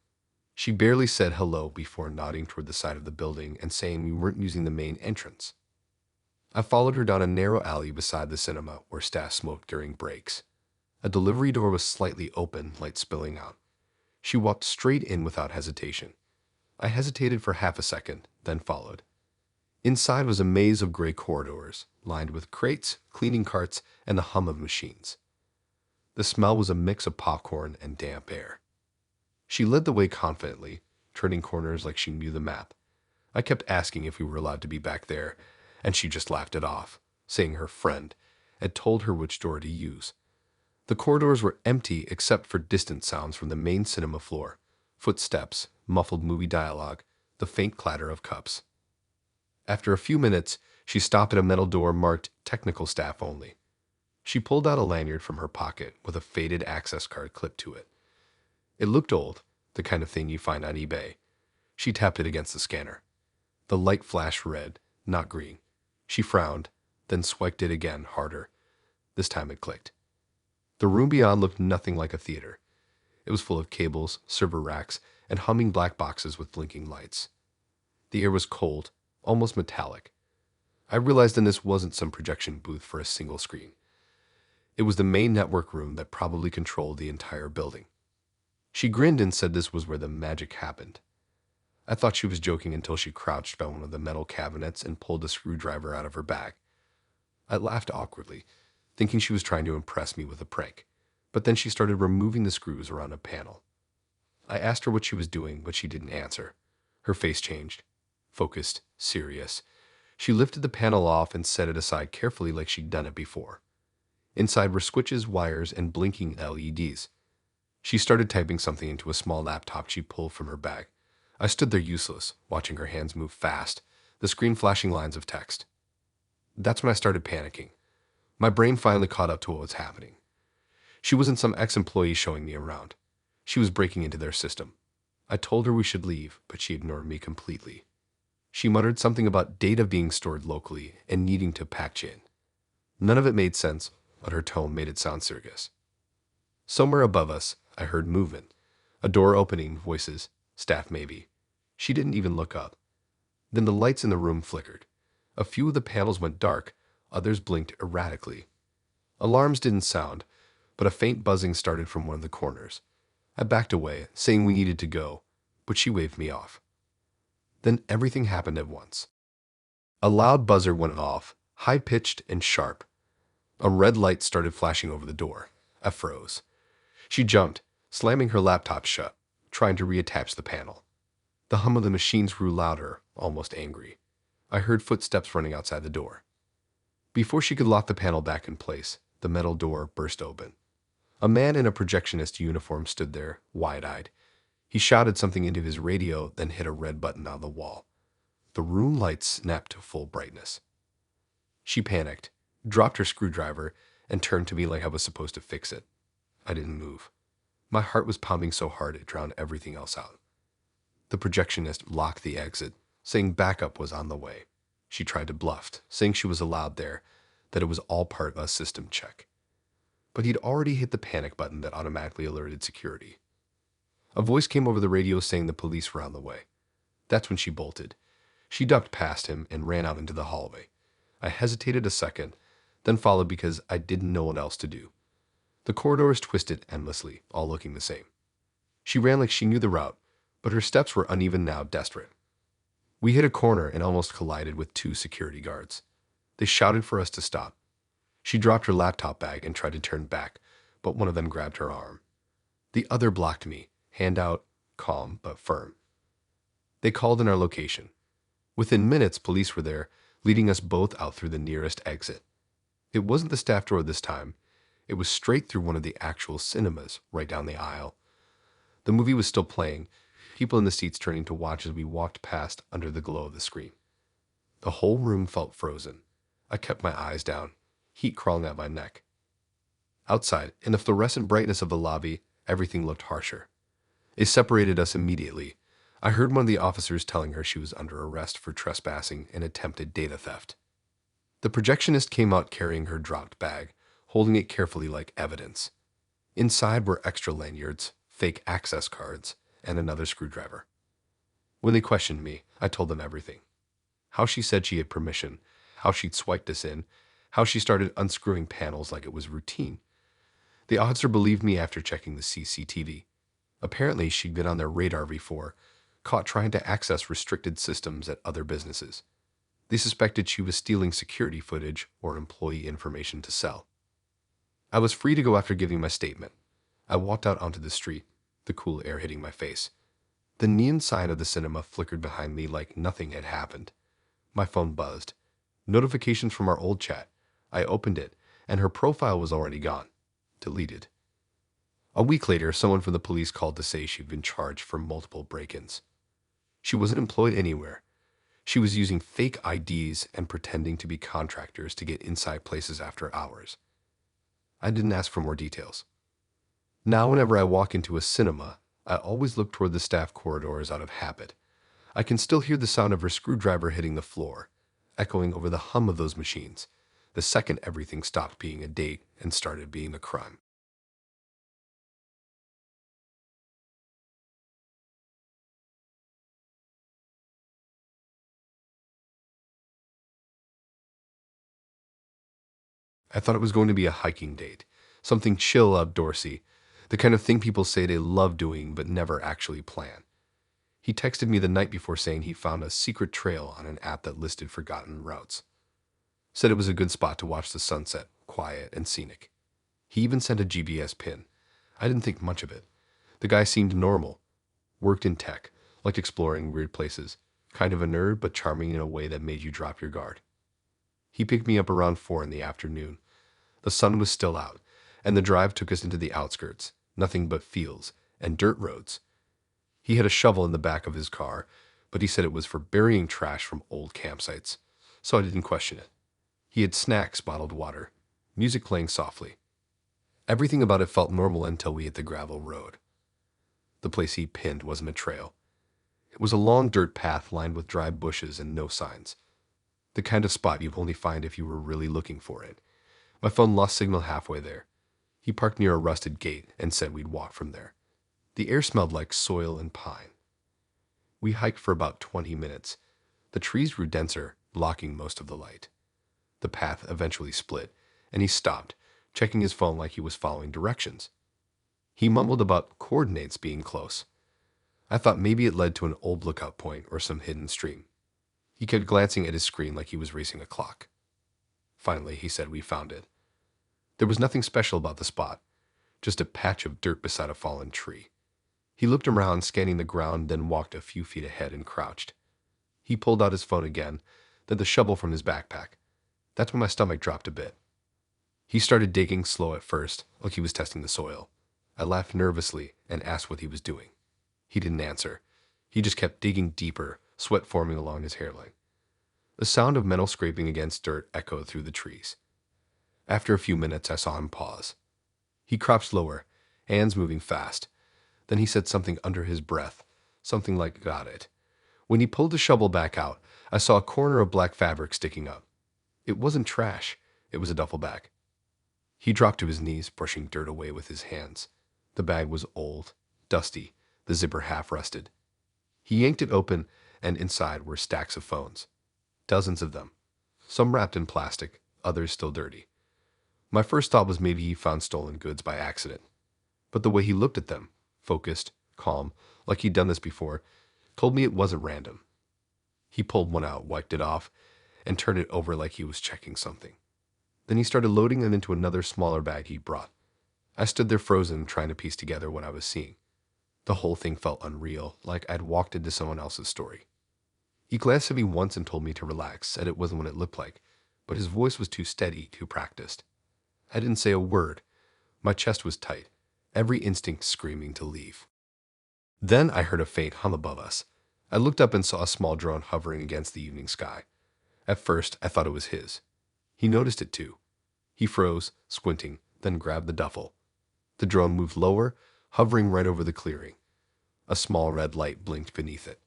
She barely said hello before nodding toward the side of the building and saying we weren't using the main entrance. I followed her down a narrow alley beside the cinema where staff smoked during breaks. A delivery door was slightly open, light spilling out. She walked straight in without hesitation. I hesitated for half a second, then followed. Inside was a maze of gray corridors, lined with crates, cleaning carts, and the hum of machines. The smell was a mix of popcorn and damp air. She led the way confidently, turning corners like she knew the map. I kept asking if we were allowed to be back there, and she just laughed it off, saying her friend had told her which door to use. The corridors were empty except for distant sounds from the main cinema floor, footsteps, muffled movie dialogue, the faint clatter of cups. After a few minutes, she stopped at a metal door marked technical staff only. She pulled out a lanyard from her pocket with a faded access card clipped to it. It looked old, the kind of thing you find on eBay. She tapped it against the scanner. The light flashed red, not green. She frowned, then swiped it again, harder. This time it clicked. The room beyond looked nothing like a theater. It was full of cables, server racks, and humming black boxes with blinking lights. The air was cold, almost metallic. I realized then this wasn't some projection booth for a single screen. It was the main network room that probably controlled the entire building. She grinned and said this was where the magic happened. I thought she was joking until she crouched by one of the metal cabinets and pulled a screwdriver out of her bag. I laughed awkwardly, thinking she was trying to impress me with a prank, but then she started removing the screws around a panel. I asked her what she was doing, but she didn't answer. Her face changed, focused, serious. She lifted the panel off and set it aside carefully like she'd done it before. Inside were switches, wires, and blinking LEDs. She started typing something into a small laptop she pulled from her bag. I stood there useless, watching her hands move fast, the screen flashing lines of text. That's when I started panicking. My brain finally caught up to what was happening. She wasn't some ex-employee showing me around. She was breaking into their system. I told her we should leave, but she ignored me completely. She muttered something about data being stored locally and needing to patch in. None of it made sense, but her tone made it sound serious. Somewhere above us, I heard movement. A door opening, voices, staff maybe. She didn't even look up. Then the lights in the room flickered. A few of the panels went dark, others blinked erratically. Alarms didn't sound, but a faint buzzing started from one of the corners. I backed away, saying we needed to go, but she waved me off. Then everything happened at once. A loud buzzer went off, high-pitched and sharp. A red light started flashing over the door. I froze. She jumped, slamming her laptop shut, trying to reattach the panel. The hum of the machines grew louder, almost angry. I heard footsteps running outside the door. Before she could lock the panel back in place, the metal door burst open. A man in a projectionist uniform stood there, wide-eyed. He shouted something into his radio, then hit a red button on the wall. The room lights snapped to full brightness. She panicked, dropped her screwdriver, and turned to me like I was supposed to fix it. I didn't move. My heart was pounding so hard it drowned everything else out. The projectionist locked the exit, saying backup was on the way. She tried to bluff, saying she was allowed there, that it was all part of a system check. But he'd already hit the panic button that automatically alerted security. A voice came over the radio saying the police were on the way. That's when she bolted. She ducked past him and ran out into the hallway. I hesitated a second, then followed because I didn't know what else to do. The corridors twisted endlessly, all looking the same. She ran like she knew the route, but her steps were uneven now, desperate. We hit a corner and almost collided with two security guards. They shouted for us to stop. She dropped her laptop bag and tried to turn back, but one of them grabbed her arm. The other blocked me, hand out, calm but firm. They called in our location. Within minutes, police were there, leading us both out through the nearest exit. It wasn't the staff door this time. It was straight through one of the actual cinemas, right down the aisle. The movie was still playing, people in the seats turning to watch as we walked past under the glow of the screen. The whole room felt frozen. I kept my eyes down, heat crawling out my neck. Outside, in the fluorescent brightness of the lobby, everything looked harsher. It separated us immediately. I heard one of the officers telling her she was under arrest for trespassing and attempted data theft. The projectionist came out carrying her dropped bag, holding it carefully like evidence. Inside were extra lanyards, fake access cards, and another screwdriver. When they questioned me, I told them everything. How she said she had permission, how she'd swiped us in, how she started unscrewing panels like it was routine. The officer believed me after checking the CCTV. Apparently, she'd been on their radar before, caught trying to access restricted systems at other businesses. They suspected she was stealing security footage or employee information to sell. I was free to go after giving my statement. I walked out onto the street, the cool air hitting my face. The neon sign of the cinema flickered behind me like nothing had happened. My phone buzzed. Notifications from our old chat. I opened it, and her profile was already gone. Deleted. A week later, someone from the police called to say she'd been charged for multiple break-ins. She wasn't employed anywhere. She was using fake IDs and pretending to be contractors to get inside places after hours. I didn't ask for more details. Now, whenever I walk into a cinema, I always look toward the staff corridors out of habit. I can still hear the sound of her screwdriver hitting the floor, echoing over the hum of those machines, the second everything stopped being a date and started being a crime. I thought it was going to be a hiking date, something chill outdoorsy, the kind of thing people say they love doing but never actually plan. He texted me the night before saying he found a secret trail on an app that listed forgotten routes. Said it was a good spot to watch the sunset, quiet and scenic. He even sent a GPS pin. I didn't think much of it. The guy seemed normal, worked in tech, liked exploring weird places, kind of a nerd but charming in a way that made you drop your guard. He picked me up around 4 in the afternoon. The sun was still out, and the drive took us into the outskirts, nothing but fields and dirt roads. He had a shovel in the back of his car, but he said it was for burying trash from old campsites, so I didn't question it. He had snacks, bottled water, music playing softly. Everything about it felt normal until we hit the gravel road. The place he pinned wasn't a trail. It was a long dirt path lined with dry bushes and no signs. The kind of spot you'd only find if you were really looking for it. My phone lost signal halfway there. He parked near a rusted gate and said we'd walk from there. The air smelled like soil and pine. We hiked for about 20 minutes. The trees grew denser, blocking most of the light. The path eventually split, and he stopped, checking his phone like he was following directions. He mumbled about coordinates being close. I thought maybe it led to an old lookout point or some hidden stream. He kept glancing at his screen like he was racing a clock. Finally, he said we found it. There was nothing special about the spot, just a patch of dirt beside a fallen tree. He looked around, scanning the ground, then walked a few feet ahead and crouched. He pulled out his phone again, then the shovel from his backpack. That's when my stomach dropped a bit. He started digging slow at first, like he was testing the soil. I laughed nervously and asked what he was doing. He didn't answer. He just kept digging deeper, sweat forming along his hairline. The sound of metal scraping against dirt echoed through the trees. After a few minutes, I saw him pause. He crouched lower, hands moving fast. Then he said something under his breath, something like, "Got it." When he pulled the shovel back out, I saw a corner of black fabric sticking up. It wasn't trash. It was a duffel bag. He dropped to his knees, brushing dirt away with his hands. The bag was old, dusty, the zipper half rusted. He yanked it open, and inside were stacks of phones. Dozens of them. Some wrapped in plastic, others still dirty. My first thought was maybe he found stolen goods by accident. But the way he looked at them, focused, calm, like he'd done this before, told me it wasn't random. He pulled one out, wiped it off, and turned it over like he was checking something. Then he started loading them into another smaller bag he'd brought. I stood there frozen, trying to piece together what I was seeing. The whole thing felt unreal, like I'd walked into someone else's story. He glanced at me once and told me to relax, said it wasn't what it looked like, but his voice was too steady, too practiced. I didn't say a word. My chest was tight, every instinct screaming to leave. Then I heard a faint hum above us. I looked up and saw a small drone hovering against the evening sky. At first, I thought it was his. He noticed it too. He froze, squinting, then grabbed the duffel. The drone moved lower, hovering right over the clearing. A small red light blinked beneath it.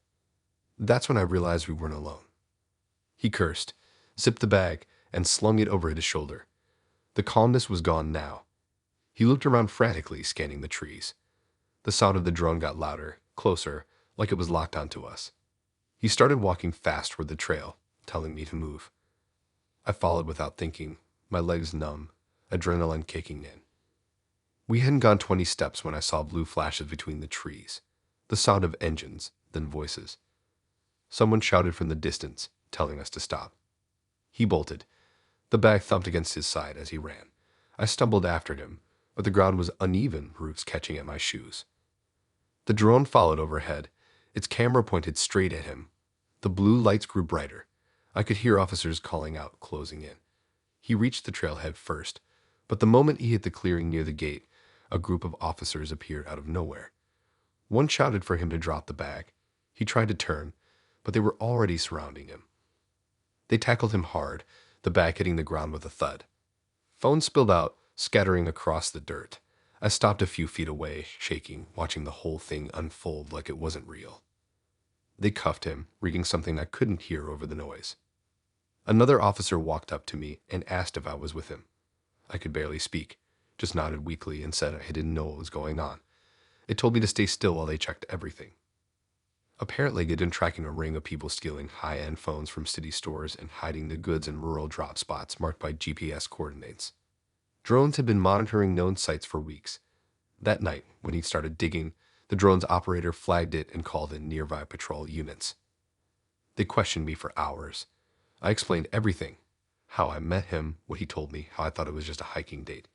That's when I realized we weren't alone. He cursed, zipped the bag, and slung it over his shoulder. The calmness was gone now. He looked around frantically, scanning the trees. The sound of the drone got louder, closer, like it was locked onto us. He started walking fast toward the trail, telling me to move. I followed without thinking, my legs numb, adrenaline kicking in. We hadn't gone 20 steps when I saw blue flashes between the trees, the sound of engines, then voices. Someone shouted from the distance, telling us to stop. He bolted. The bag thumped against his side as he ran. I stumbled after him, but the ground was uneven, roots catching at my shoes. The drone followed overhead, its camera pointed straight at him. The blue lights grew brighter. I could hear officers calling out, closing in. He reached the trailhead first, but the moment he hit the clearing near the gate, a group of officers appeared out of nowhere. One shouted for him to drop the bag. He tried to turn, but they were already surrounding him. They tackled him hard, the bag hitting the ground with a thud. Phones spilled out, scattering across the dirt. I stopped a few feet away, shaking, watching the whole thing unfold like it wasn't real. They cuffed him, reading something I couldn't hear over the noise. Another officer walked up to me and asked if I was with him. I could barely speak, just nodded weakly and said I didn't know what was going on. It told me to stay still while they checked everything. Apparently, they'd been tracking a ring of people stealing high-end phones from city stores and hiding the goods in rural drop spots marked by GPS coordinates. Drones had been monitoring known sites for weeks. That night, when he started digging, the drone's operator flagged it and called in nearby patrol units. They questioned me for hours. I explained everything. How I met him, what he told me, how I thought it was just a hiking date.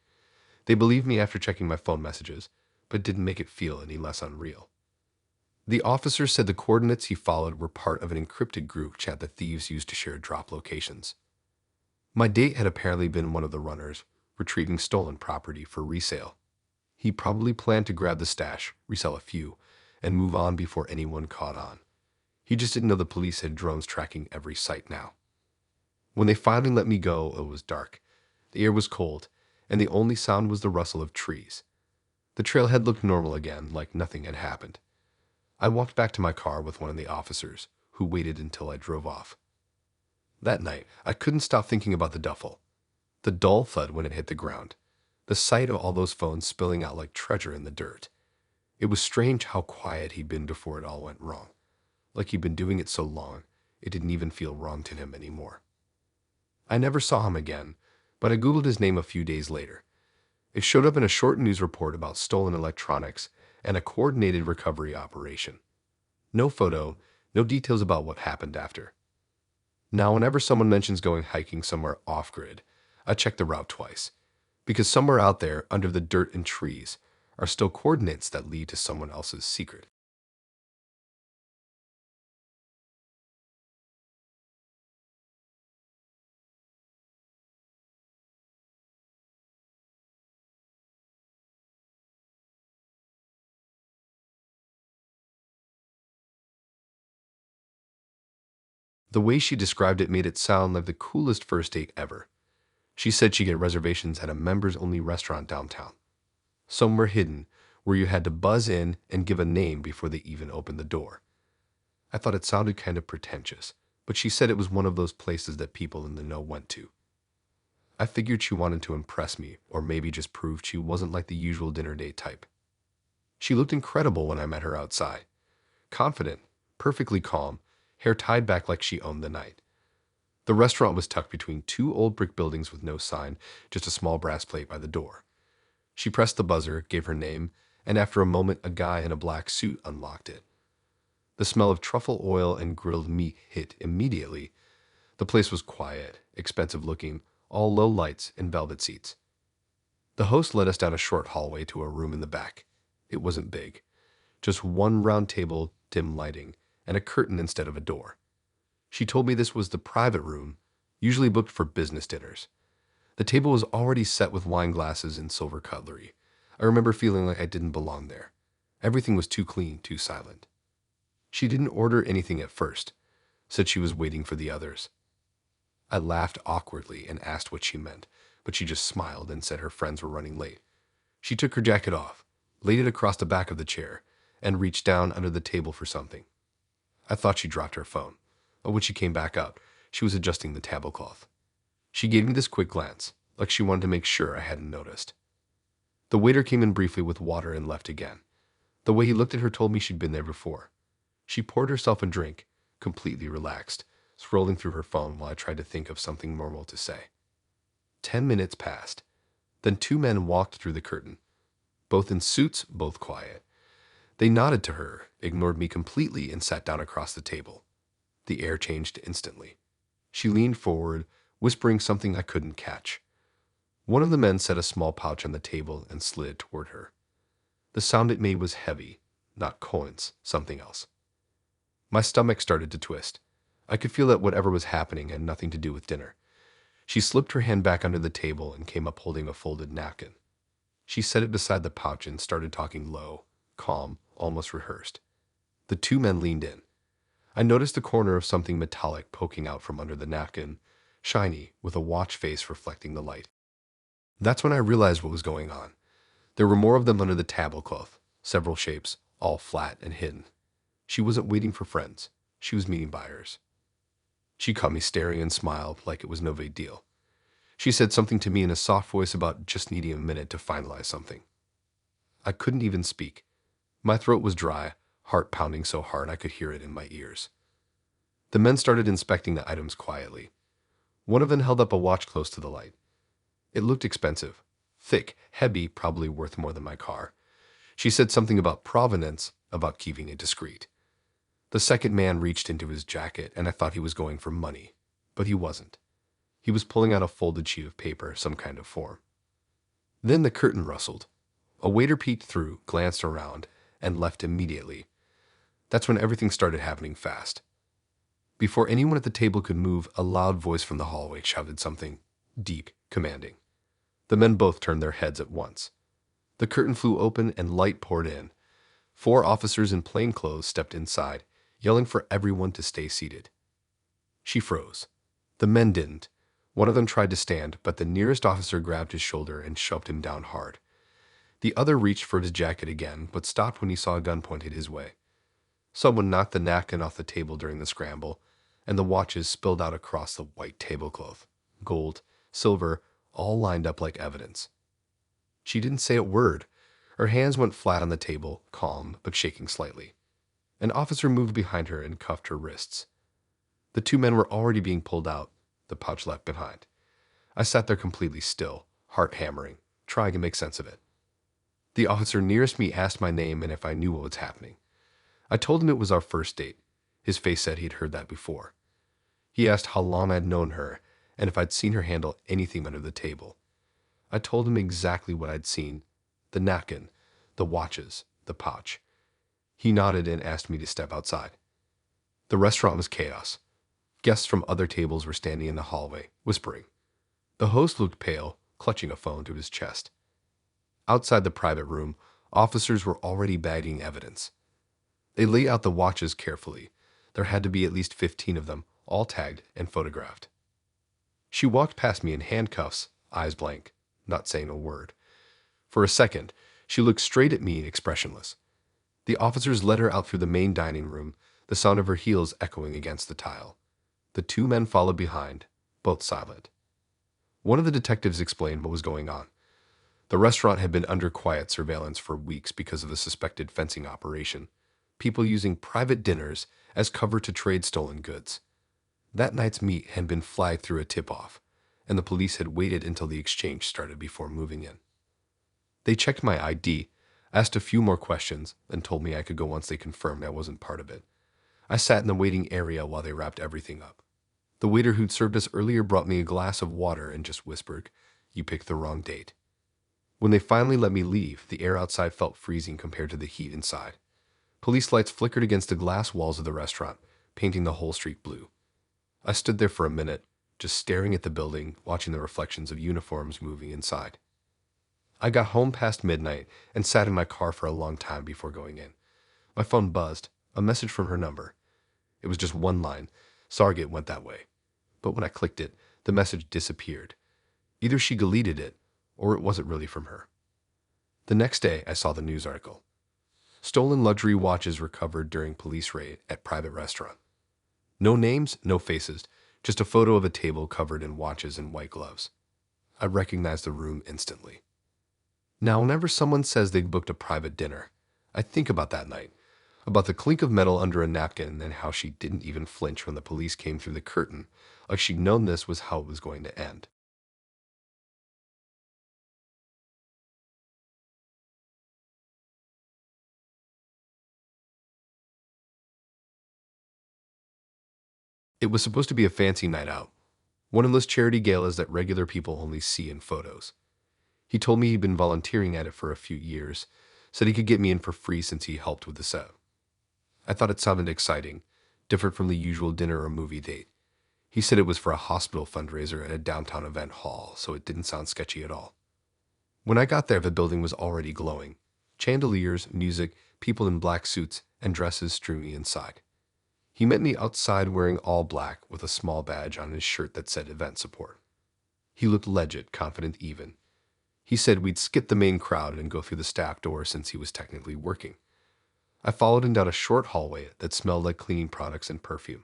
They believed me after checking my phone messages, but didn't make it feel any less unreal. The officer said the coordinates he followed were part of an encrypted group chat that thieves used to share drop locations. My date had apparently been one of the runners, retrieving stolen property for resale. He probably planned to grab the stash, resell a few, and move on before anyone caught on. He just didn't know the police had drones tracking every site now. When they finally let me go, it was dark. The air was cold, and the only sound was the rustle of trees. The trailhead looked normal again, like nothing had happened. I walked back to my car with one of the officers, who waited until I drove off. That night, I couldn't stop thinking about the duffel. The dull thud when it hit the ground. The sight of all those phones spilling out like treasure in the dirt. It was strange how quiet he'd been before it all went wrong. Like he'd been doing it so long, it didn't even feel wrong to him anymore. I never saw him again, but I Googled his name a few days later. It showed up in a short news report about stolen electronics and a coordinated recovery operation. No photo, no details about what happened after. Now, whenever someone mentions going hiking somewhere off-grid, I check the route twice, because somewhere out there, under the dirt and trees, are still coordinates that lead to someone else's secret. The way she described it made it sound like the coolest first date ever. She said she'd get reservations at a members-only restaurant downtown, somewhere hidden where you had to buzz in and give a name before they even opened the door. I thought it sounded kind of pretentious, but she said it was one of those places that people in the know went to. I figured she wanted to impress me, or maybe just prove she wasn't like the usual dinner date type. She looked incredible when I met her outside. Confident, perfectly calm, hair tied back like she owned the night. The restaurant was tucked between two old brick buildings with no sign, just a small brass plate by the door. She pressed the buzzer, gave her name, and after a moment a guy in a black suit unlocked it. The smell of truffle oil and grilled meat hit immediately. The place was quiet, expensive looking, all low lights and velvet seats. The host led us down a short hallway to a room in the back. It wasn't big. Just one round table, dim lighting, and a curtain instead of a door. She told me this was the private room, usually booked for business dinners. The table was already set with wine glasses and silver cutlery. I remember feeling like I didn't belong there. Everything was too clean, too silent. She didn't order anything at first, said she was waiting for the others. I laughed awkwardly and asked what she meant, but she just smiled and said her friends were running late. She took her jacket off, laid it across the back of the chair, and reached down under the table for something. I thought she dropped her phone, but when she came back up, she was adjusting the tablecloth. She gave me this quick glance, like she wanted to make sure I hadn't noticed. The waiter came in briefly with water and left again. The way he looked at her told me she'd been there before. She poured herself a drink, completely relaxed, scrolling through her phone while I tried to think of something normal to say. 10 minutes passed. Then two men walked through the curtain, both in suits, both quiet. They nodded to her, ignored me completely, and sat down across the table. The air changed instantly. She leaned forward, whispering something I couldn't catch. One of the men set a small pouch on the table and slid toward her. The sound it made was heavy, not coins, something else. My stomach started to twist. I could feel that whatever was happening had nothing to do with dinner. She slipped her hand back under the table and came up holding a folded napkin. She set it beside the pouch and started talking low, calm, almost rehearsed. The two men leaned in. I noticed the corner of something metallic poking out from under the napkin, shiny, with a watch face reflecting the light. That's when I realized what was going on. There were more of them under the tablecloth, several shapes, all flat and hidden. She wasn't waiting for friends. She was meeting buyers. She caught me staring and smiled like it was no big deal. She said something to me in a soft voice about just needing a minute to finalize something. I couldn't even speak. My throat was dry, heart pounding so hard I could hear it in my ears. The men started inspecting the items quietly. One of them held up a watch close to the light. It looked expensive, thick, heavy, probably worth more than my car. She said something about provenance, about keeping it discreet. The second man reached into his jacket, and I thought he was going for money, but he wasn't. He was pulling out a folded sheet of paper, some kind of form. Then the curtain rustled. A waiter peeked through, glanced around, and left immediately. That's when everything started happening fast. Before anyone at the table could move, a loud voice from the hallway shouted something deep, commanding. The men both turned their heads at once. The curtain flew open and light poured in. 4 officers in plain clothes stepped inside, yelling for everyone to stay seated. She froze. The men didn't. One of them tried to stand, but the nearest officer grabbed his shoulder and shoved him down hard. The other reached for his jacket again, but stopped when he saw a gun pointed his way. Someone knocked the napkin off the table during the scramble, and the watches spilled out across the white tablecloth. Gold, silver, all lined up like evidence. She didn't say a word. Her hands went flat on the table, calm but shaking slightly. An officer moved behind her and cuffed her wrists. The two men were already being pulled out, the pouch left behind. I sat there completely still, heart hammering, trying to make sense of it. The officer nearest me asked my name and if I knew what was happening. I told him it was our first date. His face said he'd heard that before. He asked how long I'd known her and if I'd seen her handle anything under the table. I told him exactly what I'd seen: the napkin, the watches, the pouch. He nodded and asked me to step outside. The restaurant was chaos. Guests from other tables were standing in the hallway, whispering. The host looked pale, clutching a phone to his chest. Outside the private room, officers were already bagging evidence. They laid out the watches carefully. There had to be at least 15 of them, all tagged and photographed. She walked past me in handcuffs, eyes blank, not saying a word. For a second, she looked straight at me, expressionless. The officers led her out through the main dining room, the sound of her heels echoing against the tile. The two men followed behind, both silent. One of the detectives explained what was going on. The restaurant had been under quiet surveillance for weeks because of a suspected fencing operation, people using private dinners as cover to trade stolen goods. That night's meet had been flagged through a tip-off, and the police had waited until the exchange started before moving in. They checked my ID, asked a few more questions, and told me I could go once they confirmed I wasn't part of it. I sat in the waiting area while they wrapped everything up. The waiter who'd served us earlier brought me a glass of water and just whispered, "You picked the wrong date." When they finally let me leave, the air outside felt freezing compared to the heat inside. Police lights flickered against the glass walls of the restaurant, painting the whole street blue. I stood there for a minute, just staring at the building, watching the reflections of uniforms moving inside. I got home past midnight and sat in my car for a long time before going in. My phone buzzed, a message from her number. It was just one line: "Sorry it went that way." But when I clicked it, the message disappeared. Either she deleted it, or it wasn't really from her. The next day, I saw the news article. Stolen luxury watches recovered during police raid at private restaurant. No names, no faces, just a photo of a table covered in watches and white gloves. I recognized the room instantly. Now, whenever someone says they booked a private dinner, I think about that night, about the clink of metal under a napkin and how she didn't even flinch when the police came through the curtain, like she'd known this was how it was going to end. It was supposed to be a fancy night out, one of those charity galas that regular people only see in photos. He told me he'd been volunteering at it for a few years, said he could get me in for free since he helped with the set. I thought it sounded exciting, different from the usual dinner or movie date. He said it was for a hospital fundraiser at a downtown event hall, so it didn't sound sketchy at all. When I got there, the building was already glowing. Chandeliers, music, people in black suits, and dresses strewn inside. He met me outside wearing all black with a small badge on his shirt that said event support. He looked legit, confident even. He said we'd skip the main crowd and go through the staff door since he was technically working. I followed him down a short hallway that smelled like cleaning products and perfume.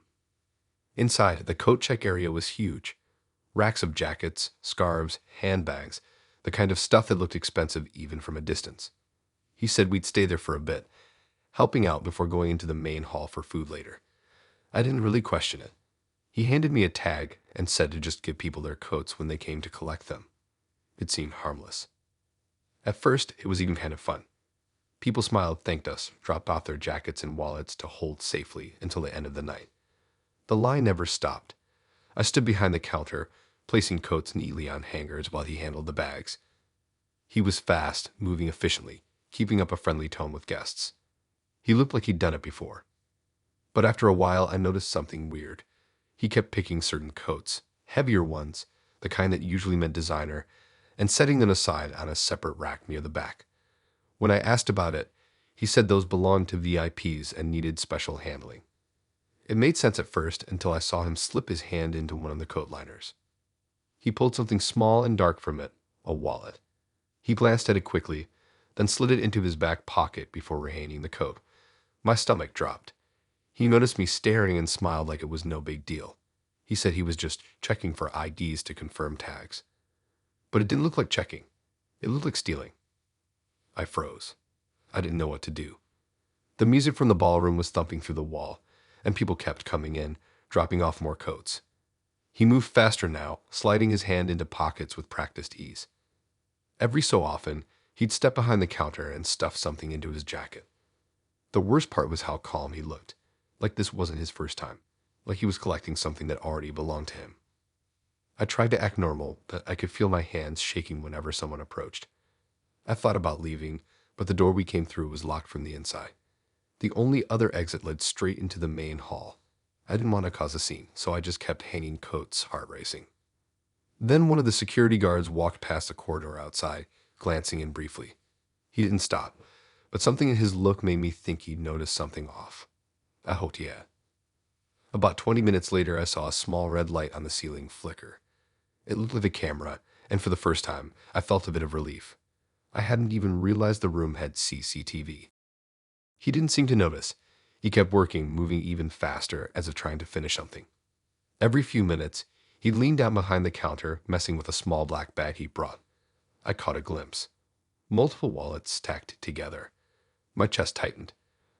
Inside, the coat check area was huge. Racks of jackets, scarves, handbags, the kind of stuff that looked expensive even from a distance. He said we'd stay there for a bit, helping out before going into the main hall for food later. I didn't really question it. He handed me a tag and said to just give people their coats when they came to collect them. It seemed harmless. At first, it was even kind of fun. People smiled, thanked us, dropped off their jackets and wallets to hold safely until the end of the night. The line never stopped. I stood behind the counter, placing coats neatly on hangers while he handled the bags. He was fast, moving efficiently, keeping up a friendly tone with guests. He looked like he'd done it before. But after a while, I noticed something weird. He kept picking certain coats, heavier ones, the kind that usually meant designer, and setting them aside on a separate rack near the back. When I asked about it, he said those belonged to VIPs and needed special handling. It made sense at first until I saw him slip his hand into one of the coat liners. He pulled something small and dark from it, a wallet. He glanced at it quickly, then slid it into his back pocket before rehanding the coat. My stomach dropped. He noticed me staring and smiled like it was no big deal. He said he was just checking for IDs to confirm tags. But it didn't look like checking. It looked like stealing. I froze. I didn't know what to do. The music from the ballroom was thumping through the wall, and people kept coming in, dropping off more coats. He moved faster now, sliding his hand into pockets with practiced ease. Every so often, he'd step behind the counter and stuff something into his jacket. The worst part was how calm he looked, like this wasn't his first time, like he was collecting something that already belonged to him. I tried to act normal, but I could feel my hands shaking whenever someone approached. I thought about leaving, but the door we came through was locked from the inside. The only other exit led straight into the main hall. I didn't want to cause a scene, so I just kept hanging coats, heart racing. Then one of the security guards walked past the corridor outside, glancing in briefly. He didn't stop, but something in his look made me think he'd noticed something off. I hoped he had. About 20 minutes later, I saw a small red light on the ceiling flicker. It looked like a camera, and for the first time, I felt a bit of relief. I hadn't even realized the room had CCTV. He didn't seem to notice. He kept working, moving even faster, as if trying to finish something. Every few minutes, he leaned down behind the counter, messing with a small black bag he brought. I caught a glimpse. Multiple wallets stacked together. My chest tightened.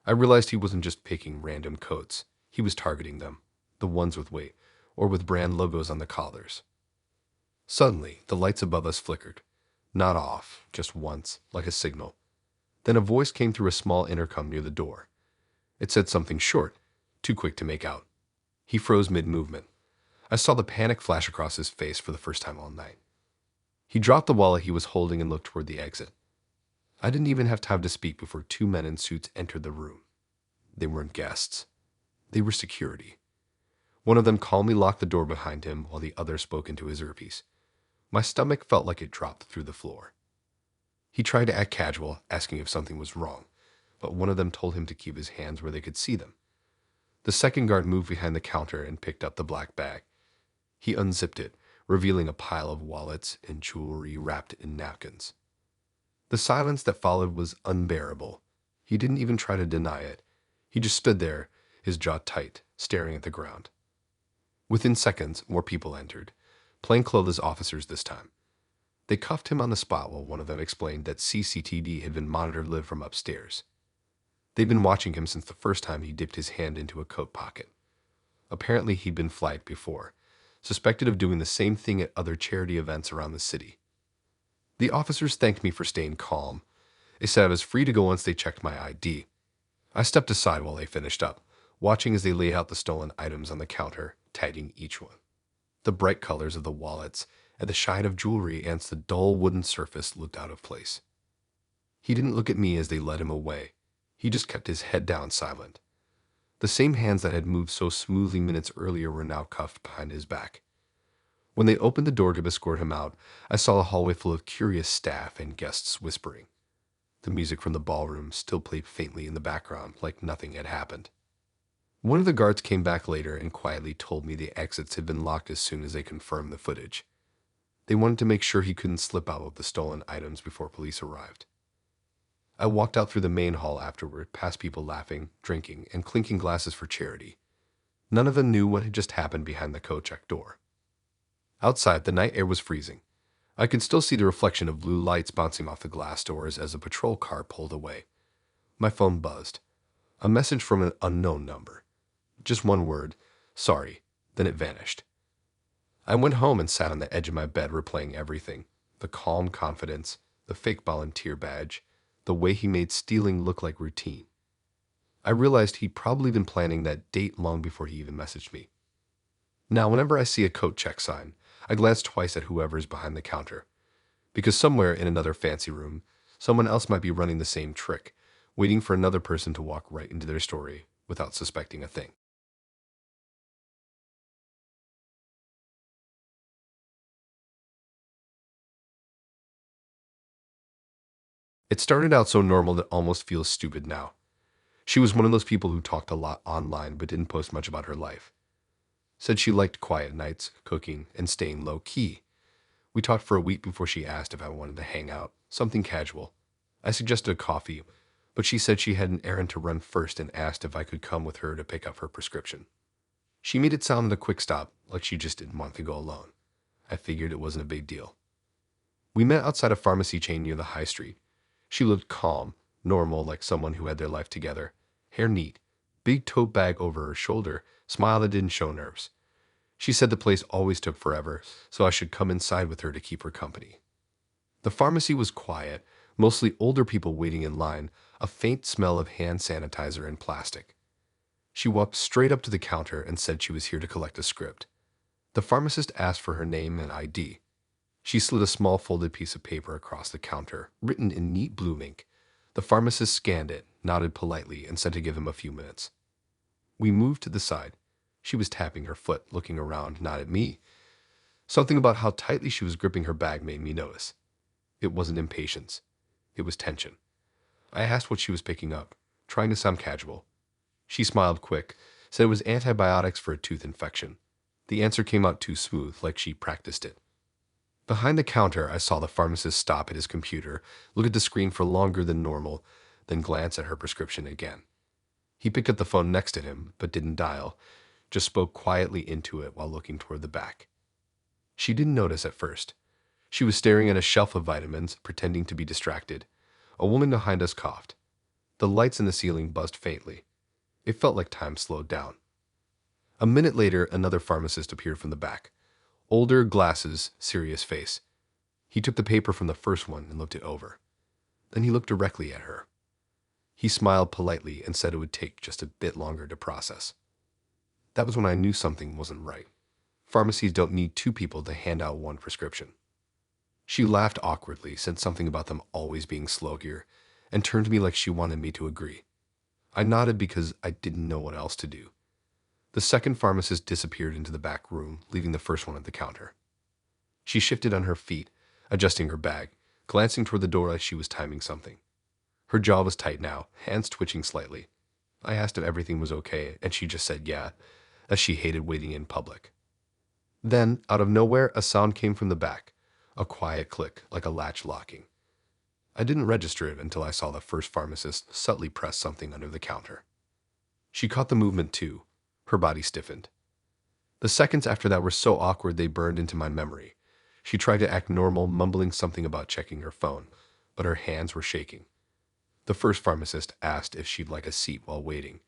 I realized he wasn't just picking random coats. He was targeting them, the ones with weight, or with brand logos on the collars. Suddenly, the lights above us flickered. Not off, just once, like a signal. Then a voice came through a small intercom near the door. It said something short, too quick to make out. He froze mid-movement. I saw the panic flash across his face for the first time all night. He dropped the wallet he was holding and looked toward the exit. I didn't even have time to speak before two men in suits entered the room. They weren't guests. They were security. One of them calmly locked the door behind him while the other spoke into his earpiece. My stomach felt like it dropped through the floor. He tried to act casual, asking if something was wrong, but one of them told him to keep his hands where they could see them. The second guard moved behind the counter and picked up the black bag. He unzipped it, revealing a pile of wallets and jewelry wrapped in napkins. The silence that followed was unbearable. He didn't even try to deny it. He just stood there, his jaw tight, staring at the ground. Within seconds, more people entered, plainclothes officers this time. They cuffed him on the spot while one of them explained that CCTV had been monitored live from upstairs. They'd been watching him since the first time he dipped his hand into a coat pocket. Apparently he'd been flagged before, suspected of doing the same thing at other charity events around the city. The officers thanked me for staying calm. They said I was free to go once they checked my ID. I stepped aside while they finished up, watching as they laid out the stolen items on the counter, tagging each one. The bright colors of the wallets and the shine of jewelry against the dull wooden surface looked out of place. He didn't look at me as they led him away. He just kept his head down, silent. The same hands that had moved so smoothly minutes earlier were now cuffed behind his back. When they opened the door to escort him out, I saw a hallway full of curious staff and guests whispering. The music from the ballroom still played faintly in the background, like nothing had happened. One of the guards came back later and quietly told me the exits had been locked as soon as they confirmed the footage. They wanted to make sure he couldn't slip out with the stolen items before police arrived. I walked out through the main hall afterward, past people laughing, drinking, and clinking glasses for charity. None of them knew what had just happened behind the coat check door. Outside, the night air was freezing. I could still see the reflection of blue lights bouncing off the glass doors as a patrol car pulled away. My phone buzzed. A message from an unknown number. Just one word, sorry, then it vanished. I went home and sat on the edge of my bed replaying everything. The calm confidence, the fake volunteer badge, the way he made stealing look like routine. I realized he'd probably been planning that date long before he even messaged me. Now, whenever I see a coat check sign, I glance twice at whoever's behind the counter. Because somewhere in another fancy room, someone else might be running the same trick, waiting for another person to walk right into their story without suspecting a thing. It started out so normal that it almost feels stupid now. She was one of those people who talked a lot online but didn't post much about her life. Said she liked quiet nights, cooking, and staying low-key. We talked for a week before she asked if I wanted to hang out, something casual. I suggested a coffee, but she said she had an errand to run first and asked if I could come with her to pick up her prescription. She made it sound like a quick stop, like she just didn't want to go alone. I figured it wasn't a big deal. We met outside a pharmacy chain near the high street. She looked calm, normal, like someone who had their life together. Hair neat, big tote bag over her shoulder, smile that didn't show nerves. She said the place always took forever, so I should come inside with her to keep her company. The pharmacy was quiet, mostly older people waiting in line, a faint smell of hand sanitizer and plastic. She walked straight up to the counter and said she was here to collect a script. The pharmacist asked for her name and ID. She slid a small folded piece of paper across the counter, written in neat blue ink. The pharmacist scanned it, nodded politely, and said to give him a few minutes. We moved to the side. She was tapping her foot, looking around, not at me. Something about how tightly she was gripping her bag made me notice. It wasn't impatience. It was tension. I asked what she was picking up, trying to sound casual. She smiled quick, said it was antibiotics for a tooth infection. The answer came out too smooth, like she practiced it. Behind the counter, I saw the pharmacist stop at his computer, look at the screen for longer than normal, then glance at her prescription again. He picked up the phone next to him, but didn't dial, just spoke quietly into it while looking toward the back. She didn't notice at first. She was staring at a shelf of vitamins, pretending to be distracted. A woman behind us coughed. The lights in the ceiling buzzed faintly. It felt like time slowed down. A minute later, another pharmacist appeared from the back. Older, glasses, serious face. He took the paper from the first one and looked it over. Then he looked directly at her. He smiled politely and said it would take just a bit longer to process. That was when I knew something wasn't right. Pharmacies don't need two people to hand out one prescription. She laughed awkwardly, said something about them always being slow here, and turned to me like she wanted me to agree. I nodded because I didn't know what else to do. The second pharmacist disappeared into the back room, leaving the first one at the counter. She shifted on her feet, adjusting her bag, glancing toward the door like she was timing something. Her jaw was tight now, hands twitching slightly. I asked if everything was okay, and she just said yeah, as she hated waiting in public. Then, out of nowhere, a sound came from the back, a quiet click, like a latch locking. I didn't register it until I saw the first pharmacist subtly press something under the counter. She caught the movement too. Her body stiffened. The seconds after that were so awkward they burned into my memory. She tried to act normal, mumbling something about checking her phone, but her hands were shaking. The first pharmacist asked if she'd like a seat while waiting.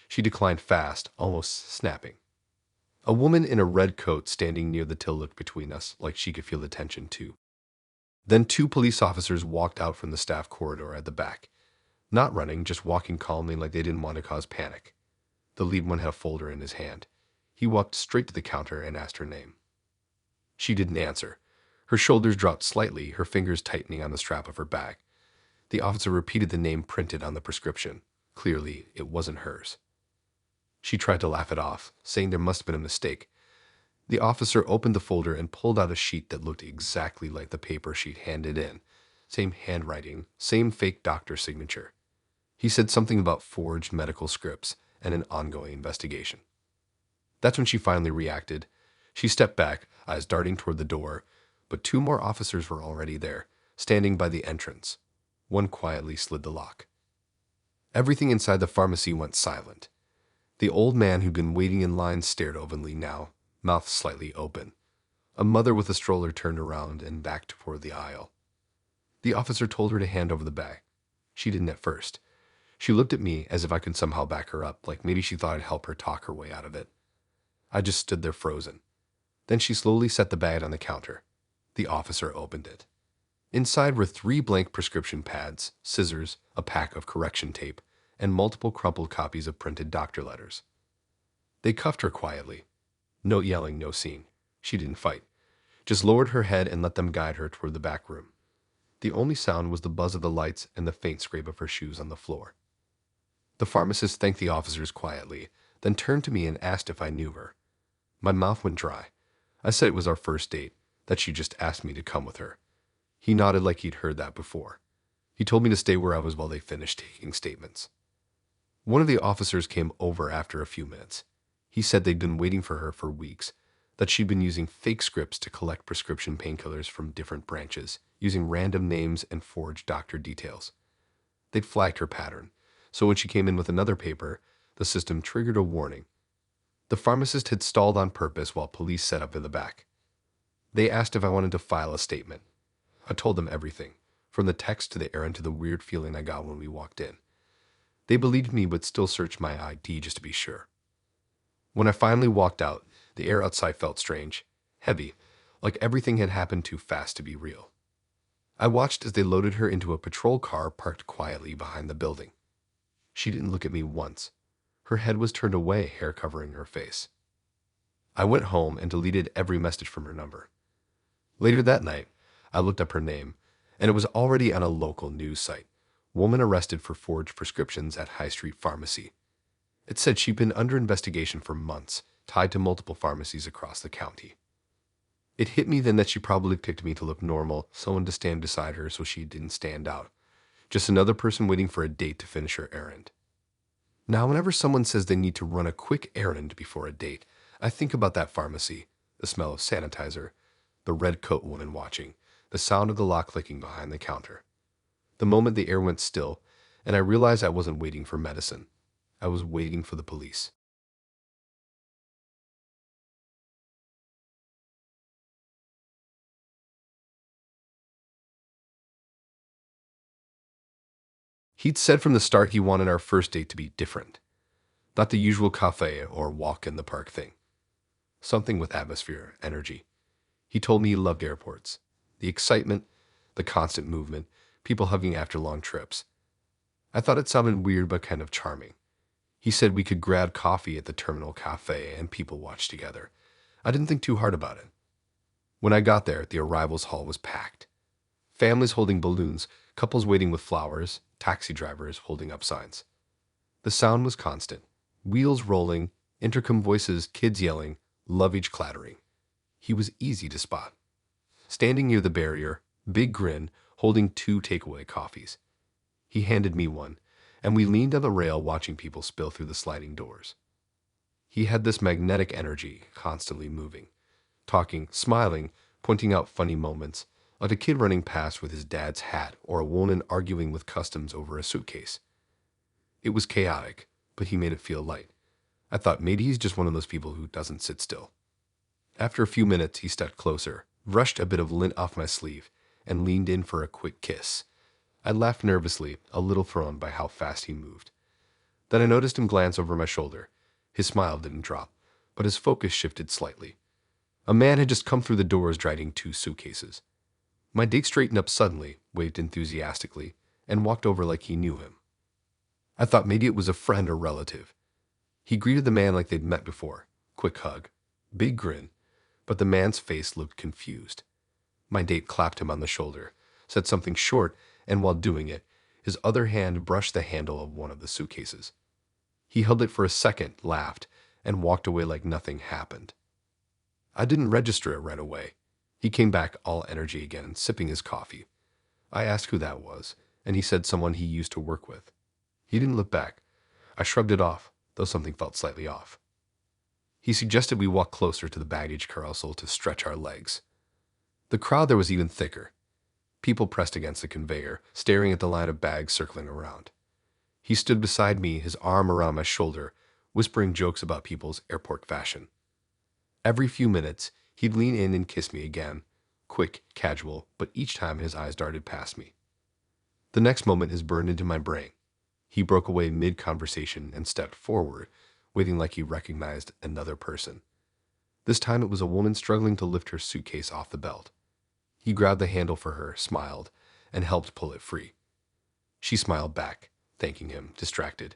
She declined fast, almost snapping. A woman in a red coat standing near the till looked between us, like she could feel the tension too. Then two police officers walked out from the staff corridor at the back. Not running, just walking calmly like they didn't want to cause panic. The lead one had a folder in his hand. He walked straight to the counter and asked her name. She didn't answer. Her shoulders dropped slightly, her fingers tightening on the strap of her bag. The officer repeated the name printed on the prescription. Clearly, it wasn't hers. She tried to laugh it off, saying there must have been a mistake. The officer opened the folder and pulled out a sheet that looked exactly like the paper she'd handed in. Same handwriting, same fake doctor signature. He said something about forged medical scripts and an ongoing investigation. That's when she finally reacted. She stepped back, eyes darting toward the door, but two more officers were already there, standing by the entrance. One quietly slid the lock. Everything inside the pharmacy went silent. The old man who'd been waiting in line stared openly now, mouth slightly open. A mother with a stroller turned around and backed toward the aisle. The officer told her to hand over the bag. She didn't at first. She looked at me as if I could somehow back her up, like maybe she thought I'd help her talk her way out of it. I just stood there frozen. Then she slowly set the bag on the counter. The officer opened it. Inside were 3 blank prescription pads, scissors, a pack of correction tape, and multiple crumpled copies of printed doctor letters. They cuffed her quietly. No yelling, no scene. She didn't fight. Just lowered her head and let them guide her toward the back room. The only sound was the buzz of the lights and the faint scrape of her shoes on the floor. The pharmacist thanked the officers quietly, then turned to me and asked if I knew her. My mouth went dry. I said it was our first date, that she just asked me to come with her. He nodded like he'd heard that before. He told me to stay where I was while they finished taking statements. One of the officers came over after a few minutes. He said they'd been waiting for her for weeks, that she'd been using fake scripts to collect prescription painkillers from different branches, using random names and forged doctor details. They'd flagged her pattern, so when she came in with another paper, the system triggered a warning. The pharmacist had stalled on purpose while police set up in the back. They asked if I wanted to file a statement. I told them everything, from the text to the errand to the weird feeling I got when we walked in. They believed me but still searched my ID just to be sure. When I finally walked out, the air outside felt strange, heavy, like everything had happened too fast to be real. I watched as they loaded her into a patrol car parked quietly behind the building. She didn't look at me once. Her head was turned away, hair covering her face. I went home and deleted every message from her number. Later that night, I looked up her name, and it was already on a local news site. Woman arrested for forged prescriptions at High Street Pharmacy. It said she'd been under investigation for months, tied to multiple pharmacies across the county. It hit me then that she probably picked me to look normal, someone to stand beside her so she didn't stand out. Just another person waiting for a date to finish her errand. Now, whenever someone says they need to run a quick errand before a date, I think about that pharmacy, the smell of sanitizer, the red coat woman watching, the sound of the lock clicking behind the counter. The moment the air went still, and I realized I wasn't waiting for medicine. I was waiting for the police. He'd said from the start he wanted our first date to be different. Not the usual cafe or walk in the park thing. Something with atmosphere, energy. He told me he loved airports. The excitement, the constant movement, people hugging after long trips. I thought it sounded weird but kind of charming. He said we could grab coffee at the terminal cafe and people watch together. I didn't think too hard about it. When I got there, the arrivals hall was packed. Families holding balloons, couples waiting with flowers, taxi drivers holding up signs. The sound was constant. Wheels rolling, intercom voices, kids yelling, luggage clattering. He was easy to spot. Standing near the barrier, big grin, holding 2 takeaway coffees. He handed me one, and we leaned on the rail watching people spill through the sliding doors. He had this magnetic energy, constantly moving, talking, smiling, pointing out funny moments, like a kid running past with his dad's hat or a woman arguing with customs over a suitcase. It was chaotic, but he made it feel light. I thought maybe he's just one of those people who doesn't sit still. After a few minutes, he stepped closer, brushed a bit of lint off my sleeve, and leaned in for a quick kiss. I laughed nervously, a little thrown by how fast he moved. Then I noticed him glance over my shoulder. His smile didn't drop, but his focus shifted slightly. A man had just come through the doors dragging 2 suitcases. My date straightened up suddenly, waved enthusiastically, and walked over like he knew him. I thought maybe it was a friend or relative. He greeted the man like they'd met before. Quick hug. Big grin. But the man's face looked confused. My date clapped him on the shoulder, said something short, and while doing it, his other hand brushed the handle of one of the suitcases. He held it for a second, laughed, and walked away like nothing happened. I didn't register it right away. He came back all energy again, sipping his coffee. I asked who that was, and he said someone he used to work with. He didn't look back. I shrugged it off, though something felt slightly off. He suggested we walk closer to the baggage carousel to stretch our legs. The crowd there was even thicker. People pressed against the conveyor, staring at the line of bags circling around. He stood beside me, his arm around my shoulder, whispering jokes about people's airport fashion. Every few minutes, he'd lean in and kiss me again, quick, casual, but each time his eyes darted past me. The next moment is burned into my brain. He broke away mid-conversation and stepped forward, waiting like he recognized another person. This time it was a woman struggling to lift her suitcase off the belt. He grabbed the handle for her, smiled, and helped pull it free. She smiled back, thanking him, distracted.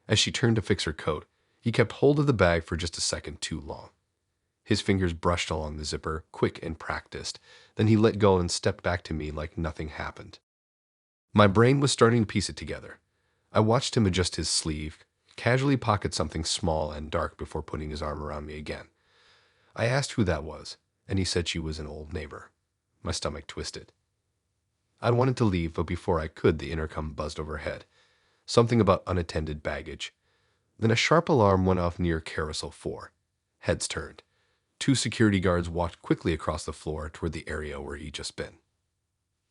As she turned to fix her coat, he kept hold of the bag for just a second too long. His fingers brushed along the zipper, quick and practiced. Then he let go and stepped back to me like nothing happened. My brain was starting to piece it together. I watched him adjust his sleeve, casually pocket something small and dark before putting his arm around me again. I asked who that was, and he said she was an old neighbor. My stomach twisted. I wanted to leave, but before I could, the intercom buzzed overhead. Something about unattended baggage. Then a sharp alarm went off near Carousel 4. Heads turned. Two security guards walked quickly across the floor toward the area where he'd just been.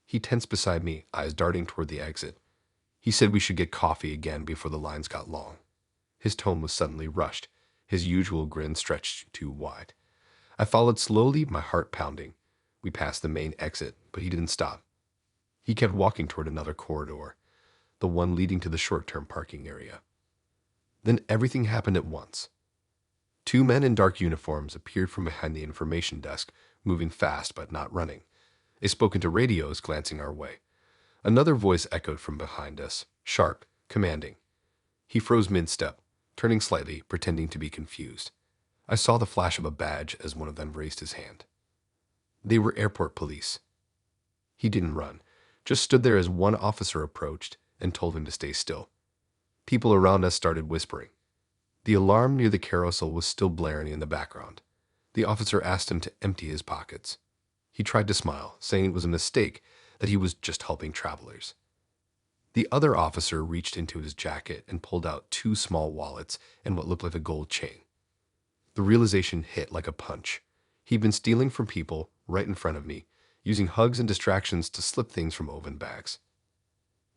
He tensed beside me, eyes darting toward the exit. He said we should get coffee again before the lines got long. His tone was suddenly rushed, his usual grin stretched too wide. I followed slowly, my heart pounding. We passed the main exit, but he didn't stop. He kept walking toward another corridor, the one leading to the short-term parking area. Then everything happened at once. Two men in dark uniforms appeared from behind the information desk, moving fast but not running. They spoke into radios, glancing our way. Another voice echoed from behind us, sharp, commanding. He froze mid-step, turning slightly, pretending to be confused. I saw the flash of a badge as one of them raised his hand. They were airport police. He didn't run, just stood there as one officer approached and told him to stay still. People around us started whispering. The alarm near the carousel was still blaring in the background. The officer asked him to empty his pockets. He tried to smile, saying it was a mistake, that he was just helping travelers. The other officer reached into his jacket and pulled out two small wallets and what looked like a gold chain. The realization hit like a punch. He'd been stealing from people right in front of me, using hugs and distractions to slip things from open bags.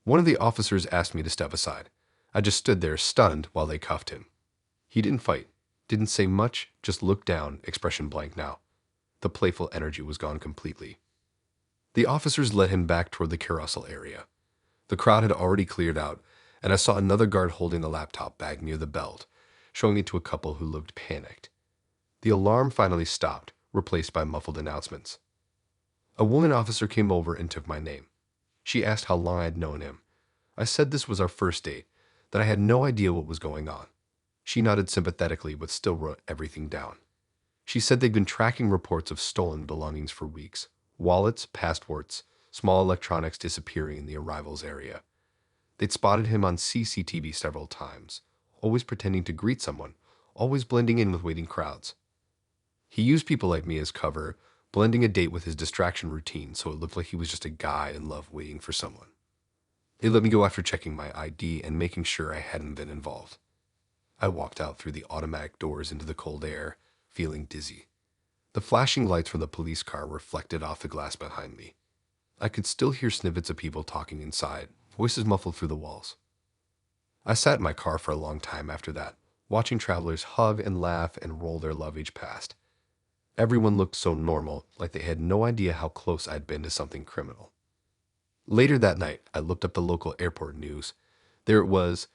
One of the officers asked me to step aside. I just stood there stunned while they cuffed him. He didn't fight, didn't say much, just looked down, expression blank now. The playful energy was gone completely. The officers led him back toward the carousel area. The crowd had already cleared out, and I saw another guard holding the laptop bag near the belt, showing it to a couple who looked panicked. The alarm finally stopped, replaced by muffled announcements. A woman officer came over and took my name. She asked how long I'd known him. I said this was our first date, that I had no idea what was going on. She nodded sympathetically but still wrote everything down. She said they'd been tracking reports of stolen belongings for weeks. Wallets, passports, small electronics disappearing in the arrivals area. They'd spotted him on CCTV several times, always pretending to greet someone, always blending in with waiting crowds. He used people like me as cover, blending a date with his distraction routine so it looked like he was just a guy in love waiting for someone. They let me go after checking my ID and making sure I hadn't been involved. I walked out through the automatic doors into the cold air, feeling dizzy. The flashing lights from the police car reflected off the glass behind me. I could still hear snippets of people talking inside, voices muffled through the walls. I sat in my car for a long time after that, watching travelers hug and laugh and roll their luggage past. Everyone looked so normal, like they had no idea how close I'd been to something criminal. Later that night, I looked up the local airport news. There it was,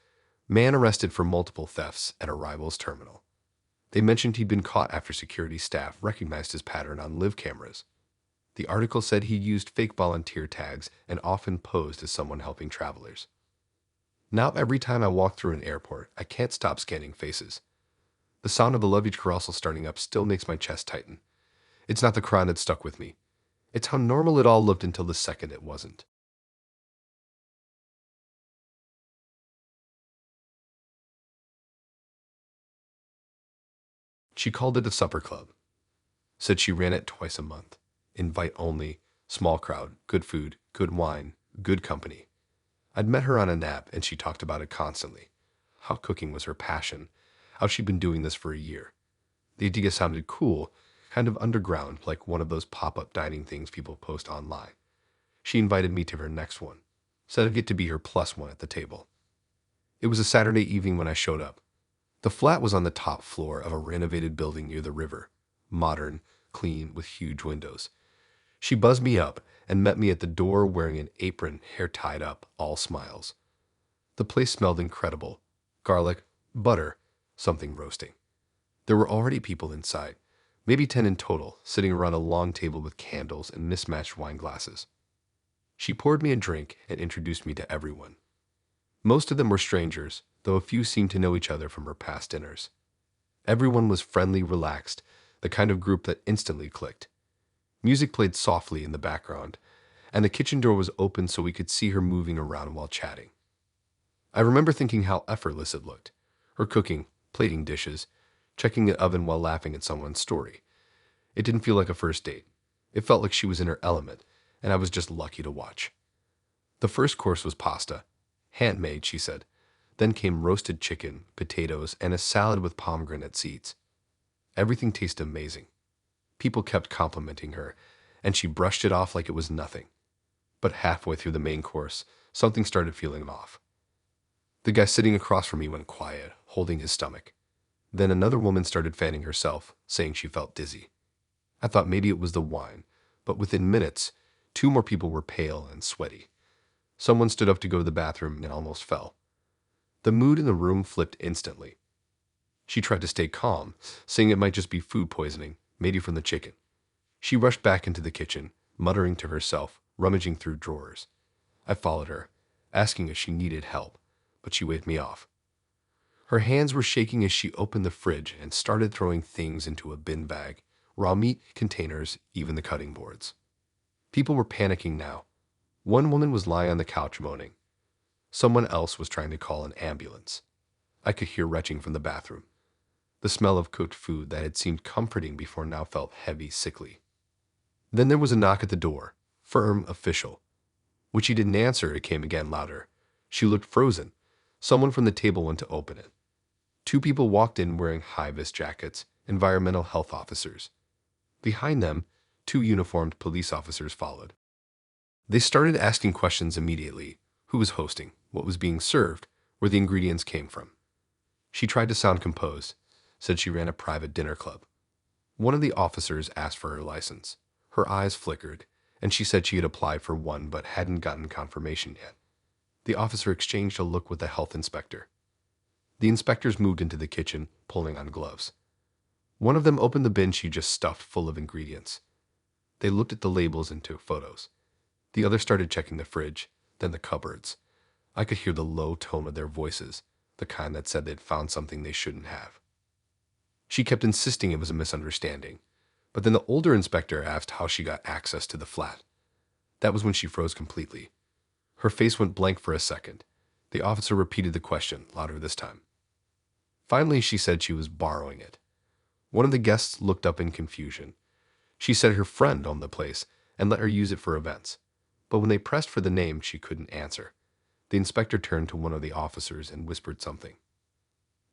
man arrested for multiple thefts at arrivals terminal. They mentioned he'd been caught after security staff recognized his pattern on live cameras. The article said he used fake volunteer tags and often posed as someone helping travelers. Now every time I walk through an airport, I can't stop scanning faces. The sound of the luggage carousel starting up still makes my chest tighten. It's not the crime that stuck with me. It's how normal it all looked until the second it wasn't. She called it a supper club. Said she ran it twice a month. Invite only, small crowd, good food, good wine, good company. I'd met her on a nap and she talked about it constantly. How cooking was her passion, how she'd been doing this for a year. The idea sounded cool, kind of underground, like one of those pop-up dining things people post online. She invited me to her next one, said I'd get to be her plus one at the table. It was a Saturday evening when I showed up. The flat was on the top floor of a renovated building near the river, modern, clean, with huge windows. She buzzed me up and met me at the door wearing an apron, hair tied up, all smiles. The place smelled incredible. Garlic, butter, something roasting. There were already people inside, maybe 10 in total, sitting around a long table with candles and mismatched wine glasses. She poured me a drink and introduced me to everyone. Most of them were strangers, though a few seemed to know each other from her past dinners. Everyone was friendly, relaxed, the kind of group that instantly clicked. Music played softly in the background, and the kitchen door was open so we could see her moving around while chatting. I remember thinking how effortless it looked. Her cooking, plating dishes, checking the oven while laughing at someone's story. It didn't feel like a first date. It felt like she was in her element, and I was just lucky to watch. The first course was pasta. Handmade, she said. Then came roasted chicken, potatoes, and a salad with pomegranate seeds. Everything tasted amazing. People kept complimenting her, and she brushed it off like it was nothing. But halfway through the main course, something started feeling off. The guy sitting across from me went quiet, holding his stomach. Then another woman started fanning herself, saying she felt dizzy. I thought maybe it was the wine, but within minutes, 2 more people were pale and sweaty. Someone stood up to go to the bathroom and almost fell. The mood in the room flipped instantly. She tried to stay calm, saying it might just be food poisoning, maybe from the chicken. She rushed back into the kitchen, muttering to herself, rummaging through drawers. I followed her, asking if she needed help, but she waved me off. Her hands were shaking as she opened the fridge and started throwing things into a bin bag, raw meat, containers, even the cutting boards. People were panicking now. One woman was lying on the couch moaning. Someone else was trying to call an ambulance. I could hear retching from the bathroom. The smell of cooked food that had seemed comforting before now felt heavy, sickly. Then there was a knock at the door, firm, official. When she didn't answer, it came again louder. She looked frozen. Someone from the table went to open it. 2 people walked in wearing high-vis jackets, environmental health officers. Behind them, 2 uniformed police officers followed. They started asking questions immediately. Who was hosting? What was being served? Where the ingredients came from? She tried to sound composed, said she ran a private dinner club. One of the officers asked for her license. Her eyes flickered, and she said she had applied for one but hadn't gotten confirmation yet. The officer exchanged a look with the health inspector. The inspectors moved into the kitchen, pulling on gloves. One of them opened the bin she just stuffed full of ingredients. They looked at the labels and took photos. The other started checking the fridge, then the cupboards. I could hear the low tone of their voices, the kind that said they'd found something they shouldn't have. She kept insisting it was a misunderstanding, but then the older inspector asked how she got access to the flat. That was when she froze completely. Her face went blank for a second. The officer repeated the question, louder this time. Finally, she said she was borrowing it. One of the guests looked up in confusion. She said her friend owned the place and let her use it for events. But when they pressed for the name, she couldn't answer. The inspector turned to one of the officers and whispered something.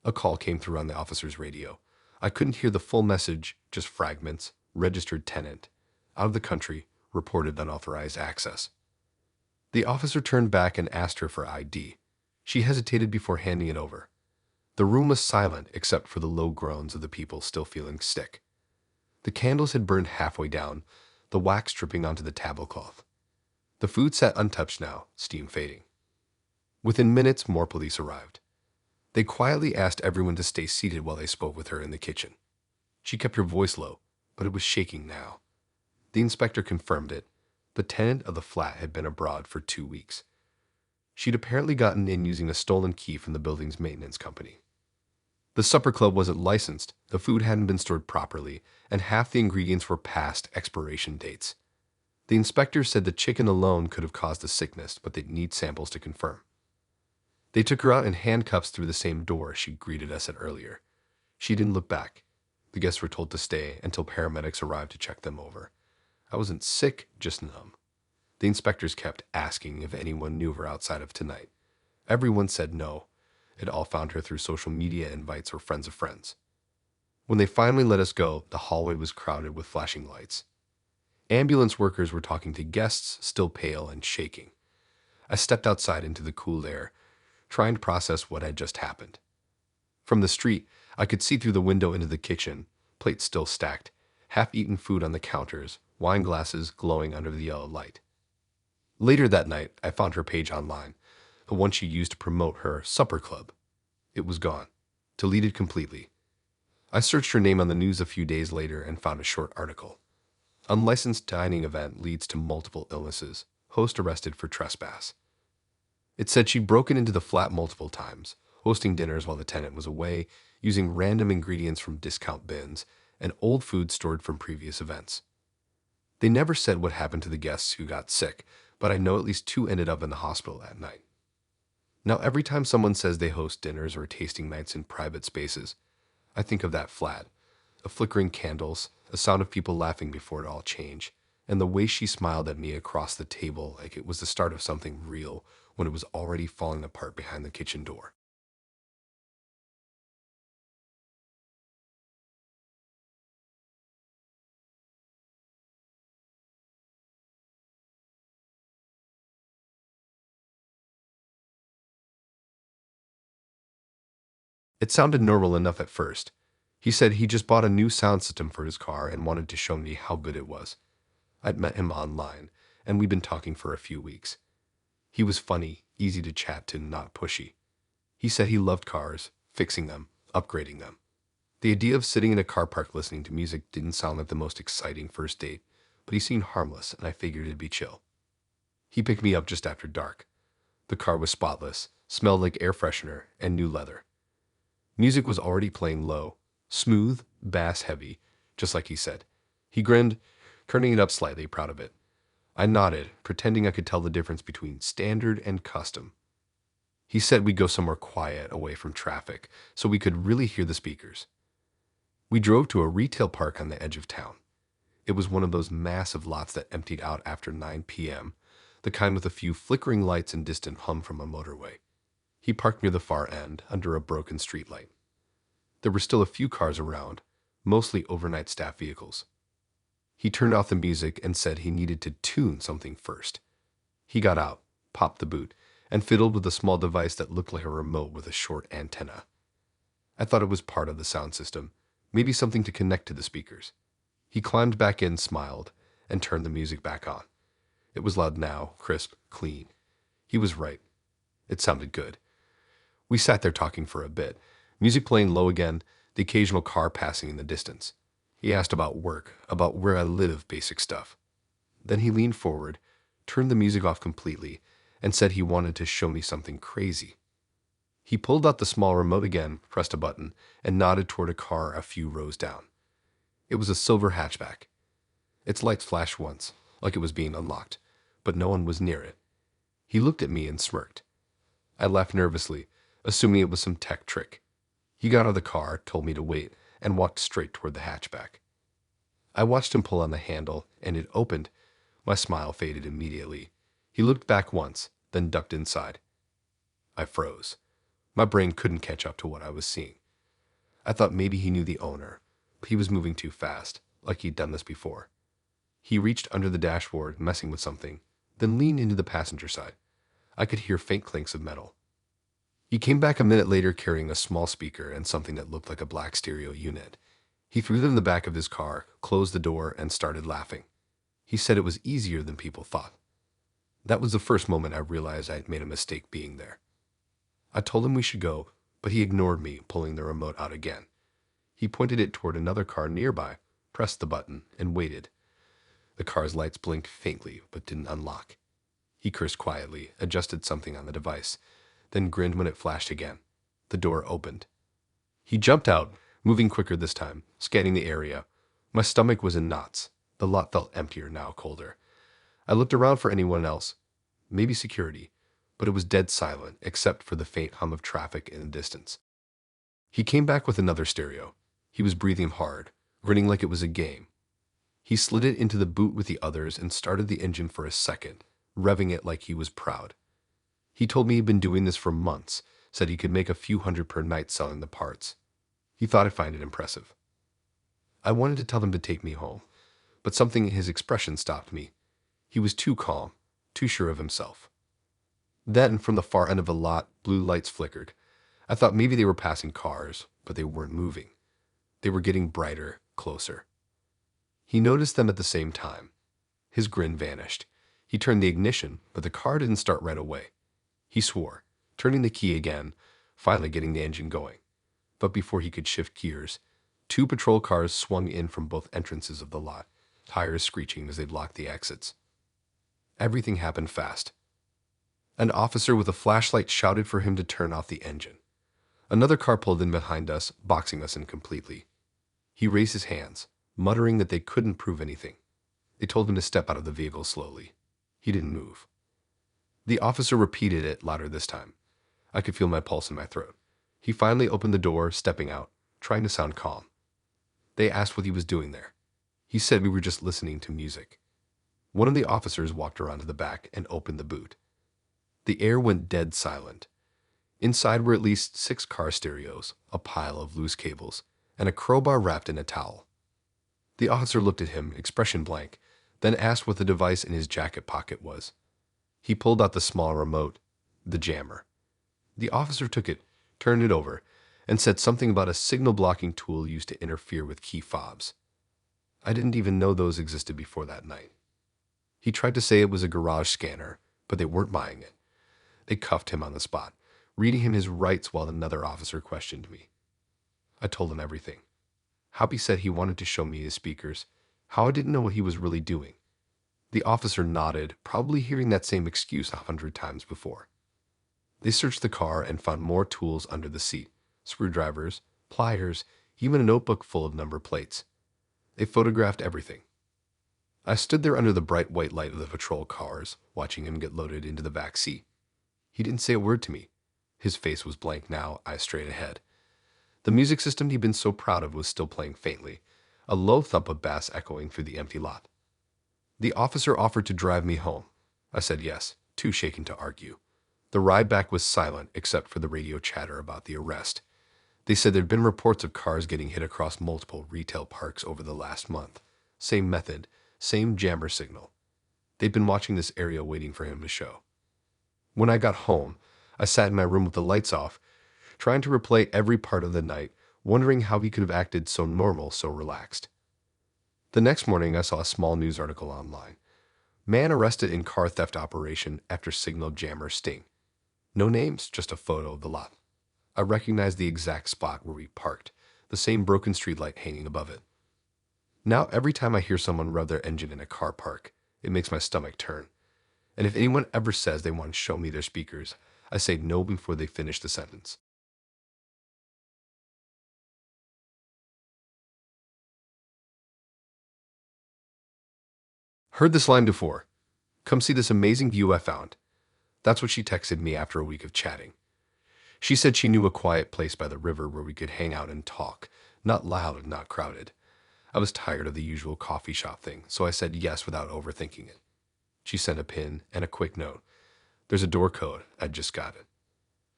A call came through on the officer's radio. I couldn't hear the full message, just fragments. Registered tenant. Out of the country. Reported unauthorized access. The officer turned back and asked her for ID. She hesitated before handing it over. The room was silent except for the low groans of the people still feeling sick. The candles had burned halfway down, the wax dripping onto the tablecloth. The food sat untouched now, steam fading. Within minutes, more police arrived. They quietly asked everyone to stay seated while they spoke with her in the kitchen. She kept her voice low, but it was shaking now. The inspector confirmed it. The tenant of the flat had been abroad for 2 weeks. She'd apparently gotten in using a stolen key from the building's maintenance company. The supper club wasn't licensed, the food hadn't been stored properly, and half the ingredients were past expiration dates. The inspector said the chicken alone could have caused the sickness, but they'd need samples to confirm. They took her out in handcuffs through the same door she greeted us at earlier. She didn't look back. The guests were told to stay until paramedics arrived to check them over. I wasn't sick, just numb. The inspectors kept asking if anyone knew her outside of tonight. Everyone said no. It all found her through social media invites or friends of friends. When they finally let us go, the hallway was crowded with flashing lights. Ambulance workers were talking to guests, still pale and shaking. I stepped outside into the cool air, trying to process what had just happened. From the street, I could see through the window into the kitchen, plates still stacked, half-eaten food on the counters, wine glasses glowing under the yellow light. Later that night, I found her page online, the one she used to promote her supper club. It was gone, deleted completely. I searched her name on the news a few days later and found a short article. Unlicensed dining event leads to multiple illnesses. Host arrested for trespass. It said she'd broken into the flat multiple times, hosting dinners while the tenant was away, using random ingredients from discount bins, and old food stored from previous events. They never said what happened to the guests who got sick, but I know at least 2 ended up in the hospital that night. Now every time someone says they host dinners or tasting nights in private spaces, I think of that flat, the flickering candles, the sound of people laughing before it all changed, and the way she smiled at me across the table like it was the start of something real when it was already falling apart behind the kitchen door. It sounded normal enough at first. He said he just bought a new sound system for his car and wanted to show me how good it was. I'd met him online, and we'd been talking for a few weeks. He was funny, easy to chat to, not pushy. He said he loved cars, fixing them, upgrading them. The idea of sitting in a car park listening to music didn't sound like the most exciting first date, but he seemed harmless, and I figured it'd be chill. He picked me up just after dark. The car was spotless, smelled like air freshener and new leather. Music was already playing low, smooth, bass-heavy, just like he said. He grinned, turning it up slightly, proud of it. I nodded, pretending I could tell the difference between standard and custom. He said we'd go somewhere quiet, away from traffic, so we could really hear the speakers. We drove to a retail park on the edge of town. It was one of those massive lots that emptied out after 9 p.m., the kind with a few flickering lights and distant hum from a motorway. He parked near the far end, under a broken streetlight. There were still a few cars around, mostly overnight staff vehicles. He turned off the music and said he needed to tune something first. He got out, popped the boot, and fiddled with a small device that looked like a remote with a short antenna. I thought it was part of the sound system, maybe something to connect to the speakers. He climbed back in, smiled, and turned the music back on. It was loud now, crisp, clean. He was right. It sounded good. We sat there talking for a bit, music playing low again, the occasional car passing in the distance. He asked about work, about where I live, basic stuff. Then he leaned forward, turned the music off completely, and said he wanted to show me something crazy. He pulled out the small remote again, pressed a button, and nodded toward a car a few rows down. It was a silver hatchback. Its lights flashed once, like it was being unlocked, but no one was near it. He looked at me and smirked. I laughed nervously, assuming it was some tech trick. He got out of the car, told me to wait, and walked straight toward the hatchback. I watched him pull on the handle, and it opened. My smile faded immediately. He looked back once, then ducked inside. I froze. My brain couldn't catch up to what I was seeing. I thought maybe he knew the owner, but he was moving too fast, like he'd done this before. He reached under the dashboard, messing with something, then leaned into the passenger side. I could hear faint clinks of metal. He came back a minute later carrying a small speaker and something that looked like a black stereo unit. He threw them in the back of his car, closed the door, and started laughing. He said it was easier than people thought. That was the first moment I realized I had made a mistake being there. I told him we should go, but he ignored me, pulling the remote out again. He pointed it toward another car nearby, pressed the button, and waited. The car's lights blinked faintly, but didn't unlock. He cursed quietly, adjusted something on the device, then grinned when it flashed again. The door opened. He jumped out, moving quicker this time, scanning the area. My stomach was in knots. The lot felt emptier now, colder. I looked around for anyone else, maybe security, but it was dead silent except for the faint hum of traffic in the distance. He came back with another stereo. He was breathing hard, grinning like it was a game. He slid it into the boot with the others and started the engine for a second, revving it like he was proud. He told me he'd been doing this for months, said he could make a few hundred per night selling the parts. He thought I'd find it impressive. I wanted to tell him to take me home, but something in his expression stopped me. He was too calm, too sure of himself. Then, from the far end of the lot, blue lights flickered. I thought maybe they were passing cars, but they weren't moving. They were getting brighter, closer. He noticed them at the same time. His grin vanished. He turned the ignition, but the car didn't start right away. He swore, turning the key again, finally getting the engine going. But before he could shift gears, 2 patrol cars swung in from both entrances of the lot, tires screeching as they blocked the exits. Everything happened fast. An officer with a flashlight shouted for him to turn off the engine. Another car pulled in behind us, boxing us in completely. He raised his hands, muttering that they couldn't prove anything. They told him to step out of the vehicle slowly. He didn't move. The officer repeated it louder this time. I could feel my pulse in my throat. He finally opened the door, stepping out, trying to sound calm. They asked what he was doing there. He said we were just listening to music. One of the officers walked around to the back and opened the boot. The air went dead silent. Inside were at least 6 car stereos, a pile of loose cables, and a crowbar wrapped in a towel. The officer looked at him, expression blank, then asked what the device in his jacket pocket was. He pulled out the small remote, the jammer. The officer took it, turned it over, and said something about a signal blocking tool used to interfere with key fobs. I didn't even know those existed before that night. He tried to say it was a garage scanner, but they weren't buying it. They cuffed him on the spot, reading him his rights while another officer questioned me. I told him everything. How he said he wanted to show me his speakers, how I didn't know what he was really doing. The officer nodded, probably hearing that same excuse 100 times before. They searched the car and found more tools under the seat, screwdrivers, pliers, even a notebook full of number plates. They photographed everything. I stood there under the bright white light of the patrol cars, watching him get loaded into the back seat. He didn't say a word to me. His face was blank now, eyes straight ahead. The music system he'd been so proud of was still playing faintly, a low thump of bass echoing through the empty lot. The officer offered to drive me home. I said yes, too shaken to argue. The ride back was silent except for the radio chatter about the arrest. They said there'd been reports of cars getting hit across multiple retail parks over the last month. Same method, same jammer signal. They'd been watching this area waiting for him to show. When I got home, I sat in my room with the lights off, trying to replay every part of the night, wondering how he could have acted so normal, so relaxed. The next morning, I saw a small news article online. Man arrested in car theft operation after signal jammer sting. No names, just a photo of the lot. I recognized the exact spot where we parked, the same broken streetlight hanging above it. Now, every time I hear someone rev their engine in a car park, it makes my stomach turn. And if anyone ever says they want to show me their speakers, I say no before they finish the sentence. Heard this line before. Come see this amazing view I found. That's what she texted me after a week of chatting. She said she knew a quiet place by the river where we could hang out and talk, not loud and not crowded. I was tired of the usual coffee shop thing, so I said yes without overthinking it. She sent a pin and a quick note. There's a door code. I just got it.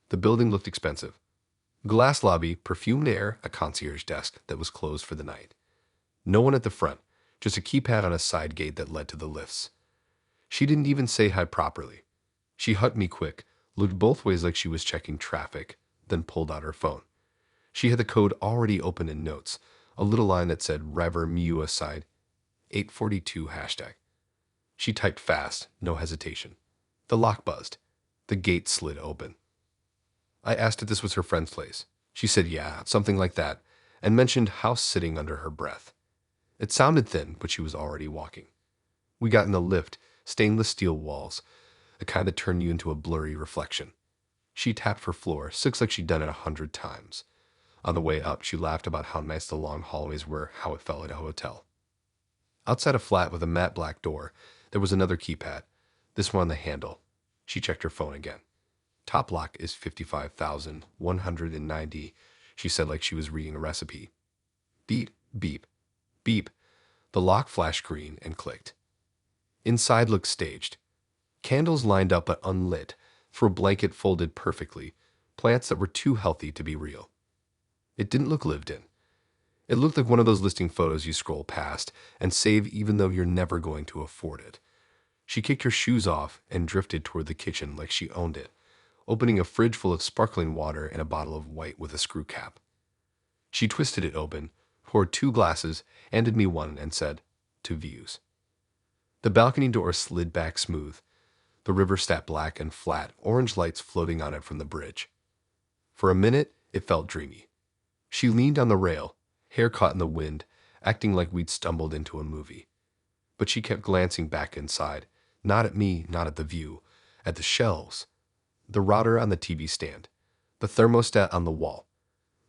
The building looked expensive. Glass lobby, perfumed air, a concierge desk that was closed for the night. No one at the front, just a keypad on a side gate that led to the lifts. She didn't even say hi properly. She hugged me quick, looked both ways like she was checking traffic, then pulled out her phone. She had the code already open in notes, a little line that said Rever Miu aside, 842 hashtag. She typed fast, no hesitation. The lock buzzed. The gate slid open. I asked if this was her friend's place. She said yeah, something like that, and mentioned house sitting under her breath. It sounded thin, but she was already walking. We got in the lift, stainless steel walls, the kind that turned you into a blurry reflection. She tapped her floor, looks like she'd done it 100 times. On the way up, she laughed about how nice the long hallways were, how it felt at a hotel. Outside a flat with a matte black door, there was another keypad, this one on the handle. She checked her phone again. Top lock is 55,190, she said like she was reading a recipe. Beep, beep, beep. The lock flashed green and clicked. Inside looked staged. Candles lined up but unlit, through a blanket folded perfectly, plants that were too healthy to be real. It didn't look lived in. It looked like one of those listing photos you scroll past and save even though you're never going to afford it. She kicked her shoes off and drifted toward the kitchen like she owned it, opening a fridge full of sparkling water and a bottle of white with a screw cap. She twisted it open, poured 2 glasses, handed me one, and said, "To views." The balcony door slid back smooth. The river sat black and flat, orange lights floating on it from the bridge. For a minute, it felt dreamy. She leaned on the rail, hair caught in the wind, acting like we'd stumbled into a movie. But she kept glancing back inside, not at me, not at the view, at the shelves, the router on the TV stand, the thermostat on the wall,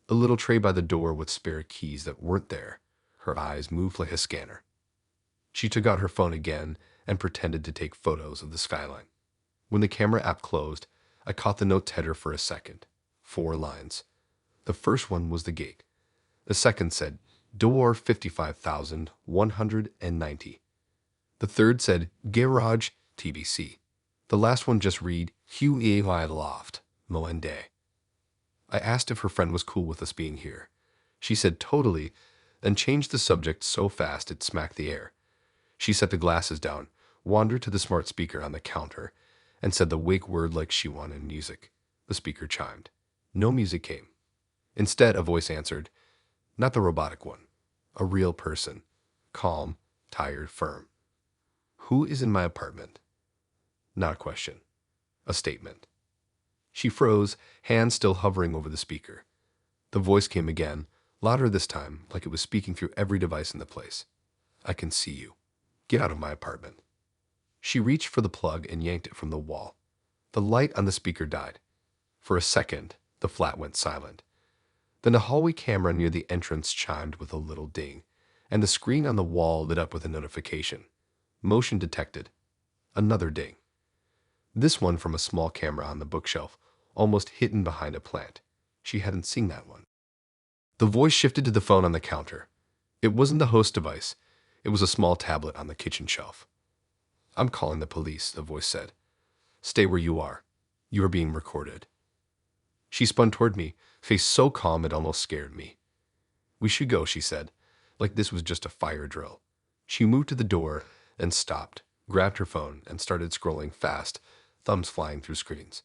a little tray by the door with spare keys that weren't there. Her eyes moved like a scanner. She took out her phone again and pretended to take photos of the skyline. When the camera app closed, I caught the note's header for a second. 4 lines. The first one was the gate. The second said, door 55,190. The third said, garage TBC. The last one just read, Hugh Loft, Moende. I asked if her friend was cool with us being here. She said totally, then changed the subject so fast it smacked the air. She set the glasses down, wandered to the smart speaker on the counter, and said the wake word like she wanted music. The speaker chimed. No music came. Instead, a voice answered, not the robotic one, a real person, calm, tired, firm. Who is in my apartment? Not a question, a statement. She froze, hands still hovering over the speaker. The voice came again, louder this time, like it was speaking through every device in the place. I can see you. Get out of my apartment. She reached for the plug and yanked it from the wall. The light on the speaker died. For a second, the flat went silent. Then the hallway camera near the entrance chimed with a little ding, and the screen on the wall lit up with a notification. Motion detected. Another ding. This one from a small camera on the bookshelf, almost hidden behind a plant. She hadn't seen that one. The voice shifted to the phone on the counter. It wasn't the host device. It was a small tablet on the kitchen shelf. I'm calling the police, the voice said. Stay where you are. You are being recorded. She spun toward me, face so calm it almost scared me. We should go, she said, like this was just a fire drill. She moved to the door, then stopped, grabbed her phone, and started scrolling fast, thumbs flying through screens.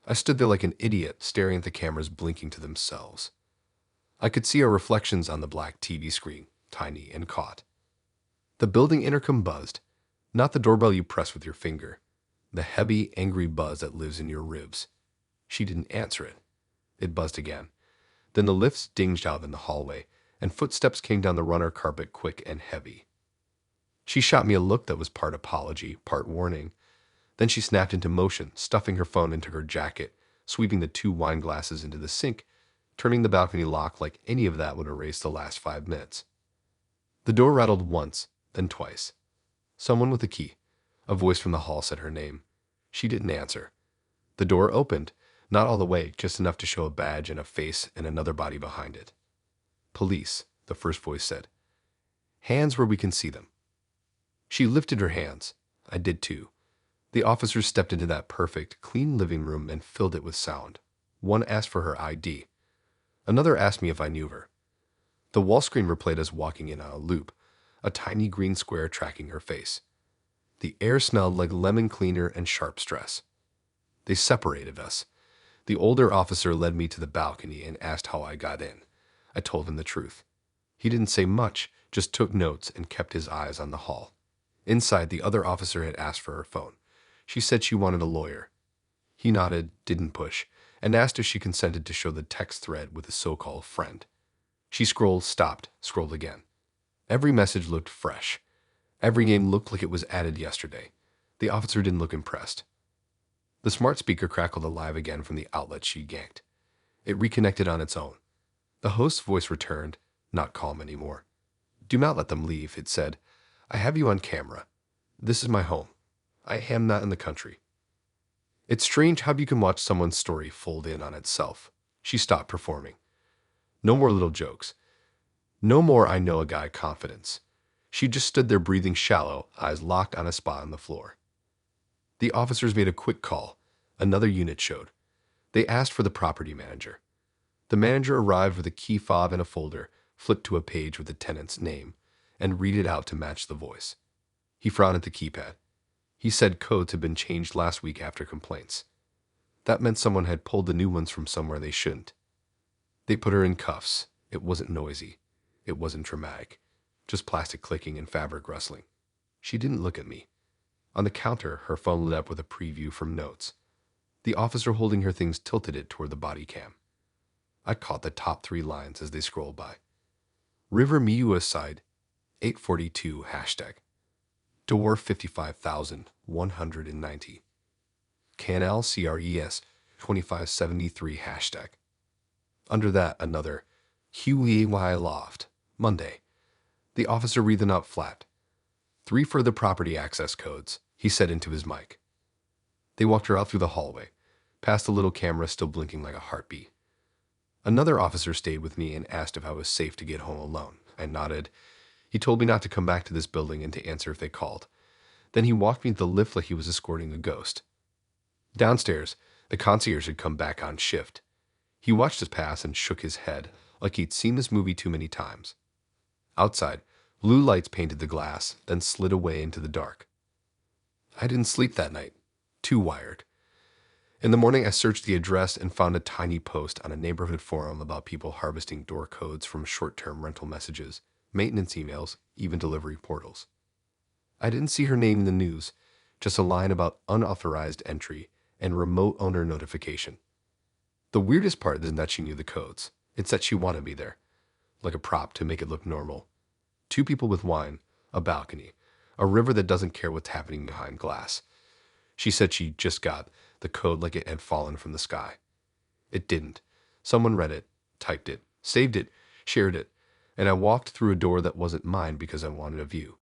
I stood there like an idiot, staring at the cameras blinking to themselves. I could see our reflections on the black TV screen, tiny and caught. The building intercom buzzed, not the doorbell you press with your finger, the heavy, angry buzz that lives in your ribs. She didn't answer it. It buzzed again. Then the lifts dinged out in the hallway, and footsteps came down the runner carpet quick and heavy. She shot me a look that was part apology, part warning. Then she snapped into motion, stuffing her phone into her jacket, sweeping the 2 wine glasses into the sink, turning the balcony lock like any of that would erase the last 5 minutes. The door rattled once, then twice. Someone with a key. A voice from the hall said her name. She didn't answer. The door opened, not all the way, just enough to show a badge and a face and another body behind it. Police, the first voice said. Hands where we can see them. She lifted her hands. I did too. The officers stepped into that perfect, clean living room and filled it with sound. One asked for her ID. Another asked me if I knew her. The wall screen replayed us walking in on a loop, a tiny green square tracking her face. The air smelled like lemon cleaner and sharp stress. They separated us. The older officer led me to the balcony and asked how I got in. I told him the truth. He didn't say much, just took notes and kept his eyes on the hall. Inside, the other officer had asked for her phone. She said she wanted a lawyer. He nodded, didn't push, and asked if she consented to show the text thread with a so-called friend. She scrolled, stopped, scrolled again. Every message looked fresh. Every game looked like it was added yesterday. The officer didn't look impressed. The smart speaker crackled alive again from the outlet she yanked. It reconnected on its own. The host's voice returned, not calm anymore. Do not let them leave, it said. I have you on camera. This is my home. I am not in the country. It's strange how you can watch someone's story fold in on itself. She stopped performing. No more little jokes. No more I know a guy confidence. She just stood there breathing shallow, eyes locked on a spot on the floor. The officers made a quick call. Another unit showed. They asked for the property manager. The manager arrived with a key fob and a folder, flipped to a page with the tenant's name, and read it out to match the voice. He frowned at the keypad. He said codes had been changed last week after complaints. That meant someone had pulled the new ones from somewhere they shouldn't. They put her in cuffs. It wasn't noisy. It wasn't dramatic. Just plastic clicking and fabric rustling. She didn't look at me. On the counter, her phone lit up with a preview from notes. The officer holding her things tilted it toward the body cam. I caught the top 3 lines as they scrolled by. River Miua side, 842 hashtag. Door 55,190. Canal CRES 2573 hashtag. Under that, another Huey Loft, Monday. The officer read them out flat. 3 further property access codes, he said into his mic. They walked her out through the hallway, past the little camera still blinking like a heartbeat. Another officer stayed with me and asked if I was safe to get home alone. I nodded. He told me not to come back to this building and to answer if they called. Then he walked me to the lift like he was escorting a ghost. Downstairs, the concierge had come back on shift. He watched us pass and shook his head like he'd seen this movie too many times. Outside, blue lights painted the glass, then slid away into the dark. I didn't sleep that night. Too wired. In the morning, I searched the address and found a tiny post on a neighborhood forum about people harvesting door codes from short-term rental messages, maintenance emails, even delivery portals. I didn't see her name in the news, just a line about unauthorized entry and remote owner notification. The weirdest part isn't that she knew the codes. It's that she wanted me there, like a prop to make it look normal. Two people with wine, a balcony, a river that doesn't care what's happening behind glass. She said she just got the code like it had fallen from the sky. It didn't. Someone read it, typed it, saved it, shared it, and I walked through a door that wasn't mine because I wanted a view.